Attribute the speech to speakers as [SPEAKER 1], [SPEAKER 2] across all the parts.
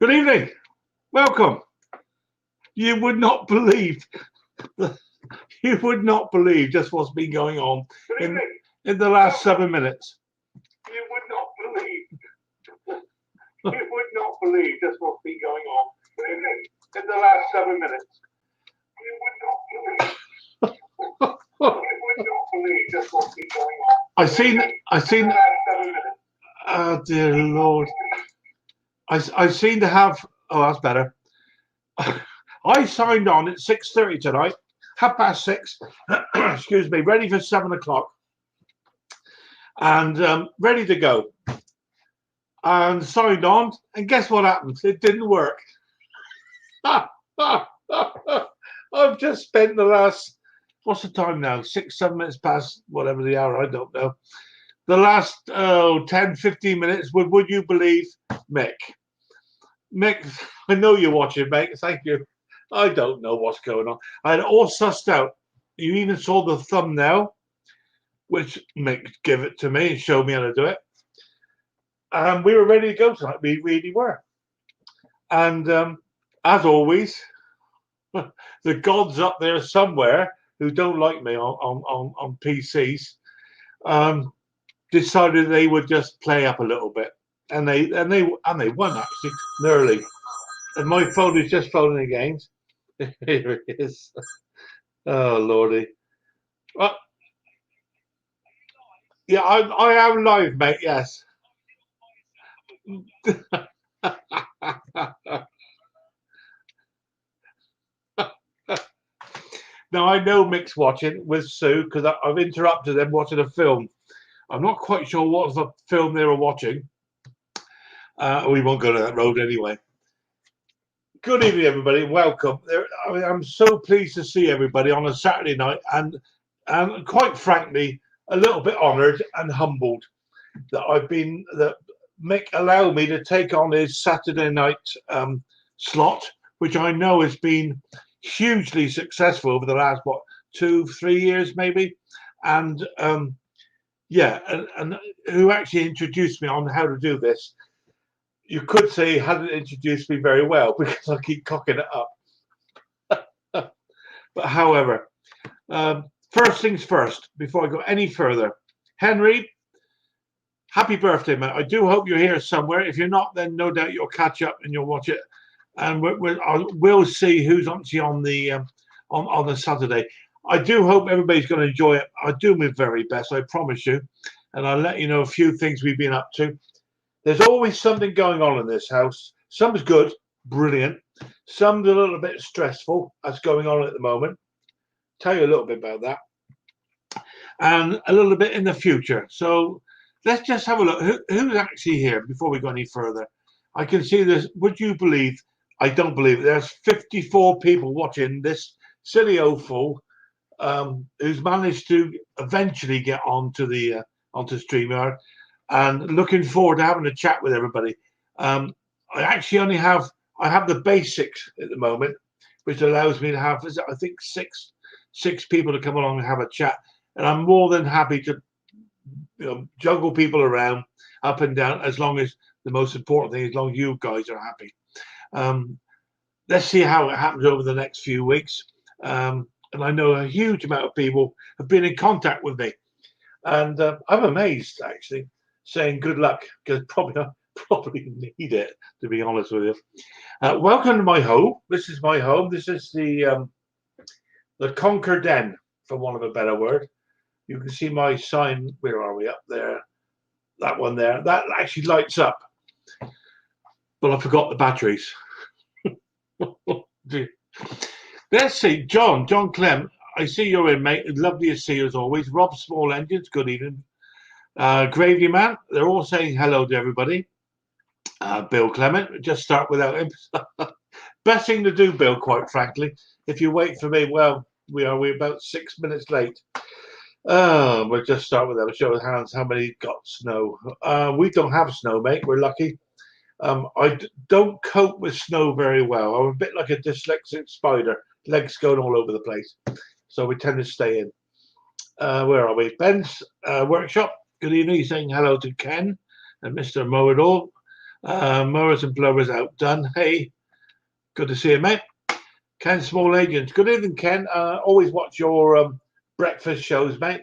[SPEAKER 1] Good evening. Welcome. You would not believe, you would not believe just what's been going on in the last 7 minutes. You would not believe, you would not believe just what's been going on in the last 7 minutes. You would not believe. You would not believe just what's been going on. I seen. Oh dear Lord. I seem to have. Oh, that's better. I signed on at 6:30 tonight, 6:30. Excuse me, ready for 7 o'clock, and ready to go. And signed on, and guess what happened? It didn't work. I've just spent the last. What's the time now? 6, 7 minutes past whatever the hour. I don't know. The last 10, 15 minutes. Would you believe, Mick? Mick, I know you're watching, mate. Thank you. I don't know what's going on. I had it all sussed out. You even saw the thumbnail, which Mick gave it to me and showed me how to do it. And we were ready to go tonight. We really were. And as always, the gods up there somewhere who don't like me on PCs decided they would just play up a little bit. And they won actually nearly. And my phone is just phoning again. Here it is. Oh lordy. Well, yeah, I am live, mate. Yes. Now I know Mick's watching with Sue because I've interrupted them watching a film. I'm not quite sure what the film they were watching. We won't go to that road anyway. Good evening, everybody. Welcome. I'm so pleased to see everybody on a Saturday night, and quite frankly, a little bit honoured and humbled that Mick allowed me to take on his Saturday night slot, which I know has been hugely successful over the last 2, 3 years maybe, and who actually introduced me on how to do this. You could say he hadn't introduced me very well because I keep cocking it up. But however, first things first, before I go any further, Henry, happy birthday, man. I do hope you're here somewhere. If you're not, then no doubt you'll catch up and you'll watch it. And we'll see who's actually on the Saturday. I do hope everybody's going to enjoy it. I do my very best, I promise you. And I'll let you know a few things we've been up to. There's always something going on in this house. Some's good, brilliant. Some's a little bit stressful. That's going on at the moment. Tell you a little bit about that. And a little bit in the future. So let's just have a look. Who's actually here before we go any further? I can see this. Would you believe? I don't believe it. There's 54 people watching this silly old fool who's managed to eventually get onto StreamYard. And looking forward to having a chat with everybody. I actually only have the basics at the moment, which allows me to have, I think, six people to come along and have a chat. And I'm more than happy to juggle people around up and down, as long as the most important thing, as long as you guys are happy. Let's see how it happens over the next few weeks. And I know a huge amount of people have been in contact with me. And I'm amazed, actually, saying good luck, because probably need it, to be honest with you. Welcome to my home. This is my home. This is the Conker den, for want of a better word. You can see my sign. Where are we? Up there. That one there. That actually lights up. But I forgot the batteries. Let's see. John Clem. I see you're in, mate. Lovely to see you as always. Rob Small Engines. Good evening. Gravy Man, they're all saying hello to everybody. Bill Clement, just start without him. Best thing to do, Bill, quite frankly. If you wait for me, well, we're about 6 minutes late. We'll just start with that. Show of hands, how many got snow? We don't have snow, mate. We're lucky. I don't cope with snow very well. I'm a bit like a dyslexic spider, legs going all over the place. So we tend to stay in. Where are we? Ben's workshop. Good evening. He's saying hello to Ken and Mr. Moador. Mowers and blowers outdone. Hey, good to see you, mate. Ken Small Agents. Good evening, Ken. Always watch your breakfast shows, mate.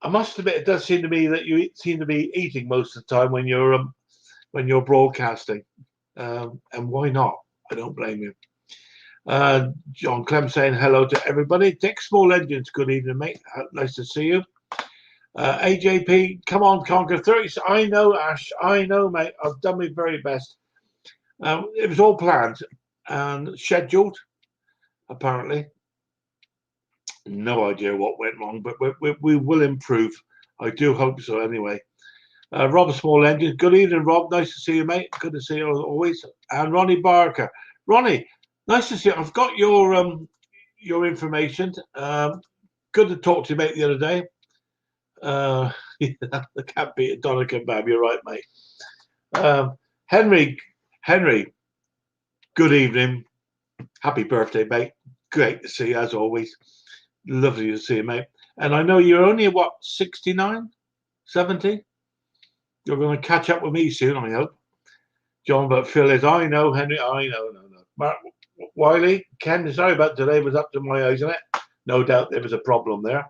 [SPEAKER 1] I must admit, it does seem to me that you seem to be eating most of the time when you're broadcasting. And why not? I don't blame you. John Clem saying hello to everybody. Dick Small Engines, good evening, mate. Nice to see you. AJP, come on, Conker 30. I know, Ash. I know, mate. I've done my very best. It was all planned and scheduled, apparently. No idea what went wrong, but we will improve. I do hope so, anyway. Rob Small Engines, good evening, Rob. Nice to see you, mate. Good to see you always. And Ronnie Barker. Ronnie, nice to see you. I've got your information. Good to talk to you, mate, the other day. The cat beat a doner kebab. You're right, mate. Henry, good evening. Happy birthday, mate. Great to see you, as always. Lovely to see you, mate. And I know you're only, what, 69? 70? You're going to catch up with me soon, I hope. John, but Phil is, I know, Henry, I know, no. Mark Wiley, Ken, sorry about today, was up to my eyes, isn't it? No doubt there was a problem there.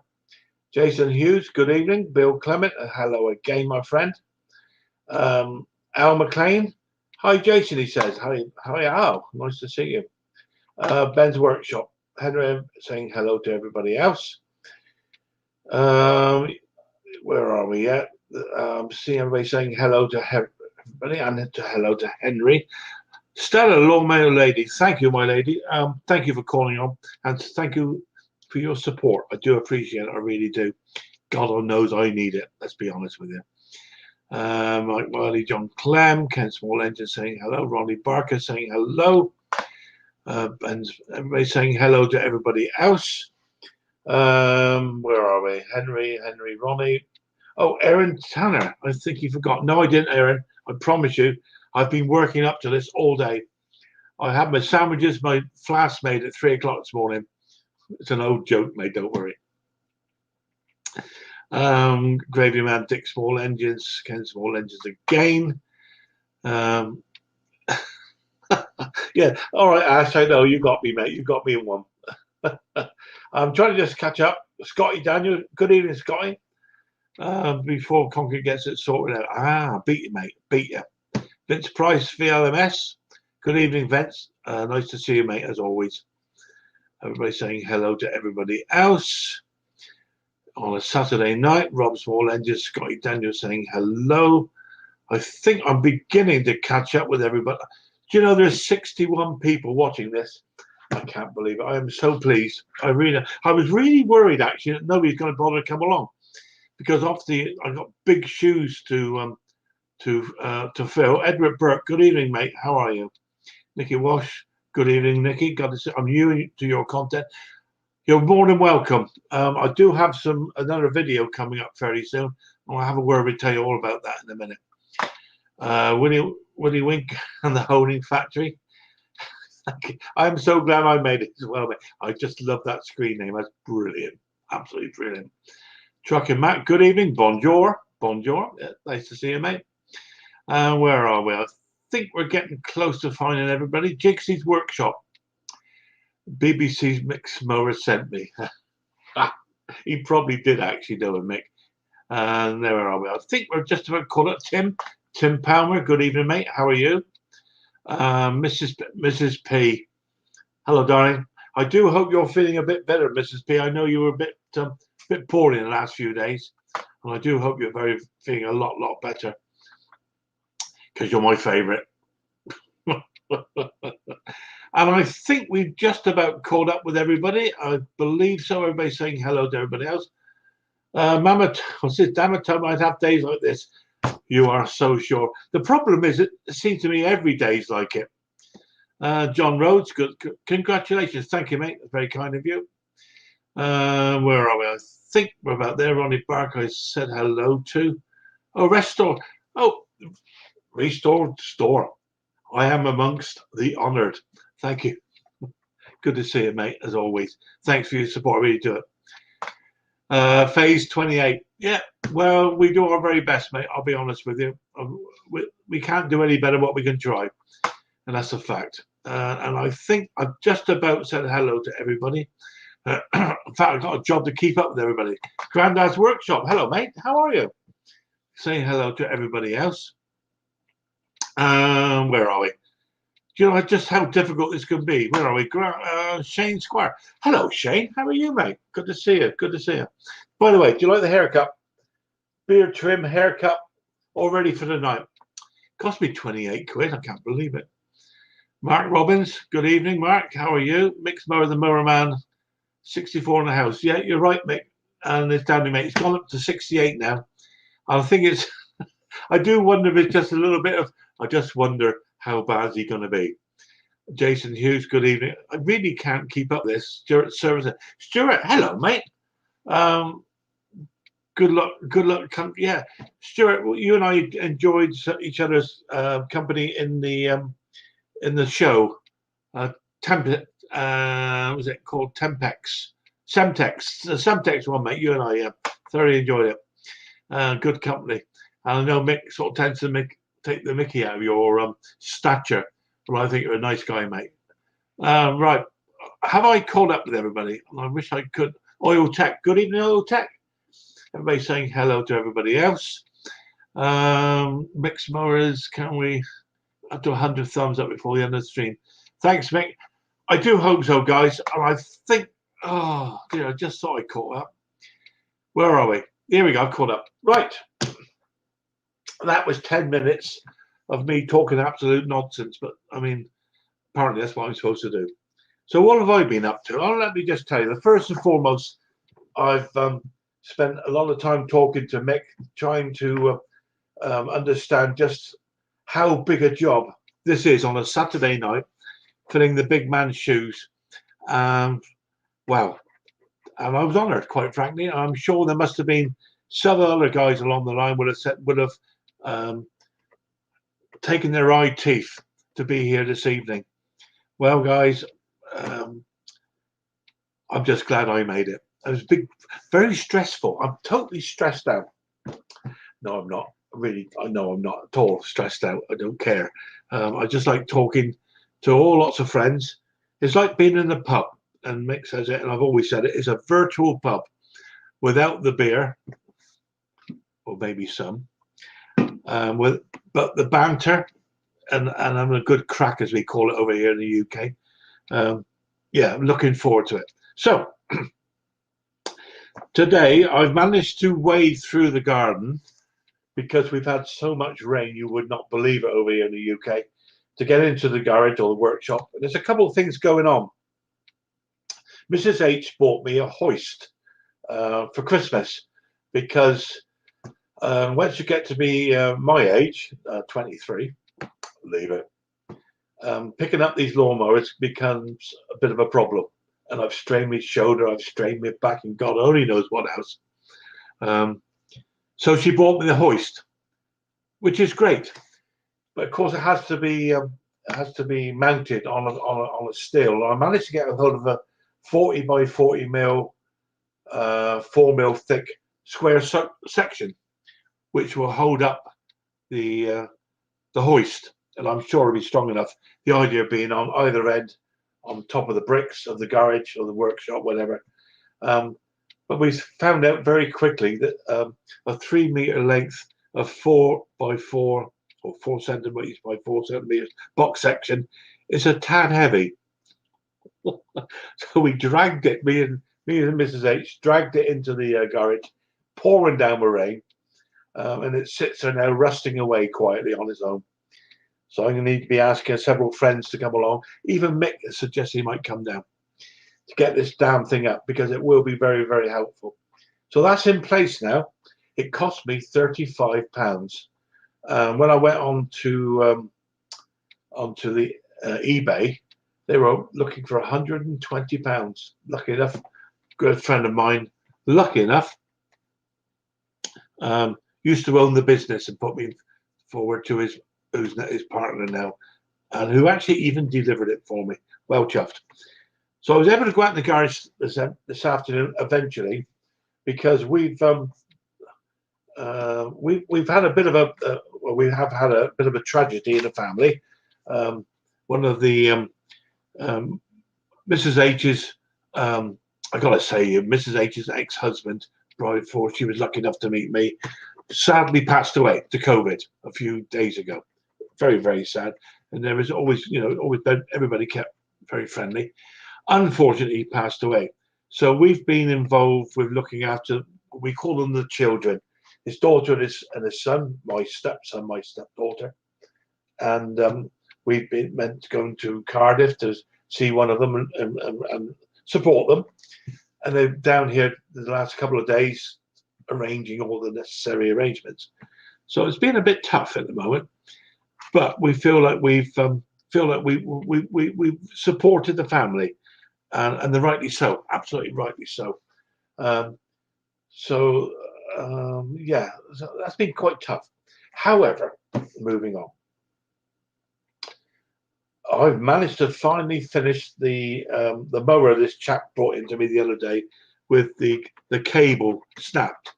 [SPEAKER 1] Jason Hughes, good evening. Bill Clement, hello again, my friend. Al McLean, hi, Jason, he says. Hi, Al, nice to see you. Ben's Workshop, Henry saying hello to everybody else. Where are we at? See everybody saying hello to everybody and hello to Henry. Stella, Longmail Lady, thank you, my lady. Thank you for calling on and thank you for your support. I do appreciate it. I really do. God knows I need it. Let's be honest with you. Mike Wiley, John Clem, Ken Small Engine saying hello. Ronnie Barker saying hello. And everybody saying hello to everybody else. Where are we? Henry, Ronnie. Oh, Aaron Tanner. I think you forgot. No, I didn't, Aaron. I promise you. I've been working up to this all day. I had my sandwiches, my flask made at 3 o'clock this morning. It's an old joke, mate. Don't worry. Gravy Man, Dick Small Engines, Ken Small Engines again. Yeah. All right, Ash. I know you got me, mate. You got me in one. I'm trying to just catch up. Scotty Daniel. Good evening, Scotty. Before Conker gets it sorted out. Beat you, mate. Beat you. Vince Price, VLMS. Good evening, Vince. Nice to see you, mate, as always. Everybody saying hello to everybody else. On a Saturday night, Rob Small Engines, Scotty Daniel saying hello. I think I'm beginning to catch up with everybody. Do you know there's 61 people watching this? I can't believe it. I am so pleased. I was really worried, actually, that nobody's going to bother to come along. Because obviously I've got big shoes to fill. Edward Burke, good evening, mate. How are you? Nikki Walsh, good evening, Nikki. I'm new to your content. You're more than welcome. I do have another video coming up very soon. I'll have a word with tell you all about that in a minute. Willie Wink and the Holding Factory. I'm so glad I made it as well, mate. I just love that screen name. That's brilliant. Absolutely brilliant. Truck and Matt, good evening. Bonjour. Yeah, nice to see you, mate. Where are we? I think we're getting close to finding everybody. Jigsy's Workshop. BBC's Mick Smower sent me. He probably did actually know him, Mick. And there are we. I think we're just about caught up. Tim Palmer, good evening, mate. How are you? Mrs. P. Hello, darling. I do hope you're feeling a bit better, Mrs. P. I know you were a bit poorly in the last few days. And I do hope you're feeling a lot better. Because you're my favourite. And I think we've just about caught up with everybody. I believe so. Everybody's saying hello to everybody else. Mammoth, damn it, Tom, I'd have days like this. You are so sure. The problem is, it seems to me every day's like it. John Rhodes, good. Congratulations. Thank you, mate. That's very kind of you. Where are we? I think we're about there. Ronnie Barker I said hello to. Oh, Restore. Oh, Restored Store. I am amongst the honoured. Thank you. Good to see you, mate, as always. Thanks for your support. I really do it. Phase 28. Yeah, well, we do our very best, mate. I'll be honest with you. We can't do any better what we can try, and that's a fact. And I think I've just about said hello to everybody. In fact, I've got a job to keep up with everybody. Grandad's Workshop. Hello, mate. How are you? Saying hello to everybody else. Where are we? Do you know just how difficult this can be? Where are we? Shane Squire. Hello, Shane. How are you, mate? Good to see you. Good to see you. By the way, do you like the haircut? Beard trim, haircut, all ready for the night. Cost me 28 quid. I can't believe it. Mark Robbins. Good evening, Mark. How are you? Mixed Mower the Mower Man. 64 in the house. Yeah, you're right, Mick. And it's down to mate. It's gone up to 68 now. I think it's. I do wonder if it's just a little bit of. I just wonder how bad is he going to be. Jason Hughes, good evening. I really can't keep up this. Stuart Service. Stuart, hello, mate. Good luck. Good luck. Yeah, Stuart, you and I enjoyed each other's company in the show. Was it called Tempex? Semtex. The Semtex one, mate. You and I thoroughly enjoyed it. Good company. And I know Mick sort of tends to take the mickey out of your stature, but I think you're a nice guy, mate. Right. Have I caught up with everybody? I wish I could. Oil Tech. Good evening, Oil Tech. Everybody saying hello to everybody else. Mixed Mowers, can we up to 100 thumbs up before the end of the stream? Thanks, Mick. I do hope so, guys. And I think, oh, dear, I just thought I caught up. Where are we? Here we go, I've caught up. Right. That was 10 minutes of me talking absolute nonsense. But, I mean, apparently that's what I'm supposed to do. So what have I been up to? Oh, let me just tell you. The first and foremost, I've spent a lot of time talking to Mick, trying to understand just how big a job this is on a Saturday night, filling the big man's shoes. Wow. And I was honoured, quite frankly. I'm sure there must have been some other guys along the line would have taken their eye teeth to be here this evening. Well, guys, I'm just glad I made it. It was very stressful. I'm totally stressed out. No, I'm not. Really, I know I'm not at all stressed out. I don't care. I just like talking to lots of friends. It's like being in a pub, and Mick says it, and I've always said it. It's a virtual pub without the beer, or maybe some, but the banter and having a good crack, as we call it over here in the UK. Yeah, I'm looking forward to it. So today I've managed to wade through the garden because we've had so much rain, you would not believe it over here in the UK, to get into the garage or the workshop. And there's a couple of things going on. Mrs. H bought me a hoist for Christmas because once you get to be my age, 23, leave it, picking up these lawnmowers becomes a bit of a problem. And I've strained my shoulder, I've strained my back, and God only knows what else. So she bought me the hoist, which is great, but of course it has to be mounted on a steel. And I managed to get a hold of a 40 by 40 mil, 4 mil thick square section, which will hold up the hoist, and I'm sure it'll be strong enough. The idea being on either end, on top of the bricks of the garage or the workshop, whatever. But we found out very quickly that a 3 meter length of 4 by 4 or 4 centimeters by 4 centimeters box section is a tad heavy. So we dragged it, me and Mrs. H dragged it into the garage, pouring down the rain, and it sits there now rusting away quietly on its own. So I'm going to need to be asking several friends to come along. Even Mick suggests he might come down to get this damn thing up, because it will be very, very helpful. So that's in place now. It cost me £35. When I went onto the eBay, they were looking for £120. Lucky enough, good friend of mine, lucky enough, used to own the business and put me forward to his partner now, and who actually even delivered it for me. Well chuffed. So I was able to go out in the garage this afternoon eventually, because we've had a bit of a well, we have had a bit of a tragedy in the family. One of the Mrs. H's, I gotta say, Mrs. H's ex-husband, right before she was lucky enough to meet me, sadly passed away to COVID a few days ago. Very, very sad. And there was always, always everybody kept very friendly. Unfortunately, he passed away. So we've been involved with looking after, we call them the children, his daughter and his son, my stepson, my stepdaughter. And we've been meant to go to Cardiff to see one of them and support them. And they're down here the last couple of days arranging all the necessary arrangements. So it's been a bit tough at the moment, but we feel like we've supported the family, and they're rightly so, absolutely rightly so. Yeah, so that's been quite tough. However, moving on, I've managed to finally finish the mower this chap brought into me the other day with the cable snapped.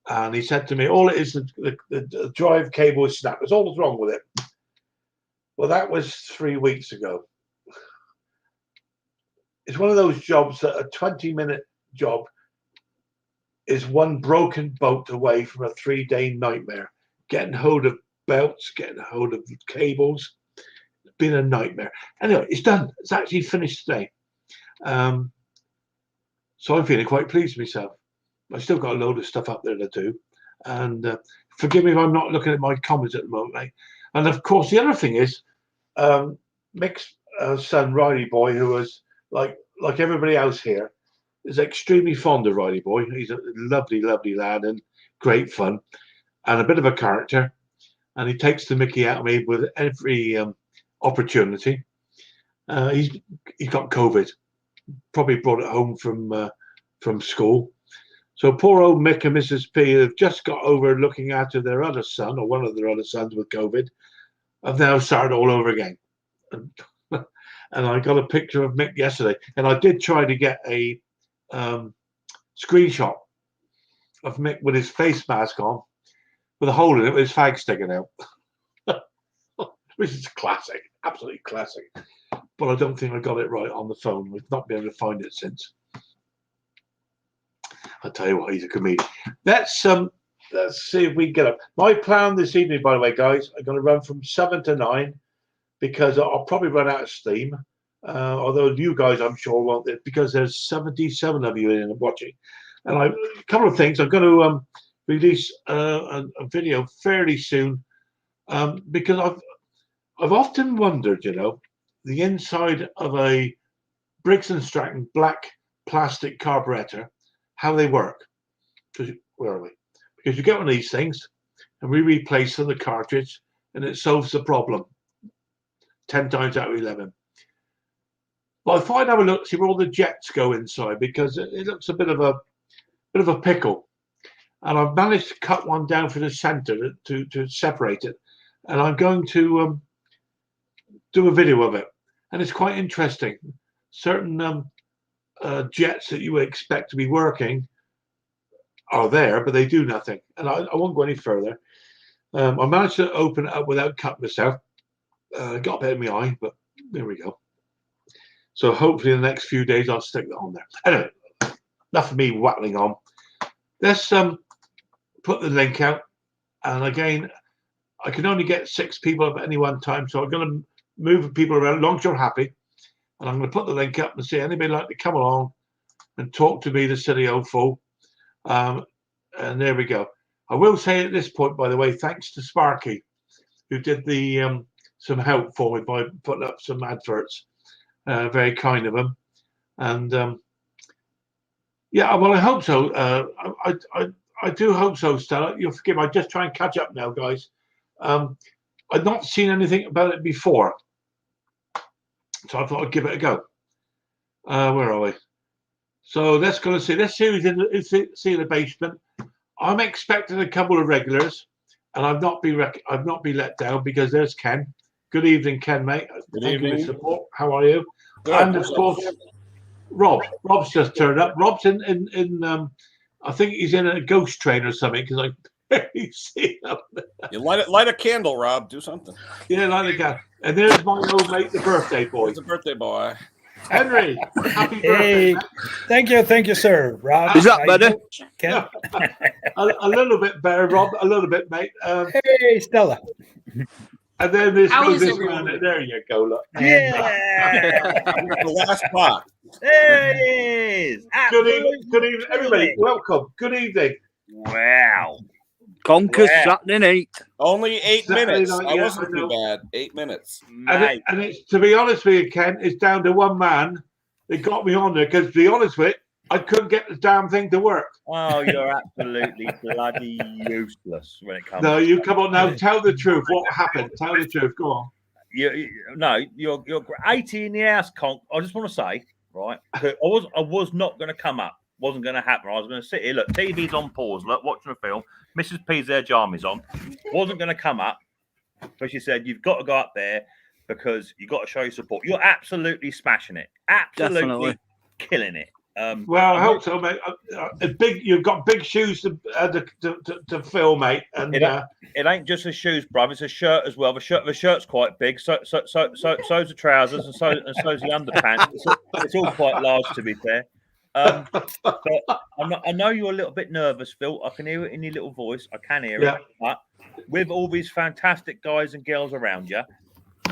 [SPEAKER 1] And he said to me, all it is, the drive cable is snapped. That's all that's wrong with it. Well, that was 3 weeks ago. It's one of those jobs that a 20-minute job is one broken bolt away from a 3-day nightmare. Getting hold of belts, getting hold of cables. It's been a nightmare. Anyway, it's done. It's actually finished today. So I'm feeling quite pleased with myself. I still got a load of stuff up there to do, and forgive me if I'm not looking at my comments at the moment, mate. And of course, the other thing is, Mick's son, Riley Boy, who was like everybody else here, is extremely fond of Riley Boy. He's a lovely, lovely lad and great fun, and a bit of a character. And he takes the Mickey out of me with every opportunity. He's got COVID, probably brought it home from school. So poor old Mick and Mrs. P have just got over looking after their other son, or one of their other sons with COVID, have now started all over again. And I got a picture of Mick yesterday, and I did try to get a screenshot of Mick with his face mask on, with a hole in it, with his fag sticking out, which is classic, absolutely classic. But I don't think I got it right on the phone. We've not been able to find it since. I'll tell you what, he's a comedian. Let's see if we can get up. My plan this evening, by the way, guys, I'm going to run from 7 to 9 because I'll probably run out of steam. Although you guys, I'm sure, won't, because there's 77 of you in and watching. And a couple of things. I'm going to release a video fairly soon because I've often wondered, the inside of a Briggs & Stratton black plastic carburetor, how they work. Where are we? Because you get one of these things and we replace the cartridge and it solves the problem 10 times out of 11. But I thought I'd have a look, see where all the jets go inside, because it looks a bit of a pickle. And I've managed to cut one down for the center to separate it. And I'm going to do a video of it. And it's quite interesting. Certain jets that you would expect to be working are there, but they do nothing. And I won't go any further. I managed to open it up without cutting myself. Got a bit in my eye, but there we go. So hopefully in the next few days I'll stick that on there. Anyway, enough of me wattling on. Let's put the link out. And again, I can only get 6 people at any one time, so I'm going to move people around as long as you're happy. And I'm going to put the link up and see anybody like to come along and talk to me, the silly old fool. And there we go. I will say at this point, by the way, thanks to Sparky, who did the some help for me by putting up some adverts. Very kind of him. And yeah, well, I hope so. I do hope so, Stella. You'll forgive me. I just try and catch up now, guys. I'd not seen anything about it before, so I thought I'd give it a go. Where are we? So let's go and see. Let's see who's in the basement. I'm expecting a couple of regulars, and I've not been let down because there's Ken. Good evening, Ken, mate.
[SPEAKER 2] Good
[SPEAKER 1] Thank
[SPEAKER 2] evening.
[SPEAKER 1] you for support. How are you?
[SPEAKER 2] Good.
[SPEAKER 1] And of course, Rob. Rob's just turned up. Rob's in I think he's in a ghost train or something because I barely see him.
[SPEAKER 2] You light a candle, Rob. Do something.
[SPEAKER 1] Yeah, like that. And there's my old mate, the birthday boy.
[SPEAKER 2] It's a birthday boy.
[SPEAKER 1] Henry, happy birthday, man.
[SPEAKER 3] Thank you, sir. Rob,
[SPEAKER 4] Is that better?
[SPEAKER 3] Ken?
[SPEAKER 1] A little bit better, Rob. A little bit, mate.
[SPEAKER 3] Hey, Stella.
[SPEAKER 1] And then this
[SPEAKER 5] How
[SPEAKER 1] goes
[SPEAKER 5] is
[SPEAKER 1] this
[SPEAKER 5] everyone?
[SPEAKER 1] man. There you go, look.
[SPEAKER 3] Yeah.
[SPEAKER 2] The last spot.
[SPEAKER 3] There it is.
[SPEAKER 1] Good evening, everybody. Welcome. Good evening.
[SPEAKER 3] Wow.
[SPEAKER 4] Conker
[SPEAKER 3] Wow.
[SPEAKER 4] Saturday night.
[SPEAKER 2] Only 8
[SPEAKER 1] Saturday
[SPEAKER 2] minutes.
[SPEAKER 1] night,
[SPEAKER 2] I
[SPEAKER 1] yeah,
[SPEAKER 2] wasn't
[SPEAKER 1] I
[SPEAKER 2] too
[SPEAKER 1] know.
[SPEAKER 2] bad. 8 minutes.
[SPEAKER 1] And it's to be honest with you, Ken, it's down to one man that got me on there because to be honest with you, I couldn't get the damn thing to work.
[SPEAKER 6] Oh, you're absolutely bloody useless when it comes.
[SPEAKER 1] No, you come on now. Tell the truth. What happened? Tell the truth. Go on.
[SPEAKER 6] You're 80 in the house, Conk. I just want to say, right? I was not going to come up. Wasn't going to happen. I was going to sit here. Look, TV's on pause. Look, watching a film. Mrs. P's their jammies on. Wasn't going to come up, but she said you've got to go up there because you've got to show your support. You're absolutely smashing it. Absolutely
[SPEAKER 4] Definitely.
[SPEAKER 6] killing it.
[SPEAKER 1] Well, I hope so, mate. You've got big shoes to fill, mate. And
[SPEAKER 6] It ain't just the shoes, bruv. It's a shirt as well. The shirt's quite big. So's the trousers, and so's the underpants. It's all quite large, to be fair. But I know you're a little bit nervous, Phil. I can hear it in your little voice. I can hear it. But with all these fantastic guys and girls around you,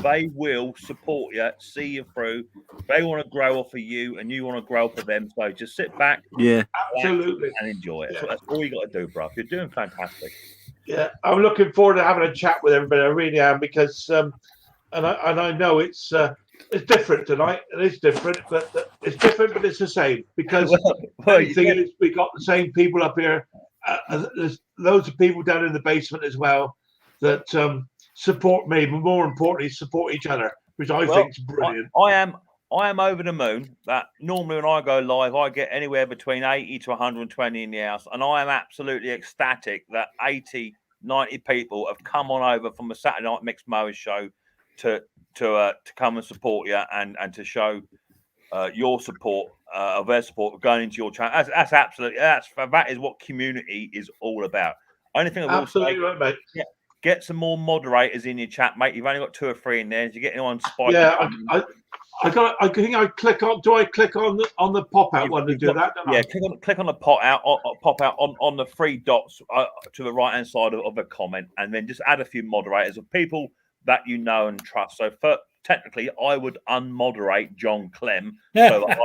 [SPEAKER 6] they will support you, see you through. They want to grow off of you, and you want to grow off of them. So just sit back,
[SPEAKER 1] absolutely,
[SPEAKER 6] and enjoy it. That's all you got to do, bro. You're doing fantastic.
[SPEAKER 1] Yeah, I'm looking forward to having a chat with everybody. I really am because, and I know it's different tonight. It is different, but it's different, but it's the same because the thing is, we got the same people up here. There's loads of people down in the basement as well that support me, but more importantly, support each other, which I think is brilliant.
[SPEAKER 6] I am over the moon that normally when I go live, I get anywhere between 80 to 120 in the house, and I am absolutely ecstatic that 80, 90 people have come on over from the Saturday Night Mixed Mowers show to come and support you and to show your support of their support going into your channel. That's absolutely that is what community is all about. Only thing I will
[SPEAKER 1] Absolutely
[SPEAKER 6] say,
[SPEAKER 1] right, mate.
[SPEAKER 6] Yeah, get some more moderators in your chat, mate. You've only got 2 or 3 in there. If you get anyone spiked,
[SPEAKER 1] I think I click on. Do I click on the pop out one to do that?
[SPEAKER 6] Yeah, click on the pop out on the 3 dots to the right hand side of the comment, and then just add a few moderators of people that you know and trust. So technically, I would unmoderate John Clem so that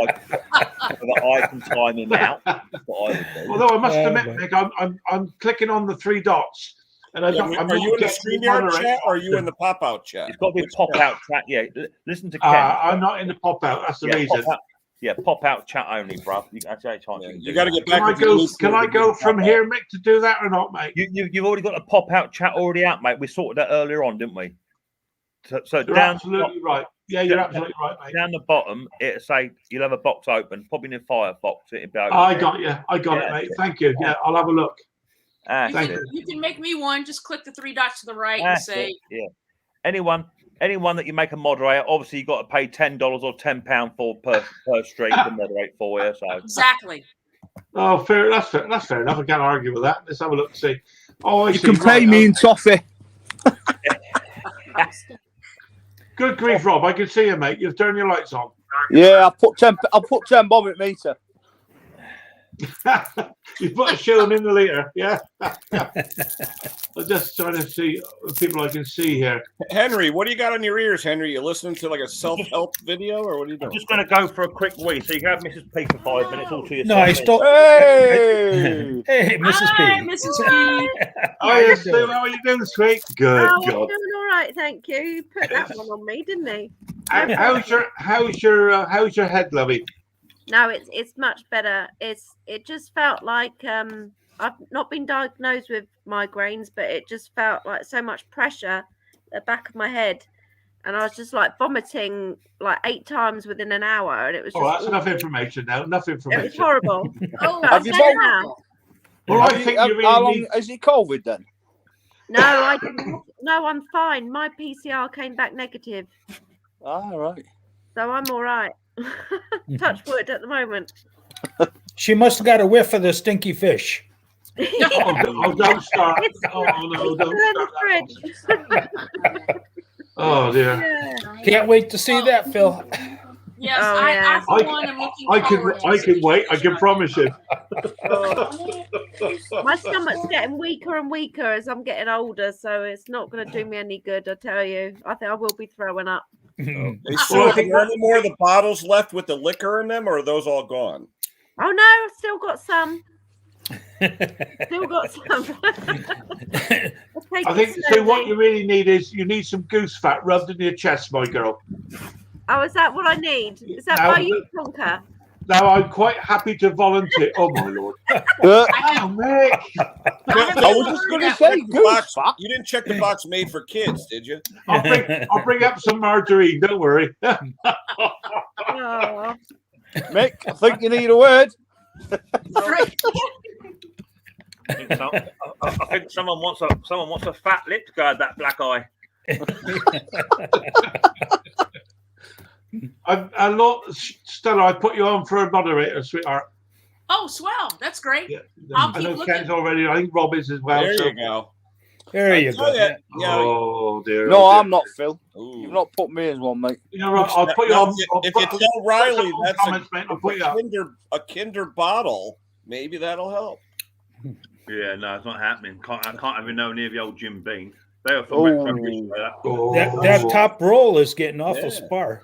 [SPEAKER 6] I can time him out. That's what I would do.
[SPEAKER 1] Although I must admit, Nick, I'm clicking on the 3 dots. And
[SPEAKER 2] are you in the StreamYard chat or are you in the pop-out chat?
[SPEAKER 6] It's got to be a pop-out chat. Yeah, listen to Ken.
[SPEAKER 1] I'm not in the pop-out. That's the reason.
[SPEAKER 6] Pop-out chat only, bro. You got
[SPEAKER 2] to get back.
[SPEAKER 1] Can I go from here, Mick, to do that or not, mate?
[SPEAKER 6] You've already got a pop-out chat already out, mate. We sorted that earlier on, didn't we? So
[SPEAKER 1] you're
[SPEAKER 6] down
[SPEAKER 1] absolutely right. Yeah, you're absolutely right, mate.
[SPEAKER 6] Down the bottom, it'll say you'll have a box open, probably in Firefox. It'll be open.
[SPEAKER 1] I got it, mate. Thank you. Yeah, I'll have a look.
[SPEAKER 5] You can make me one. Just click the 3 dots to the right and say.
[SPEAKER 6] Yeah. Anyone that you make a moderator, obviously you've got to pay $10 or £10 for per stream to moderate for you. So
[SPEAKER 5] exactly.
[SPEAKER 1] Oh, fair. That's fair enough. I can't argue with that. Let's have a look and see. Oh,
[SPEAKER 4] You can pay me in toffee.
[SPEAKER 1] Good grief, Rob! I can see you, mate. You've turned your lights on.
[SPEAKER 4] Yeah, I'll put 10 bob at meter.
[SPEAKER 1] You put a shilling in the liter, yeah. I'm just trying to see people I can see here.
[SPEAKER 2] Henry, what do you got on your ears, Henry? You listening to like a self-help video, or what are you doing?
[SPEAKER 6] I'm just going to go for a quick wee, so you can have Mrs. P for 5 minutes all to yourself.
[SPEAKER 3] No, stop.
[SPEAKER 4] Hey,
[SPEAKER 3] hey, Mrs. P.
[SPEAKER 5] Hi, Mrs. P.
[SPEAKER 1] Hi, Sue. How are you doing, sweet? Good.
[SPEAKER 7] I'm doing all right, thank you. You put that one on me, didn't he?
[SPEAKER 1] How's your head, lovey?
[SPEAKER 7] No, it's much better. It just felt like I've not been diagnosed with migraines, but it just felt like so much pressure at the back of my head, and I was just like vomiting like 8 times within an hour, and it was just.
[SPEAKER 1] Oh, that's enough information now. Enough information.
[SPEAKER 7] It was horrible.
[SPEAKER 4] Have you
[SPEAKER 7] now.
[SPEAKER 1] Well, I think you really
[SPEAKER 4] how long is it COVID then?
[SPEAKER 7] No, I didn't. No, I'm fine. My PCR came back negative.
[SPEAKER 4] All right.
[SPEAKER 7] So I'm all right. Touch wood at the moment.
[SPEAKER 8] She must have got a whiff of the stinky fish.
[SPEAKER 1] Oh, don't start.
[SPEAKER 7] It's-
[SPEAKER 1] Oh, no,
[SPEAKER 7] It's
[SPEAKER 1] don't
[SPEAKER 7] still in
[SPEAKER 1] start.
[SPEAKER 7] the fridge.
[SPEAKER 1] Oh, dear.
[SPEAKER 7] Yeah.
[SPEAKER 8] Can't wait to see that, Phil.
[SPEAKER 5] Yes,
[SPEAKER 7] Oh,
[SPEAKER 5] I,
[SPEAKER 7] yeah.
[SPEAKER 5] I for one am looking forward to
[SPEAKER 1] I can wait. I can
[SPEAKER 5] it.
[SPEAKER 1] promise you.
[SPEAKER 7] My stomach's getting weaker and weaker as I'm getting older, so it's not going to do me any good. I tell you, I think I will be throwing up.
[SPEAKER 2] Hey,
[SPEAKER 1] Well,
[SPEAKER 2] Sue,
[SPEAKER 1] I
[SPEAKER 2] are
[SPEAKER 1] think-
[SPEAKER 2] there any more of the bottles left with the liquor in them, or are those all gone?
[SPEAKER 7] Oh no, I've still got some. Still got some.
[SPEAKER 1] I think so. What you really need is you need some goose fat rubbed in your chest, my girl.
[SPEAKER 7] Oh, is that what I need? Is that
[SPEAKER 1] Now-
[SPEAKER 7] why you Conker?
[SPEAKER 1] Now I'm quite happy to volunteer. Oh my lord!
[SPEAKER 4] Uh,
[SPEAKER 1] Oh, Mick.
[SPEAKER 4] I was just going to say, goose fat.
[SPEAKER 2] You didn't check the box made for kids, did you?
[SPEAKER 1] I'll bring up some margarine. Don't worry.
[SPEAKER 7] Oh,
[SPEAKER 4] Mick, I think you need a word.
[SPEAKER 6] I think someone wants a fat lip to go at that black eye.
[SPEAKER 1] I'm not, Stella. I put you on for a moderator, sweetheart.
[SPEAKER 5] Oh, swell. That's great.
[SPEAKER 1] Yeah,
[SPEAKER 5] I'll
[SPEAKER 1] I
[SPEAKER 5] keep
[SPEAKER 1] know
[SPEAKER 5] looking.
[SPEAKER 1] Ken's already. I think Rob is as well.
[SPEAKER 2] There
[SPEAKER 1] so.
[SPEAKER 2] you go.
[SPEAKER 8] There you
[SPEAKER 2] Oh,
[SPEAKER 8] go.
[SPEAKER 2] yeah. Yeah.
[SPEAKER 1] Oh dear.
[SPEAKER 4] No,
[SPEAKER 1] oh, dear.
[SPEAKER 4] I'm not, Phil.
[SPEAKER 2] Ooh.
[SPEAKER 4] You've not put me as one, mate.
[SPEAKER 1] You know what? I'll put you
[SPEAKER 2] Now,
[SPEAKER 1] on.
[SPEAKER 2] if you tell Riley that's
[SPEAKER 1] comments, mate. I'll put you up.
[SPEAKER 2] a Kinder bottle, maybe that'll help.
[SPEAKER 6] Yeah, no, it's not happening. I can't have you know near the old Jim Beam. They were
[SPEAKER 4] Oh.
[SPEAKER 6] from Redfern, that.
[SPEAKER 1] Oh.
[SPEAKER 8] That top roll is getting awful
[SPEAKER 2] Yeah.
[SPEAKER 8] spar.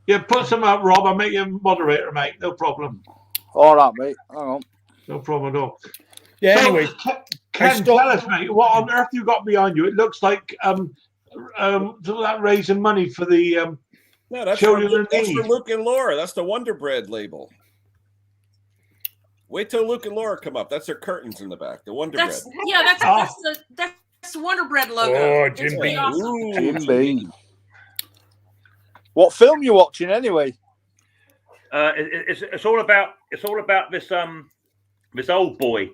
[SPEAKER 1] Yeah, put some up, Rob. I'll make you a moderator, mate. No problem.
[SPEAKER 4] All right, mate. Hang on.
[SPEAKER 1] No problem at all.
[SPEAKER 8] Yeah,
[SPEAKER 1] So,
[SPEAKER 8] anyway,
[SPEAKER 1] Ken,
[SPEAKER 8] still-
[SPEAKER 1] tell us, mate, what on earth you got behind you? It looks like that raising money for the
[SPEAKER 2] No, that's
[SPEAKER 1] Children
[SPEAKER 2] for,
[SPEAKER 1] in
[SPEAKER 2] that's for
[SPEAKER 1] need.
[SPEAKER 2] Luke and Laura. That's the Wonder Bread label. Wait till Luke and Laura come up. That's their curtains in the back. The Wonder
[SPEAKER 5] That's
[SPEAKER 2] Bread.
[SPEAKER 5] yeah. That's the Wonder Bread logo.
[SPEAKER 8] Oh,
[SPEAKER 5] It's
[SPEAKER 8] Jim
[SPEAKER 5] pretty
[SPEAKER 8] Beam.
[SPEAKER 5] awesome.
[SPEAKER 2] Ooh,
[SPEAKER 4] Jim Beam. What film you watching anyway?
[SPEAKER 6] It's all about this old boy,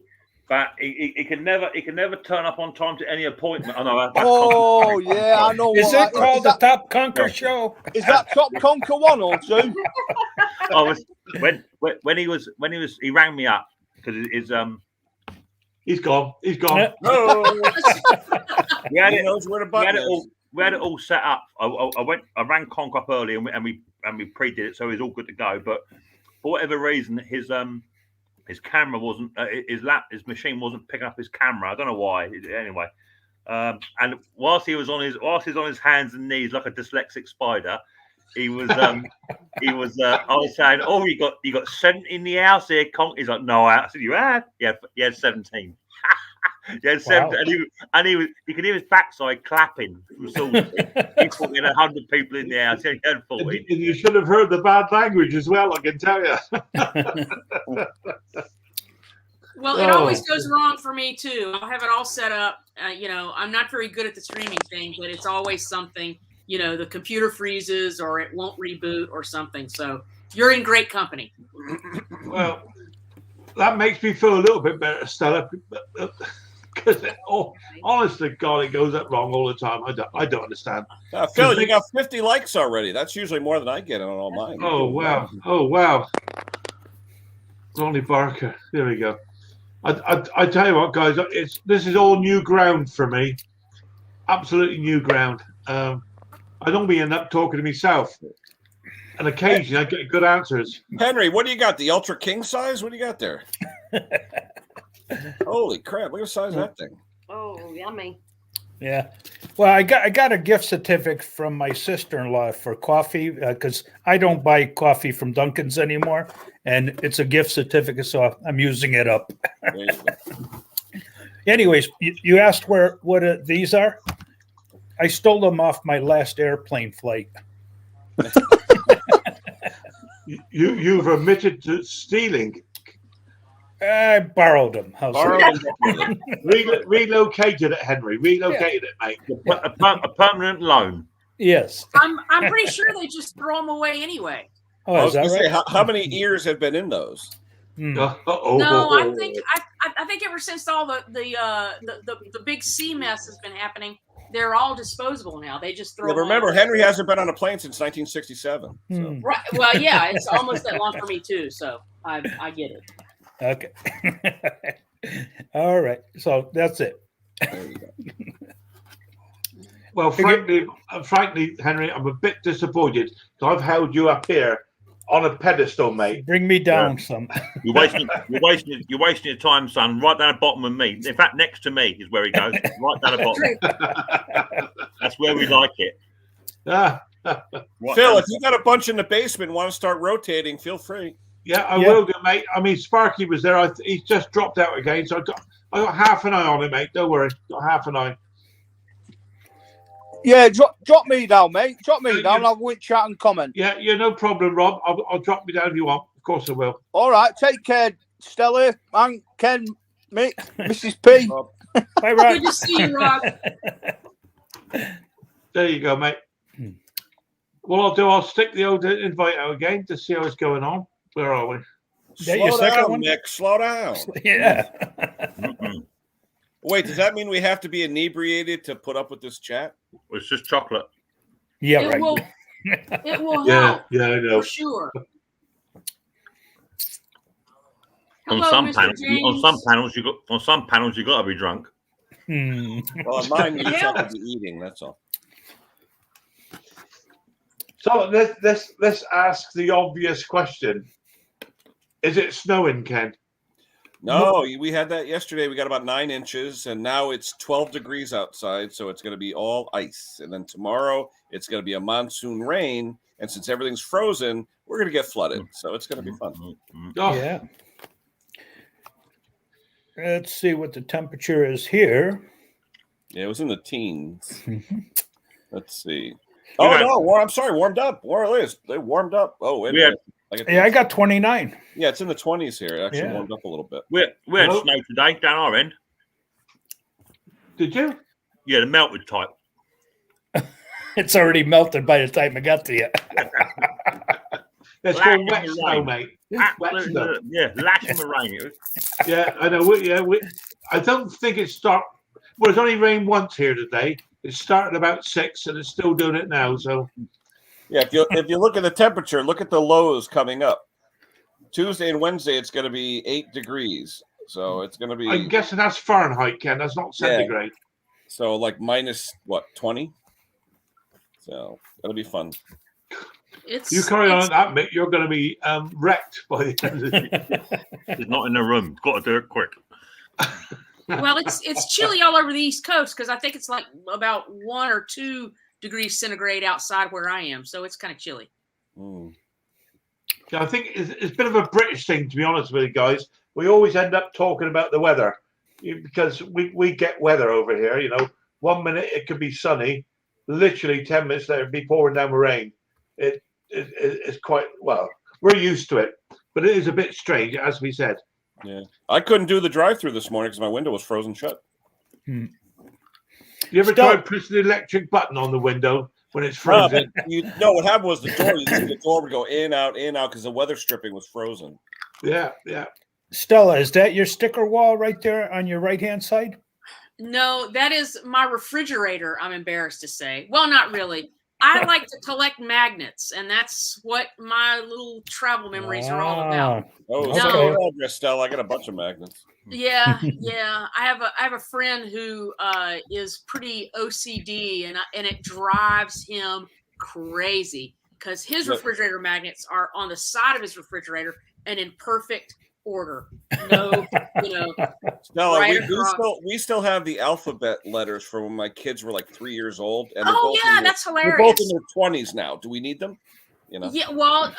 [SPEAKER 6] but he can never turn up on time to any appointment. Oh no, that's
[SPEAKER 4] Oh, yeah, I know.
[SPEAKER 8] is
[SPEAKER 4] what
[SPEAKER 8] it
[SPEAKER 4] that
[SPEAKER 8] called
[SPEAKER 4] is.
[SPEAKER 8] the Top Conker Show?
[SPEAKER 4] Is that Top Conker 1 or 2?
[SPEAKER 6] I was when he rang me up because
[SPEAKER 1] He's gone. He's gone.
[SPEAKER 8] Yeah.
[SPEAKER 2] no.
[SPEAKER 6] we had
[SPEAKER 2] He
[SPEAKER 6] it
[SPEAKER 2] knows where the
[SPEAKER 6] we
[SPEAKER 2] button
[SPEAKER 6] had it
[SPEAKER 2] is.
[SPEAKER 6] all we had it all set up. I rang Conk up early and we pre-did it, so he's all good to go. But for whatever reason, his camera wasn't his machine wasn't picking up his camera. I don't know why. Anyway, and whilst he's on his hands and knees like a dyslexic spider, he was I was saying, oh, you got 70 in the house here, Conk. He's like, no, I said, you had? Yeah, he had 17. He had 17, and you could hear his backside clapping. He thought he had 100 people in the house. He had 40.
[SPEAKER 1] And you should have heard the bad language as well, I can tell you.
[SPEAKER 5] Well, it
[SPEAKER 1] Oh.
[SPEAKER 5] always goes wrong for me too. I'll have it all set up. I'm not very good at the streaming thing, but it's always something. The computer freezes or it won't reboot or something. So you're in great company.
[SPEAKER 1] Well, that makes me feel a little bit better, Stella. Because, honest to God, it goes up wrong all the time. I don't understand.
[SPEAKER 2] Phil, you got 50 likes already. That's usually more than I get on all mine.
[SPEAKER 1] Oh, wow. Oh, wow. Ronnie Barker. There we go. I tell you what, guys, this is all new ground for me. Absolutely new ground. I don't end up talking to myself. And occasionally I get good answers.
[SPEAKER 2] Henry, what do you got? The Ultra King size? What do you got there? Holy crap! Look at the size of that thing.
[SPEAKER 7] oh, yummy.
[SPEAKER 8] Yeah. Well, I got a gift certificate from my sister-in-law for coffee because I don't buy coffee from Dunkin's anymore, and it's a gift certificate, so I'm using it up.
[SPEAKER 2] There you go.
[SPEAKER 8] Anyways, you asked what these are? I stole them off my last airplane flight.
[SPEAKER 1] You've admitted to stealing.
[SPEAKER 8] I borrowed them. How's that?
[SPEAKER 1] Relocated it, Henry. Relocated it, mate.
[SPEAKER 6] A permanent loan.
[SPEAKER 8] Yes.
[SPEAKER 5] I'm pretty sure they just throw them away anyway.
[SPEAKER 8] Oh,
[SPEAKER 2] I
[SPEAKER 8] is
[SPEAKER 2] was
[SPEAKER 8] that
[SPEAKER 2] gonna say,
[SPEAKER 8] right?
[SPEAKER 2] how many ears have been in those?
[SPEAKER 8] Hmm.
[SPEAKER 1] Uh-oh.
[SPEAKER 5] No, I think ever since all the big sea mess has been happening, they're all disposable now. They just throw.
[SPEAKER 2] Yeah,
[SPEAKER 5] them
[SPEAKER 2] remember,
[SPEAKER 5] on.
[SPEAKER 2] Henry hasn't been on a plane since 1967. So.
[SPEAKER 8] Hmm.
[SPEAKER 5] Right. Well, yeah, it's almost that long for me too. So I get it.
[SPEAKER 8] Okay. All right. So that's it.
[SPEAKER 2] There you go.
[SPEAKER 1] Well, frankly, Henry, I'm a bit disappointed. I've held you up here on a pedestal, mate.
[SPEAKER 8] Bring me down some.
[SPEAKER 6] You're wasting your time, son. Right down the bottom of me. In fact, next to me is where he goes. Right down the bottom. That's where we like it.
[SPEAKER 1] Ah,
[SPEAKER 6] Right
[SPEAKER 2] Phil,
[SPEAKER 6] down
[SPEAKER 2] if you got a bunch in the basement and want to start rotating, feel free.
[SPEAKER 1] yeah, I
[SPEAKER 8] Yeah.
[SPEAKER 1] will do, mate. I mean, Sparky was there. He's just dropped out again, so I got half an eye on him, mate. Don't worry, got half an eye.
[SPEAKER 4] Yeah, drop me down, mate. Drop me down. I'll go in chat and comment.
[SPEAKER 1] Yeah, no problem, Rob. I'll drop you down if you want. Of course I will.
[SPEAKER 4] All right, take care, Stella, and Ken, Mick, Mrs. P.
[SPEAKER 8] Bye, Rob.
[SPEAKER 5] Good to see you, Rob.
[SPEAKER 1] There you go, mate. What I'll do, I'll stick the old invite out again to see how it's going on. Where are we?
[SPEAKER 8] That your
[SPEAKER 2] Slow
[SPEAKER 8] second
[SPEAKER 2] down,
[SPEAKER 8] one?
[SPEAKER 2] Nick. Slow down.
[SPEAKER 8] Yeah.
[SPEAKER 6] Mm-mm.
[SPEAKER 2] Wait, does that mean we have to be inebriated to put up with this chat?
[SPEAKER 6] It's just chocolate.
[SPEAKER 8] Yeah,
[SPEAKER 5] It
[SPEAKER 8] right.
[SPEAKER 5] will. It will
[SPEAKER 1] Yeah,
[SPEAKER 5] help
[SPEAKER 1] I know.
[SPEAKER 5] for sure.
[SPEAKER 6] On
[SPEAKER 5] Hello,
[SPEAKER 6] some
[SPEAKER 5] Mr.
[SPEAKER 6] panels,
[SPEAKER 5] James.
[SPEAKER 6] you got to be drunk.
[SPEAKER 8] Hmm.
[SPEAKER 2] Well, mine you just
[SPEAKER 5] Yeah.
[SPEAKER 2] have to be eating. That's all.
[SPEAKER 1] So let's ask the obvious question: is it snowing, Ken?
[SPEAKER 2] No, we had that yesterday. We got about 9 inches, and now it's 12 degrees outside, so it's going to be all ice. And then tomorrow, it's going to be a monsoon rain. And since everything's frozen, we're going to get flooded. So it's going to be fun.
[SPEAKER 1] Oh,
[SPEAKER 8] Yeah. Let's see what the temperature is here.
[SPEAKER 2] Yeah, it was in the teens. Let's see.
[SPEAKER 6] We
[SPEAKER 2] Oh,
[SPEAKER 6] had-
[SPEAKER 2] no. I'm sorry. Warmed up. More or less. They warmed up. Oh, wait a
[SPEAKER 6] We had-
[SPEAKER 2] minute.
[SPEAKER 8] Yeah, I got 29.
[SPEAKER 2] Yeah, it's in the 20s here. It actually
[SPEAKER 8] Yeah.
[SPEAKER 2] warmed up a little bit.
[SPEAKER 6] We had
[SPEAKER 1] Hello?
[SPEAKER 6] snow today down our end.
[SPEAKER 1] did you?
[SPEAKER 6] Yeah, the melted type.
[SPEAKER 8] It's already melted by the time I got to you.
[SPEAKER 1] It's
[SPEAKER 6] Black
[SPEAKER 1] called
[SPEAKER 6] in
[SPEAKER 1] wet
[SPEAKER 6] the
[SPEAKER 1] snow,
[SPEAKER 6] rain.
[SPEAKER 1] mate.
[SPEAKER 6] Absolutely,
[SPEAKER 1] snow.
[SPEAKER 6] yeah, lashing the rain.
[SPEAKER 1] Yeah, I know. I don't think it started. Well, it's only rained once here today. It started about 6, and it's still doing it now. So
[SPEAKER 2] Yeah, if you look at the temperature, look at the lows coming up. Tuesday and Wednesday, it's going to be 8 degrees. So it's going to be
[SPEAKER 1] I'm guessing that's Fahrenheit, Ken. That's not centigrade.
[SPEAKER 2] so like minus what 20. So that'll be fun.
[SPEAKER 5] It's
[SPEAKER 1] You carry on
[SPEAKER 5] it's-
[SPEAKER 1] at that, Mick. You're going to be wrecked by the end of the year.
[SPEAKER 6] He's not in the room. Got to do it quick.
[SPEAKER 5] Well, it's chilly all over the East Coast because I think it's like about 1 or 2 degrees centigrade outside where I am, so it's kind of chilly.
[SPEAKER 2] Mm.
[SPEAKER 1] Yeah, I think it's a bit of a British thing, to be honest with you guys. We always end up talking about the weather because we get weather over here. You know, 1 minute it could be sunny, literally 10 minutes later it'd be pouring down with rain. It's quite well. We're used to it, but it is a bit strange, as we said.
[SPEAKER 2] Yeah, I couldn't do the drive-through this morning because my window was frozen shut.
[SPEAKER 1] You ever tried pressing the electric button on the window when it's
[SPEAKER 2] No,
[SPEAKER 1] frozen?
[SPEAKER 2] but what happened was the door would go in, out, because the weather stripping was frozen.
[SPEAKER 1] Yeah.
[SPEAKER 8] Stella, is that your sticker wall right there on your right-hand side?
[SPEAKER 5] No, that is my refrigerator, I'm embarrassed to say. Well, not really. I like to collect magnets, and that's what my little travel memories are all about.
[SPEAKER 2] Oh,
[SPEAKER 5] No.
[SPEAKER 2] send me your address, Stella. I got a bunch of magnets.
[SPEAKER 5] Yeah. I have a friend who is pretty OCD, and it drives him crazy because his refrigerator magnets are on the side of his refrigerator and in perfect order. No,
[SPEAKER 2] Stella,
[SPEAKER 5] right
[SPEAKER 2] we still have the alphabet letters from when my kids were like 3 years old. And
[SPEAKER 5] Oh yeah, that's
[SPEAKER 2] they're both
[SPEAKER 5] hilarious.
[SPEAKER 2] in their 20s now. Do we need them? You know.
[SPEAKER 5] Yeah, well,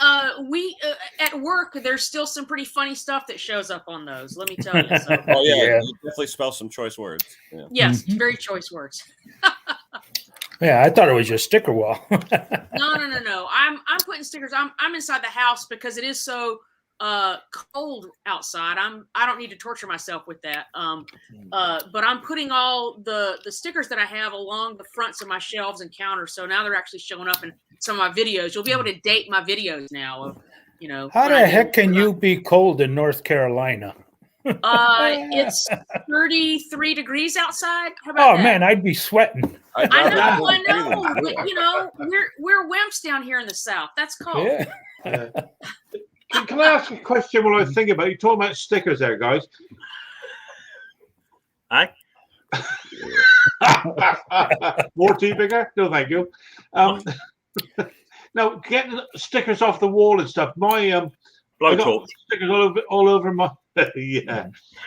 [SPEAKER 5] we at work there's still some pretty funny stuff that shows up on those. Let me tell you. So,
[SPEAKER 2] Oh yeah,
[SPEAKER 8] Yeah.
[SPEAKER 2] you definitely spell some choice words. Yeah.
[SPEAKER 5] yes,
[SPEAKER 8] Mhm.
[SPEAKER 5] very choice words.
[SPEAKER 8] Yeah, I thought it was your sticker wall.
[SPEAKER 5] No. I'm putting stickers. I'm inside the house because it is so cold outside. I don't need to torture myself with that. But I'm putting all the stickers that I have along the fronts of my shelves and counters. So now they're actually showing up in some of my videos. You'll be able to date my videos now of,
[SPEAKER 8] How
[SPEAKER 5] when I
[SPEAKER 8] the
[SPEAKER 5] do-
[SPEAKER 8] heck can you be cold in North Carolina?
[SPEAKER 5] It's 33 degrees outside. How about
[SPEAKER 8] Oh
[SPEAKER 5] that?
[SPEAKER 8] man, I'd be sweating.
[SPEAKER 2] I'd
[SPEAKER 5] I
[SPEAKER 2] rather
[SPEAKER 5] know,
[SPEAKER 2] have
[SPEAKER 5] I know.
[SPEAKER 2] breathing.
[SPEAKER 5] But, you know, we're wimps down here in the South. That's cold.
[SPEAKER 8] Yeah.
[SPEAKER 1] Yeah. Can I ask a question while I think about it? You're talking about stickers there, guys.
[SPEAKER 3] Aye.
[SPEAKER 1] More tea bigger? No, thank you. Now, getting stickers off the wall and stuff. I got
[SPEAKER 3] Blowtorch.
[SPEAKER 1] stickers all over my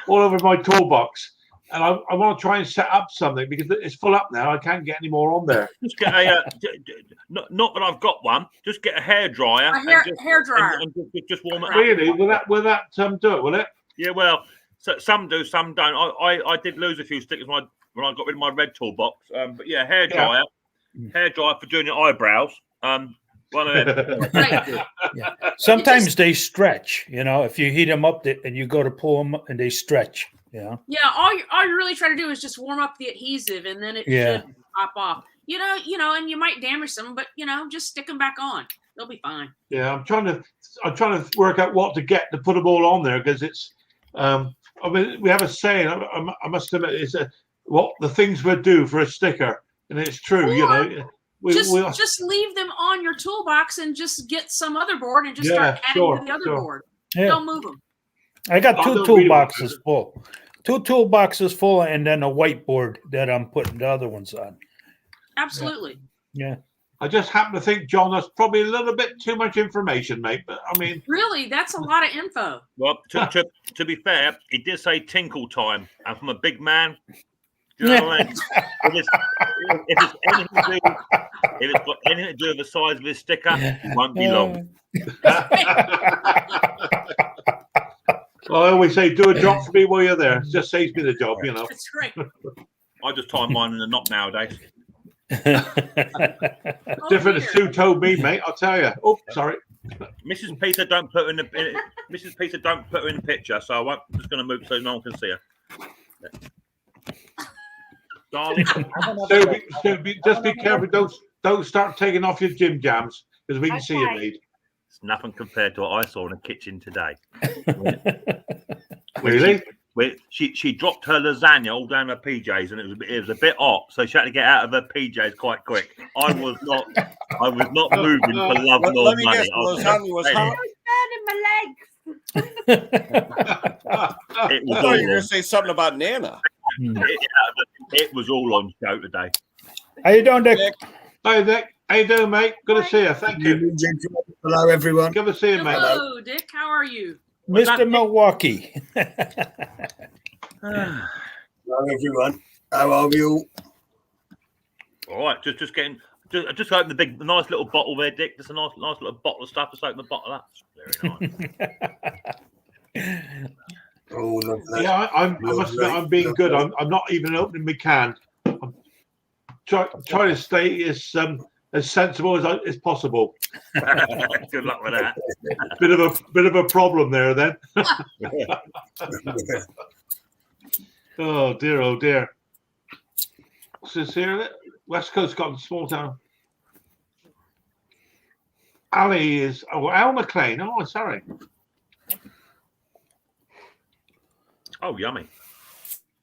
[SPEAKER 1] all over my toolbox, and I want to try and set up something because it's full up now. I can't get any more on there.
[SPEAKER 3] Just get a not that I've got one. Just get a hairdryer.
[SPEAKER 5] Hair dryer.
[SPEAKER 3] And just warm it up.
[SPEAKER 1] Really? Will that do it? Will it?
[SPEAKER 3] Yeah, well, so some do, some don't. I did lose a few stickers when I got rid of my red toolbox. But yeah, hairdryer for doing your eyebrows. One of them.
[SPEAKER 5] Right.
[SPEAKER 8] Yeah. Sometimes they stretch, you know, if you heat them up and you go to pull them and they stretch, you know.
[SPEAKER 5] Yeah, all you really try to do is just warm up the adhesive, and then it should pop off. You know, and you might damage them, but just stick them back on. They'll be fine.
[SPEAKER 1] Yeah, I'm trying to work out what to get to put them all on there because it's. I mean, we have a saying. I must admit, it's what the things would do for a sticker, and it's true.
[SPEAKER 5] Just leave them on your toolbox and just get some other board and just start adding to the other board.
[SPEAKER 8] Yeah.
[SPEAKER 5] Don't move them.
[SPEAKER 8] I got
[SPEAKER 1] I
[SPEAKER 8] two
[SPEAKER 1] don't really want
[SPEAKER 8] toolboxes full. 2 toolboxes full and then a whiteboard that I'm putting the other ones on.
[SPEAKER 5] Absolutely.
[SPEAKER 8] Yeah.
[SPEAKER 1] I just happen to think, John, that's probably a little bit too much information, mate. But I mean,
[SPEAKER 5] Really, that's a lot of info.
[SPEAKER 3] Well, to be fair, he did say tinkle time, and from a big man, do you know what I mean? If it's got anything to do with the size of his sticker, it won't be long.
[SPEAKER 1] well, I always say, do a job for me while you're there. It just saves me the job, you know.
[SPEAKER 5] That's great.
[SPEAKER 3] I just tie mine in a knot nowadays.
[SPEAKER 1] Different as Sue told me, mate. I'll tell you. Oh, sorry.
[SPEAKER 3] Mrs. Peter don't put her in Mrs. Peter don't put her in the picture, so I'm just going to move so no one can see her. Darling,
[SPEAKER 1] Just be careful. Don't start taking off your gym jams because we can see you, mate.
[SPEAKER 3] it's nothing compared to what I saw in the kitchen today.
[SPEAKER 1] Really?
[SPEAKER 3] She dropped her lasagna all down her PJs, and it was a bit hot, so she had to get out of her PJs quite quick. I was not moving for love nor
[SPEAKER 2] Let me
[SPEAKER 3] money.
[SPEAKER 2] guess, the lasagna was hot.
[SPEAKER 7] Burning my legs.
[SPEAKER 3] It
[SPEAKER 2] I
[SPEAKER 3] was
[SPEAKER 2] thought you were
[SPEAKER 3] all
[SPEAKER 2] going to
[SPEAKER 3] on,
[SPEAKER 2] say something about Nana.
[SPEAKER 3] it was all on show today.
[SPEAKER 8] How you doing, Dick?
[SPEAKER 2] Dick.
[SPEAKER 1] Hi, Nick. How you doing, mate? Good to see you. Thank you.
[SPEAKER 9] Hello, everyone.
[SPEAKER 1] Good to see you, mate.
[SPEAKER 5] Hello, Dick. How are you?
[SPEAKER 8] Mr. Milwaukee.
[SPEAKER 9] Hello, everyone. How are you all?
[SPEAKER 3] All right, just getting. Just open the nice little bottle there, Dick. Just a nice little bottle of stuff. Just open the bottle up. Very nice.
[SPEAKER 9] Oh, lovely.
[SPEAKER 1] Yeah, I must admit, I'm being good. I'm not even opening my can. I'm trying to stay as sensible as possible.
[SPEAKER 3] Good luck with that.
[SPEAKER 1] Bit of a problem there, then. Oh dear. What's this here? West Coast got a small town. Ali is Al McLean. Oh, sorry.
[SPEAKER 3] Oh, yummy.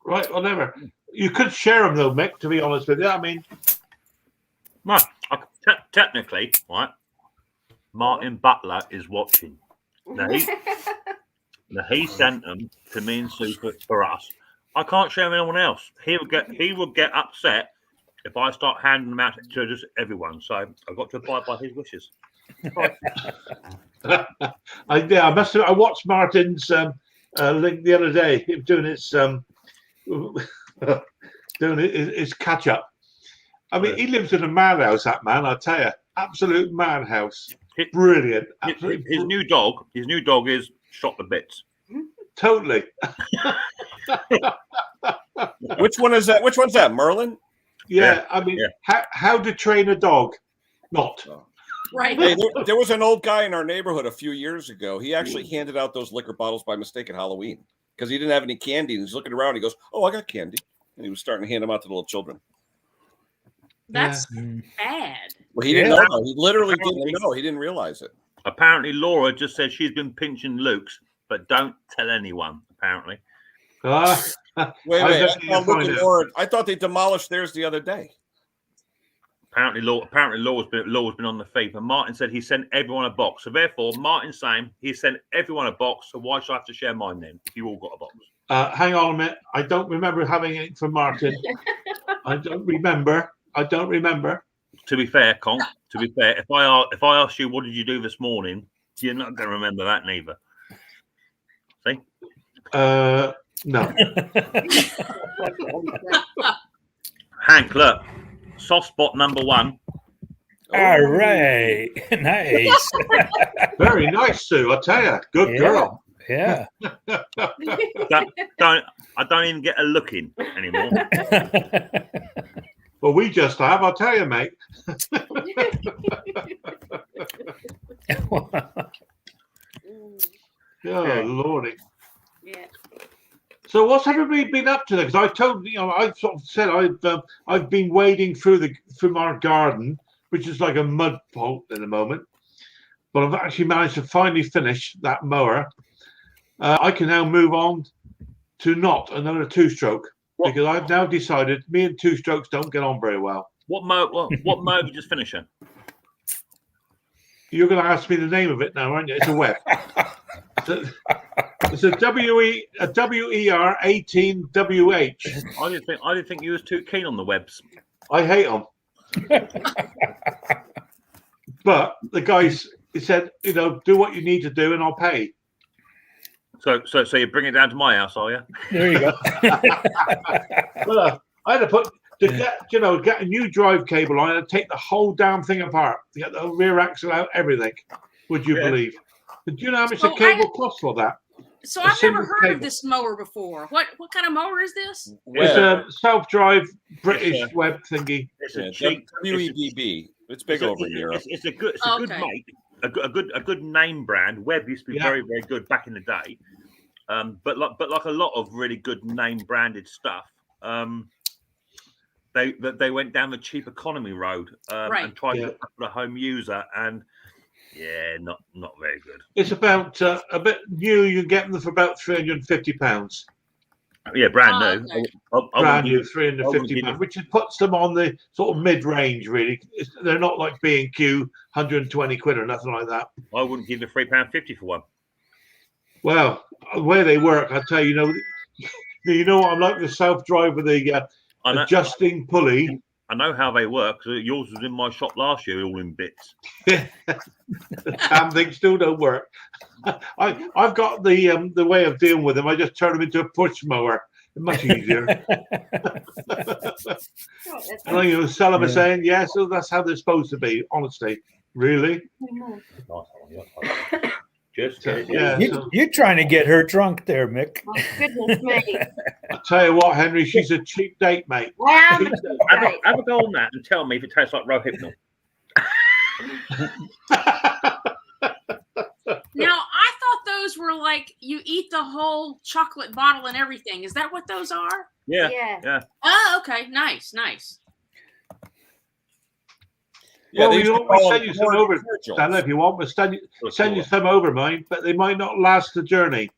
[SPEAKER 1] Right, whatever. You could share them though, Mick. To be honest with you, I mean,
[SPEAKER 3] Well, technically, right. Martin Butler is watching. Now he sent them to me and Sue for us. I can't share with anyone else. He would get upset if I start handing them out to just everyone. So I've got to abide by his wishes.
[SPEAKER 1] I must have. I watched Martin's link the other day. Him doing his catch up. I mean, he lives in a madhouse. That man, I tell you, absolute madhouse. Brilliant.
[SPEAKER 3] His new dog is shot to bits.
[SPEAKER 1] Totally.
[SPEAKER 2] Which one is that? Which one's that? Merlin?
[SPEAKER 1] Yeah, I mean, how to train a dog? Not.
[SPEAKER 5] Right.
[SPEAKER 2] Hey, there was an old guy in our neighborhood a few years ago. He actually handed out those liquor bottles by mistake at Halloween because he didn't have any candy. And he's looking around. He goes, "Oh, I got candy," and he was starting to hand them out to the little children.
[SPEAKER 5] That's bad.
[SPEAKER 2] Well, he didn't know. Though. He literally didn't know. He didn't realize it.
[SPEAKER 3] Apparently, Laura just said she's been pinching Luke's, but don't tell anyone. apparently.
[SPEAKER 2] Wait,
[SPEAKER 1] I
[SPEAKER 2] I thought they demolished theirs the other day.
[SPEAKER 3] Apparently, Law's been on the feed, and Martin said he sent everyone a box. So therefore, Martin's saying he sent everyone a box. So why should I have to share mine then? If you all got a box.
[SPEAKER 1] Hang on a minute. I don't remember having it from Martin. I don't remember.
[SPEAKER 3] To be fair, Conk. To be fair, if I ask you what did you do this morning, you're not going to remember that neither. See?
[SPEAKER 1] No.
[SPEAKER 3] Hank, look. Soft spot number 1.
[SPEAKER 8] All right. Nice.
[SPEAKER 1] Very nice, Sue. I tell you, good girl.
[SPEAKER 8] Yeah.
[SPEAKER 3] I don't even get a look in anymore.
[SPEAKER 1] Well, we just have. I'll tell you, mate. Oh, Lordy.
[SPEAKER 5] Yeah.
[SPEAKER 1] So what's everybody been up to? Because I told I sort of said I've been wading through our garden, which is like a mud pot at the moment. But I've actually managed to finally finish that mower. I can now move on to not another 2-stroke because I've now decided me and 2-strokes don't get on very well.
[SPEAKER 3] What mower are you just finishing?
[SPEAKER 1] You're going to ask me the name of it now, aren't you? It's a web. It's a WER 18WH.
[SPEAKER 3] I didn't think you was too keen on the webs.
[SPEAKER 1] I hate them. But the guys said, do what you need to do, and I'll pay.
[SPEAKER 3] So you bring it down to my house, are you?
[SPEAKER 8] There you go.
[SPEAKER 1] Well, I had to get a new drive cable on. I had to take the whole damn thing apart to get the rear axle out, everything. Would you believe? Do you know how much the cable costs for that?
[SPEAKER 5] So I've never heard of this mower before. What kind of mower is this?
[SPEAKER 1] It's a self-drive British web thingy.
[SPEAKER 3] It's a cheap
[SPEAKER 2] WEBB. It's big over here.
[SPEAKER 3] It's a good mate. A good name brand. Web used to be very, very good back in the day. But like a lot of really good name branded stuff, they went down the cheap economy road and tried to look for the home user, and not very good.
[SPEAKER 1] It's about a bit new. You get them for about £350.
[SPEAKER 3] Yeah, brand new.
[SPEAKER 1] Okay. Brand new, £350, which puts them on the sort of mid-range. Really, they're not like B&Q, 120 quid or nothing like that.
[SPEAKER 3] I wouldn't give the £3.50 for one.
[SPEAKER 1] Well, the way they work, I tell you, you know what I'm like, the self-drive with the adjusting pulley.
[SPEAKER 3] I know how they work. Yours was in my shop last year, all in bits.
[SPEAKER 1] The damn thing still don't work. I've got the way of dealing with them. I just turn them into a push mower. Much easier. And sell them saying, yes, so that's how they're supposed to be. Honestly, really.
[SPEAKER 8] You're trying to get her drunk there, Mick.
[SPEAKER 7] Oh, goodness me.
[SPEAKER 1] I tell you what, Henry, she's a cheap date, mate.
[SPEAKER 3] Have a go on that and tell me if it tastes like Rohypnol.
[SPEAKER 5] Now, I thought those were like you eat the whole chocolate bottle and everything. Is that what those are?
[SPEAKER 3] Yeah.
[SPEAKER 5] Oh, okay. Nice.
[SPEAKER 1] Yeah, well, we'll send you some over, Stanley, if you want. We'll send you some over, mine, but they might not last the journey.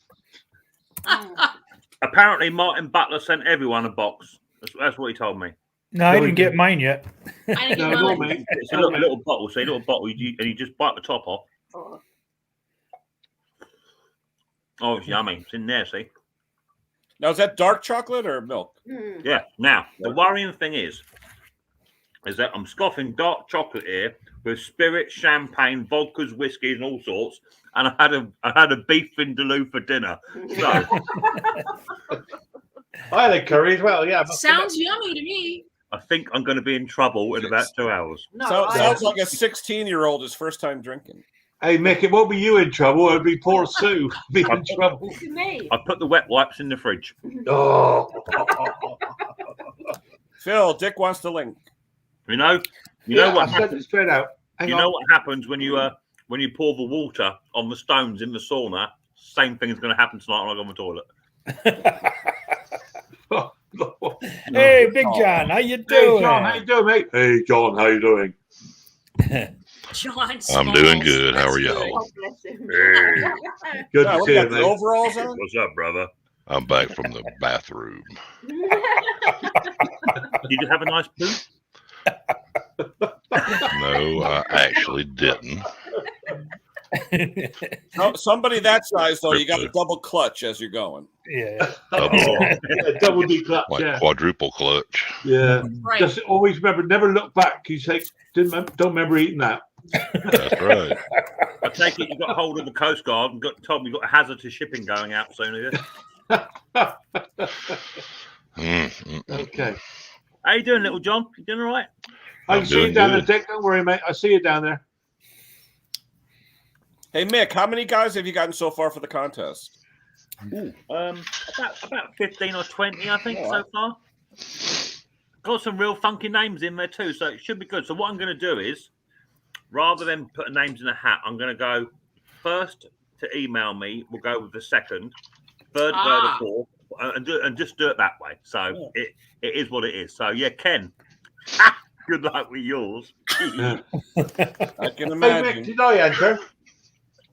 [SPEAKER 3] Apparently, Martin Butler sent everyone a box. That's what he told me.
[SPEAKER 8] No, I didn't get mine yet.
[SPEAKER 5] I didn't get
[SPEAKER 3] mine. It's a little bottle. So a little bottle, and you just bite the top off. Oh, it's yummy. It's in there, see?
[SPEAKER 2] Now, is that dark chocolate or milk?
[SPEAKER 3] Yeah. Now, the worrying thing is that I'm scoffing dark chocolate here with spirit, champagne, vodkas, whiskies, and all sorts. And I had a beef vindaloo for dinner. So
[SPEAKER 1] I had a curry as well. Yeah.
[SPEAKER 5] Sounds yummy to me.
[SPEAKER 3] I think I'm going to be in trouble in about 2 hours.
[SPEAKER 2] Sounds like a 16-year-old is first time drinking.
[SPEAKER 1] Hey, Mick, it won't be you in trouble. It'll be poor Sue be in trouble.
[SPEAKER 3] I put the wet wipes in the fridge.
[SPEAKER 1] Oh.
[SPEAKER 2] Phil, Dick wants the link.
[SPEAKER 3] You know what happens
[SPEAKER 1] straight out.
[SPEAKER 3] Know what happens when you pour the water on the stones in the sauna? Same thing is going to happen tonight when I go on the toilet.
[SPEAKER 8] Hey, Big John, how you doing?
[SPEAKER 1] Hey, John, how you doing, mate? Hey, John, how you doing?
[SPEAKER 5] John,
[SPEAKER 10] I'm doing good. How are y'all?
[SPEAKER 1] Good to see you, mate.
[SPEAKER 2] Overalls on?
[SPEAKER 3] What's up, brother?
[SPEAKER 10] I'm back from the bathroom.
[SPEAKER 3] Did you have a nice poop?
[SPEAKER 10] No, I actually didn't.
[SPEAKER 2] No, somebody that size though, you got to double clutch as you're going.
[SPEAKER 8] Yeah.
[SPEAKER 1] Double D clutch.
[SPEAKER 10] Like
[SPEAKER 1] Yeah.
[SPEAKER 10] quadruple clutch.
[SPEAKER 1] Yeah.
[SPEAKER 5] Right.
[SPEAKER 1] Just always remember, never look back. You say, don't remember eating that.
[SPEAKER 10] That's right.
[SPEAKER 3] I take it you got hold of the Coast Guard and told me you got a hazard to shipping going out soon.
[SPEAKER 1] Okay.
[SPEAKER 3] How you doing, little John? You doing all right?
[SPEAKER 1] I
[SPEAKER 10] I'm
[SPEAKER 1] see you
[SPEAKER 10] doing
[SPEAKER 1] down
[SPEAKER 10] good.
[SPEAKER 1] there, Dick. Don't worry, mate. I see you down there.
[SPEAKER 2] Hey Mick, how many guys have you gotten so far for the contest?
[SPEAKER 3] About 15 or 20, I think, so far. Got some real funky names in there too, so it should be good. So what I'm going to do is, rather than put names in a hat, I'm going to go first to email me. We'll go with the second, third, or fourth, and just do it that way. So it is what it is. So yeah, Ken, good luck with yours.
[SPEAKER 2] I can
[SPEAKER 1] Hey,
[SPEAKER 2] imagine.
[SPEAKER 1] Mick, did I enter?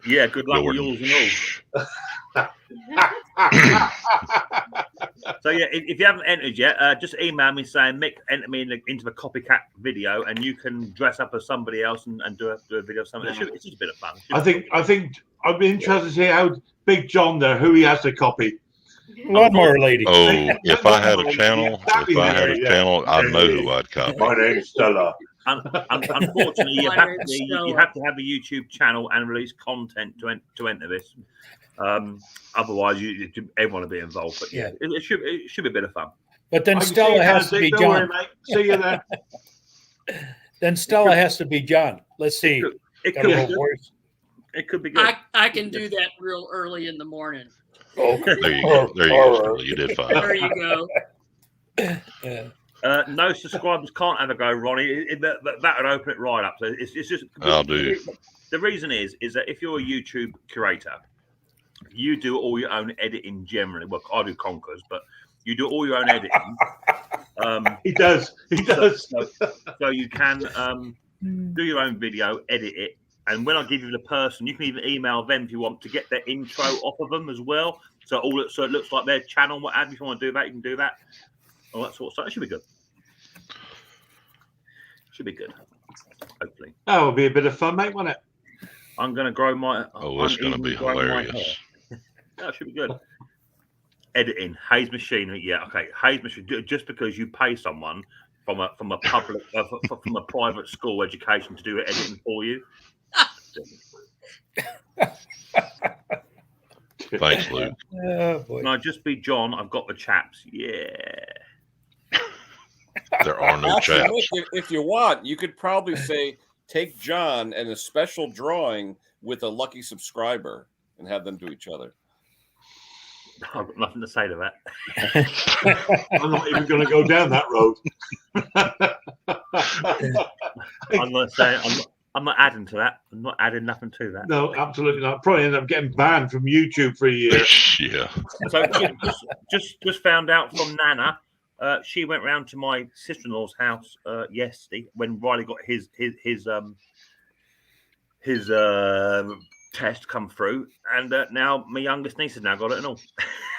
[SPEAKER 3] Yeah, good luck with
[SPEAKER 10] Jordan.
[SPEAKER 3] yours and all. So yeah, if you haven't entered yet, just email me saying, Mick, enter me into the copycat video, and you can dress up as somebody else and do a video of something. It's just a bit of fun.
[SPEAKER 1] I think I'd be interested to see how Big John there, who he has to copy.
[SPEAKER 8] Lawnmower lady.
[SPEAKER 10] Oh, if I had a channel, I know who I'd copy.
[SPEAKER 1] My name's Stella.
[SPEAKER 3] Unfortunately, you have to have a YouTube channel and release content to enter this. Otherwise, everyone will be involved. But yeah, it should be a bit of fun.
[SPEAKER 8] But then
[SPEAKER 1] I can see
[SPEAKER 8] Stella
[SPEAKER 1] you
[SPEAKER 8] has
[SPEAKER 1] down,
[SPEAKER 8] to be
[SPEAKER 1] Dick. Don't worry,
[SPEAKER 8] John.
[SPEAKER 1] mate. See you there.
[SPEAKER 8] Then Stella has to be John. Let's see.
[SPEAKER 3] It
[SPEAKER 8] Gotta
[SPEAKER 3] could
[SPEAKER 8] roll
[SPEAKER 3] be good.
[SPEAKER 8] voice.
[SPEAKER 3] It could be good.
[SPEAKER 5] I can do that real early in the morning.
[SPEAKER 8] Okay.
[SPEAKER 10] There you go. There you go, Stella. You did fine.
[SPEAKER 5] There you go.
[SPEAKER 8] Yeah.
[SPEAKER 3] No subscribers can't have a go, Ronnie. That would open it right up. So it's just.
[SPEAKER 10] I'll do.
[SPEAKER 3] The reason is that if you're a YouTube curator, you do all your own editing generally. Well, I do Conkers, but you do all your own editing.
[SPEAKER 1] He does.
[SPEAKER 3] So you can do your own video, edit it, and when I give you the person, you can even email them if you want to get their intro off of them as well. So it looks like their channel. What have you? If you want to do that, you can do that. All that sort of stuff. It should be good. Should be good. Hopefully.
[SPEAKER 1] That would be a bit of fun, mate, won't it?
[SPEAKER 3] I'm going to grow my.
[SPEAKER 10] Oh, it's going to be hilarious.
[SPEAKER 3] That should be good. Editing, Hayes Machine. Yeah, okay. Hayes Machine. Just because you pay someone from a public from a private school education to do editing for you.
[SPEAKER 10] Thanks, Luke.
[SPEAKER 8] Oh, boy.
[SPEAKER 3] Can I just be John? I've got the chaps. Yeah.
[SPEAKER 10] There are no
[SPEAKER 2] Actually,
[SPEAKER 10] chaps.
[SPEAKER 2] Mick, if you want, you could probably say, take John and a special drawing with a lucky subscriber and have them do each other.
[SPEAKER 3] I've got nothing to say to that.
[SPEAKER 1] I'm not even going to go down that road.
[SPEAKER 3] I'm going to say I'm not adding to that. I'm not adding nothing to that.
[SPEAKER 1] No, absolutely not. Probably end up getting banned from YouTube for a year.
[SPEAKER 10] Yeah.
[SPEAKER 3] So just found out from Nana. She went round to my sister-in-law's house yesterday when Riley got his test come through, and now my youngest niece has now got it and all.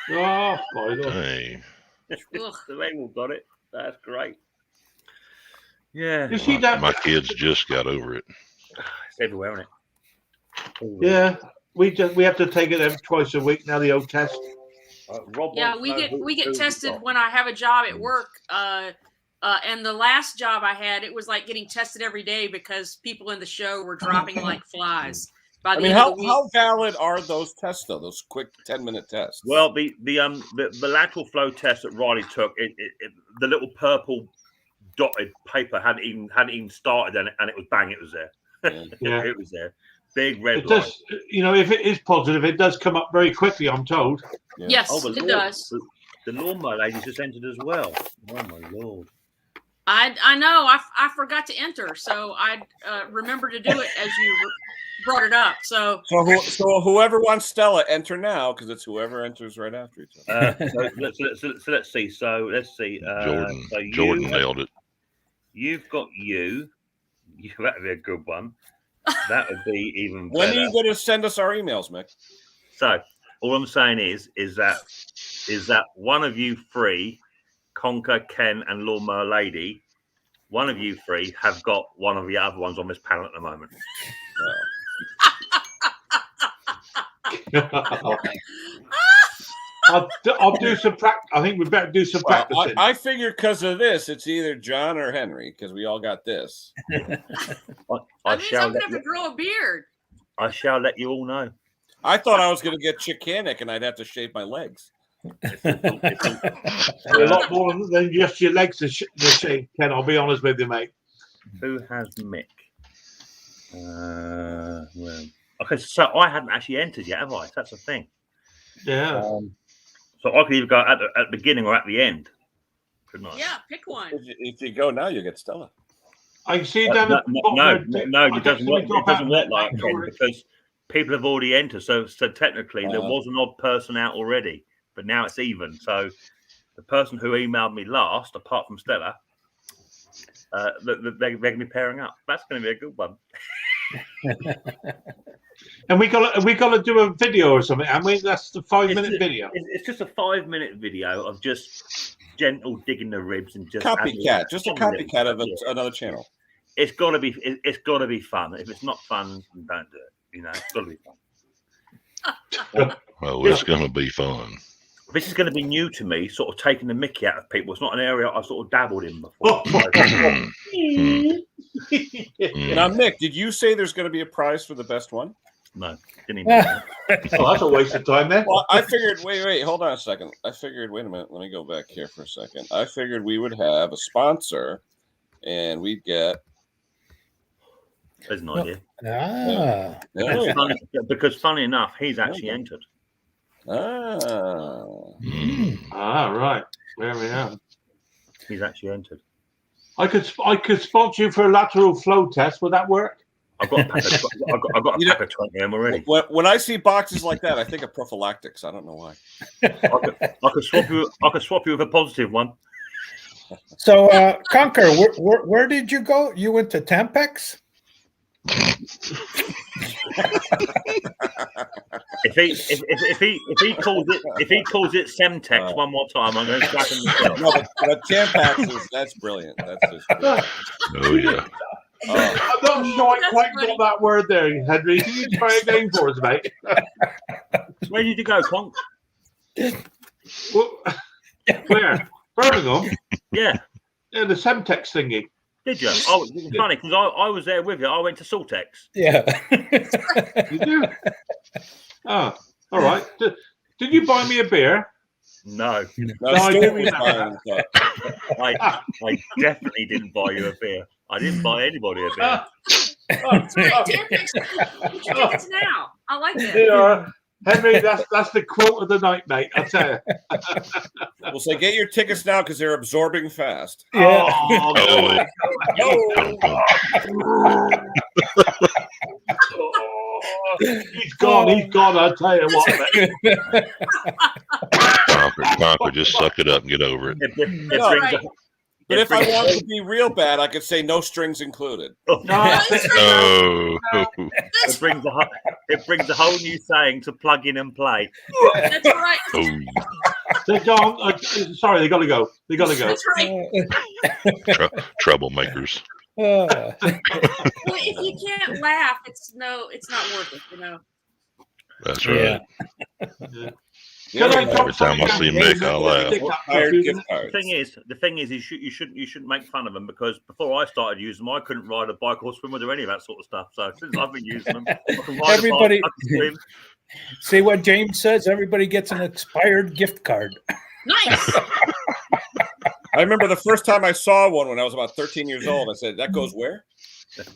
[SPEAKER 1] Oh, my God.
[SPEAKER 10] Hey.
[SPEAKER 5] Ugh.
[SPEAKER 3] So they all got it. That's great. Yeah,
[SPEAKER 1] You see that?
[SPEAKER 10] My kids just got over it.
[SPEAKER 3] it's everywhere, isn't it?
[SPEAKER 1] Yeah, we have to take it every twice a week now. The old test.
[SPEAKER 3] Rob
[SPEAKER 5] Yeah,
[SPEAKER 3] wants to know
[SPEAKER 5] we get
[SPEAKER 3] who
[SPEAKER 5] tested
[SPEAKER 3] got.
[SPEAKER 5] when I have a job at work. And the last job I had, it was like getting tested every day because people in the show were dropping like flies. By the
[SPEAKER 2] I mean,
[SPEAKER 5] end of the week,
[SPEAKER 2] how valid are those tests though? Those quick 10-minute tests.
[SPEAKER 3] Well, the lateral flow test that Riley took, the little purple dotted paper hadn't even started, and it was bang, it was there.
[SPEAKER 1] Yeah.
[SPEAKER 3] It was there. Big red
[SPEAKER 1] It
[SPEAKER 3] line.
[SPEAKER 1] does, if it is positive, it does come up very quickly, I'm told.
[SPEAKER 2] Yeah.
[SPEAKER 5] yes,
[SPEAKER 3] Oh, the
[SPEAKER 5] it
[SPEAKER 3] lawn-
[SPEAKER 5] does.
[SPEAKER 3] The lawnmower lady just entered as well. Oh my lord!
[SPEAKER 5] I know. I forgot to enter, so I remember to do it as you brought it up. So
[SPEAKER 2] So whoever wants Stella, enter now because it's whoever enters right after each other.
[SPEAKER 3] So let's see. So let's see.
[SPEAKER 10] Jordan.
[SPEAKER 3] So
[SPEAKER 10] Jordan nailed it.
[SPEAKER 3] You've got you. That would be a good one. That would be even better.
[SPEAKER 2] When are you going to send us our emails, Mick?
[SPEAKER 3] So all I'm saying is that is that one of you three, Conker, Ken, and Lawnmower Lady, one of you three have got one of the other ones on this panel at the moment.
[SPEAKER 1] I'll do some practice. I think we better do some practicing.
[SPEAKER 2] I figured because of this, it's either John or Henry because we all got this.
[SPEAKER 3] I
[SPEAKER 5] means
[SPEAKER 3] shall
[SPEAKER 5] I'm gonna have to grow a beard.
[SPEAKER 3] I shall let you all know.
[SPEAKER 2] I thought I was going to get chickenic and I'd have to shave my legs.
[SPEAKER 1] A lot more than just your legs to shave, Ken. I'll be honest with you, mate.
[SPEAKER 3] Who has Mick? Well, okay, so I hadn't actually entered yet, have I? That's the thing.
[SPEAKER 1] Yeah.
[SPEAKER 3] So I could either go at the beginning or at the end. Couldn't I?
[SPEAKER 5] Yeah, pick one.
[SPEAKER 2] If you go now, you get Stella.
[SPEAKER 1] I can see down at the bottom there.
[SPEAKER 3] No, it doesn't work. It doesn't work like that because people have already entered. So technically, there was an odd person out already, but now it's even. So the person who emailed me last, apart from Stella, they're going to be pairing up. That's going to be a good one.
[SPEAKER 1] And we got to do a video or something. I mean, that's the 5-minute video.
[SPEAKER 3] It's just a 5-minute video of just gentle digging the ribs and just
[SPEAKER 2] copycat, just a copycat of another channel.
[SPEAKER 3] It's got to be. It's got to be fun. If it's not fun, then don't do it. You know, it's got to be fun.
[SPEAKER 10] Well, it's going to be fun.
[SPEAKER 3] This is going to be new to me, sort of taking the mickey out of people. It's not an area I sort of dabbled in before.
[SPEAKER 2] Now, Mick, did you say there's going to be a prize for the best one?
[SPEAKER 3] No, didn't even.
[SPEAKER 1] Oh, that's a waste of time then.
[SPEAKER 2] Well, I figured. Wait, hold on a second. I figured. Wait a minute. Let me go back here for a second. I figured we would have a sponsor, and we'd get.
[SPEAKER 3] There's an idea.
[SPEAKER 8] Ah.
[SPEAKER 3] Because funny enough, he's actually entered.
[SPEAKER 2] Ah,
[SPEAKER 1] right. There we are.
[SPEAKER 3] He's actually entered.
[SPEAKER 1] I could sponsor you for a lateral flow test. Would that work?
[SPEAKER 3] I've got a pack of 20 of them already.
[SPEAKER 2] When I see boxes like that, I think of prophylactics. I don't know why.
[SPEAKER 3] I could swap you with a positive one.
[SPEAKER 8] So, Conker, where did you go? You went to Tampex?
[SPEAKER 3] If he calls it Semtex one more time, I'm going to slap him.
[SPEAKER 2] No, but Tampax that's brilliant. That's just brilliant.
[SPEAKER 10] Oh yeah.
[SPEAKER 1] I'm not sure I quite got that word there, Henry. Can you try again for us, mate?
[SPEAKER 3] Where did you go, Conk?
[SPEAKER 1] Where? Birmingham?
[SPEAKER 3] Yeah.
[SPEAKER 1] Yeah, the Semtex thingy.
[SPEAKER 3] Did you? Oh, it's funny because I was there with you. I went to Saltex.
[SPEAKER 8] Yeah.
[SPEAKER 1] You do? Oh, all right. Did you buy me a beer?
[SPEAKER 3] No.
[SPEAKER 1] I didn't.
[SPEAKER 3] I definitely didn't buy you a beer. I didn't buy anybody a beer.
[SPEAKER 5] That's right. Tickets now. I like that.
[SPEAKER 1] Yeah. Henry, that's the quote of the night, mate. I'll tell you.
[SPEAKER 2] We'll say get your tickets now because they're absorbing fast.
[SPEAKER 8] Yeah.
[SPEAKER 1] He's gone. I'll tell you what, mate.
[SPEAKER 10] Conker, just suck it up and get over it.
[SPEAKER 2] But if I wanted to be real bad, I could say no strings included.
[SPEAKER 10] No.
[SPEAKER 3] It brings a whole new saying to plug in and play.
[SPEAKER 5] That's right.
[SPEAKER 10] Oh.
[SPEAKER 1] They're gone. Sorry, they got to go.
[SPEAKER 5] That's right.
[SPEAKER 10] Troublemakers.
[SPEAKER 5] Well, if you can't laugh, it's not worth it. You know.
[SPEAKER 10] That's right.
[SPEAKER 1] Yeah.
[SPEAKER 10] Every time I see Mick, I laugh.
[SPEAKER 3] The thing is, you shouldn't make fun of them because before I started using them, I couldn't ride a bike or swim or do any of that sort of stuff. So since I've been using them, I can ride
[SPEAKER 8] Everybody,
[SPEAKER 3] a bike, I can swim.
[SPEAKER 8] See what James says? Everybody gets an expired gift card.
[SPEAKER 5] Nice.
[SPEAKER 2] I remember the first time I saw one when I was about 13 years old. I said, "That goes where?"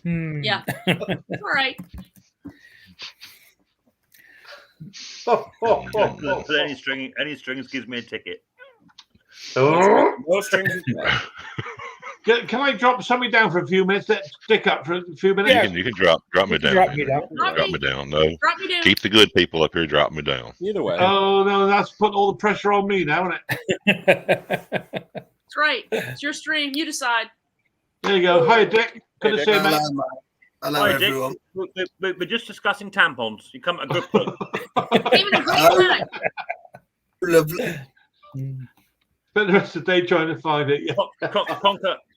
[SPEAKER 5] Yeah. All right.
[SPEAKER 3] Any strings gives me a ticket.
[SPEAKER 2] No strings.
[SPEAKER 1] Can I drop somebody down for a few minutes? Let Dick up for a few minutes.
[SPEAKER 10] Yeah. You can drop me down.
[SPEAKER 8] Drop me down.
[SPEAKER 10] Drop me down. No.
[SPEAKER 5] Drop me down.
[SPEAKER 10] Keep the good people up here. Drop me down.
[SPEAKER 2] Either way.
[SPEAKER 1] Oh no, that's putting all the pressure on me now, isn't it?
[SPEAKER 5] That's right. It's your stream. You decide.
[SPEAKER 1] There you go. Hi, Dick. Good to see you, mate.
[SPEAKER 9] Hello,
[SPEAKER 3] Hi,
[SPEAKER 9] everyone.
[SPEAKER 3] Dick. We're just discussing tampons. You come at a good point.
[SPEAKER 5] Even a great time.
[SPEAKER 9] Lovely.
[SPEAKER 1] Spent the rest of the day trying to find it. Yeah.